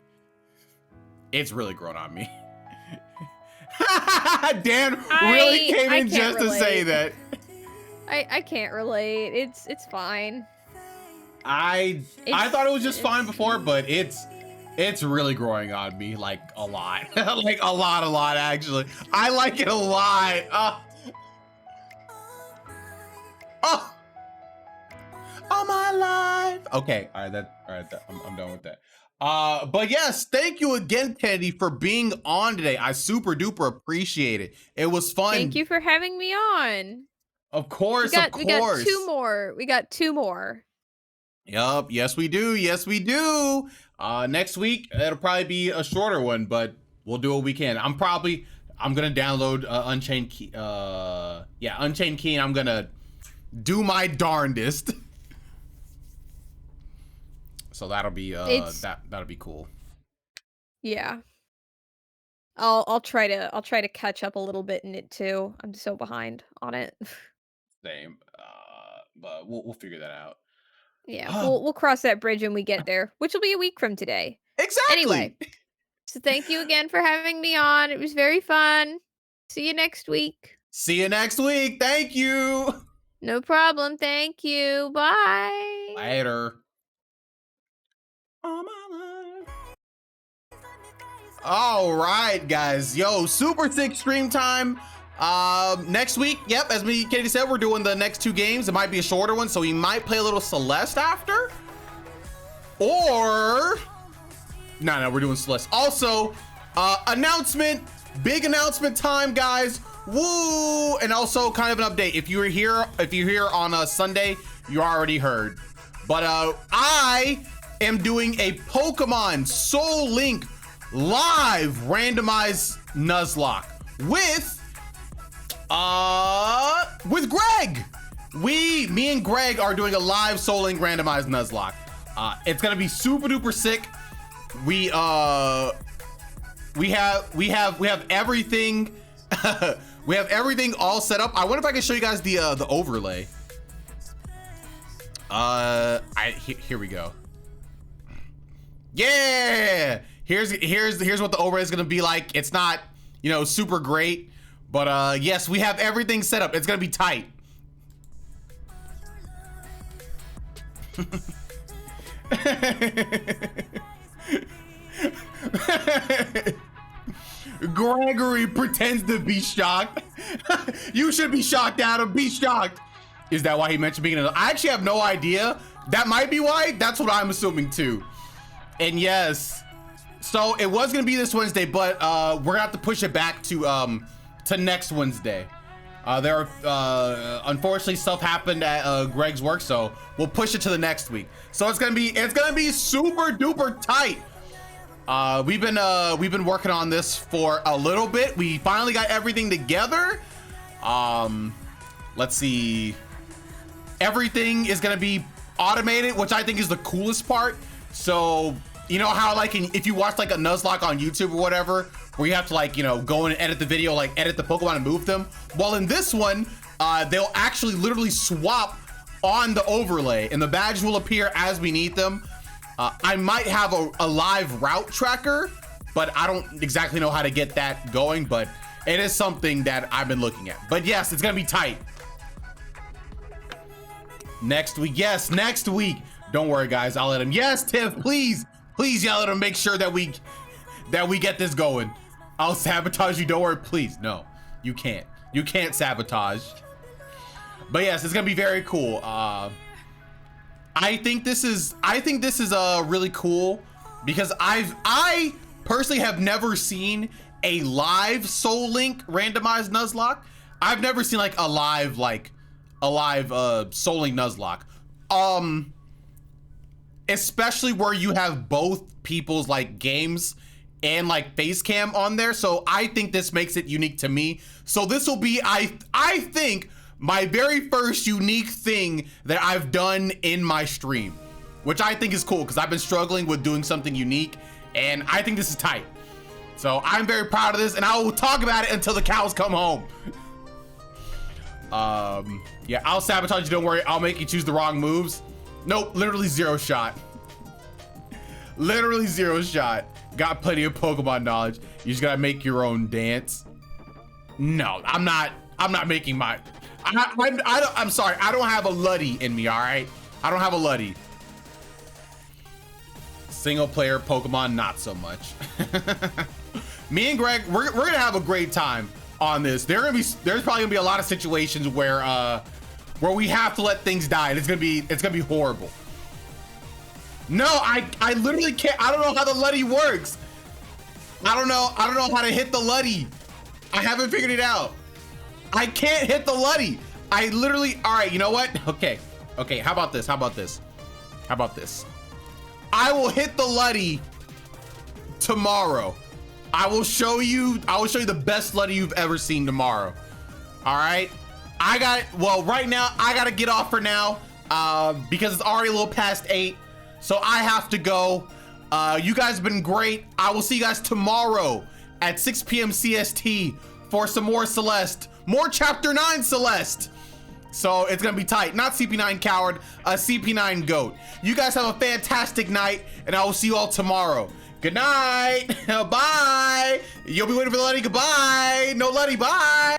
It's really grown on me. Dan really came in just to say that.
I can't relate. It's fine.
I thought it was just fine before, but it's really growing on me, like a lot. Like a lot actually. I like it a lot. All my life. Okay, all right, I'm done with that. But yes, thank you again, Kennedy, for being on today. I super duper appreciate it. It was fun.
Thank you for having me on.
Of course,
we got two more. We got two more.
Yup, yes we do. Yes we do. Next week it'll probably be a shorter one, but we'll do what we can. I'm gonna download Unchained Key. Unchained Key, and I'm gonna do my darndest. So that'll be that'll be cool.
Yeah. I'll try to catch up a little bit in it too. I'm so behind on it.
Same. But we'll figure that out.
Yeah, we'll cross that bridge when we get there, which will be a week from today.
Exactly.
Anyway, so thank you again for having me on. It was very fun. See you next week.
See you next week. Thank you.
No problem. Thank you. Bye.
Later. All my life. All right, guys. Yo, super sick stream time. Next week, yep, as Katie said, we're doing the next two games. It might be a shorter one, so we might play a little Celeste after. Or no, we're doing Celeste. Also, big announcement time, guys. Woo! And also kind of an update. If you're here on a Sunday, you already heard. But I am doing a Pokemon Soul Link live randomized Nuzlocke with Greg. Me and Greg are doing a live Soul Link randomized Nuzlocke. It's gonna be super duper sick. We have everything. We have everything all set up. I wonder if I can show you guys the overlay. Here we go. Yeah, here's what the overlay is gonna be like. It's not, super great, but yes, we have everything set up. It's gonna be tight. Gregory pretends to be shocked. You should be shocked, Adam. Be shocked. Is that why he mentioned being I actually have no idea. That might be why. That's what I'm assuming too. And yes, so it was gonna be this Wednesday, but we're gonna have to push it back to next Wednesday. There are unfortunately stuff happened at Greg's work, so we'll push it to the next week. So it's gonna be super duper tight.
We've been working on this for a little bit. We finally got everything together. Let's see. Everything is gonna be automated, which I think is the coolest part. So, you know how like if you watch like a Nuzlocke on YouTube or whatever, where you have to like, you know, go and edit the video, like edit the Pokemon and move them. Well, in this one, they'll actually literally swap on the overlay and the badges will appear as we need them. I might have a live route tracker, but I don't exactly know how to get that going, but it is something that I've been looking at. But yes, it's gonna be tight. Next week, yes, next week. Don't worry, guys, I'll let him. Yes, Tiff, please yell at him. Make sure that we get this going. I'll sabotage you. Don't worry, please. No, you can't. You can't sabotage. But yes, it's gonna be very cool. I think this is really cool because I personally have never seen a live Soul Link randomized Nuzlocke. I've never seen like a live Soul Link Nuzlocke. Especially where you have both people's like games and like face cam on there. So I think this makes it unique to me. So this will be, I think, my very first unique thing that I've done in my stream, which I think is cool because I've been struggling with doing something unique and I think this is tight. So I'm very proud of this and I will talk about it until the cows come home. Yeah, I'll sabotage you, don't worry. I'll make you choose the wrong moves. Nope, literally zero shot. Literally zero shot. Got plenty of Pokemon knowledge. You just gotta make your own dance. No, I'm not making my, I'm sorry, I don't have a Luddy in me, all right? I don't have a Luddy. Single player Pokemon, not so much. Me and Greg, we're gonna have a great time on this. There's probably gonna be a lot of situations where we have to let things die, and it's gonna be horrible. No, I literally can't. I don't know how the Luddy works. I don't know how to hit the Luddy. I haven't figured it out. I can't hit the Luddy. I literally, all right, you know what? Okay, how about this? I will hit the Luddy tomorrow. I will show you the best Luddy you've ever seen tomorrow. All right? Right now, I gotta get off for now because it's already a little past 8. So I have to go. You guys have been great. I will see you guys tomorrow at 6 p.m. CST for some more Celeste. More Chapter 9 Celeste. So it's gonna be tight. Not CP9 Coward, CP9 Goat. You guys have a fantastic night, and I will see you all tomorrow. Good night. Bye. You'll be waiting for the Luddy. Goodbye. No Luddy. Bye.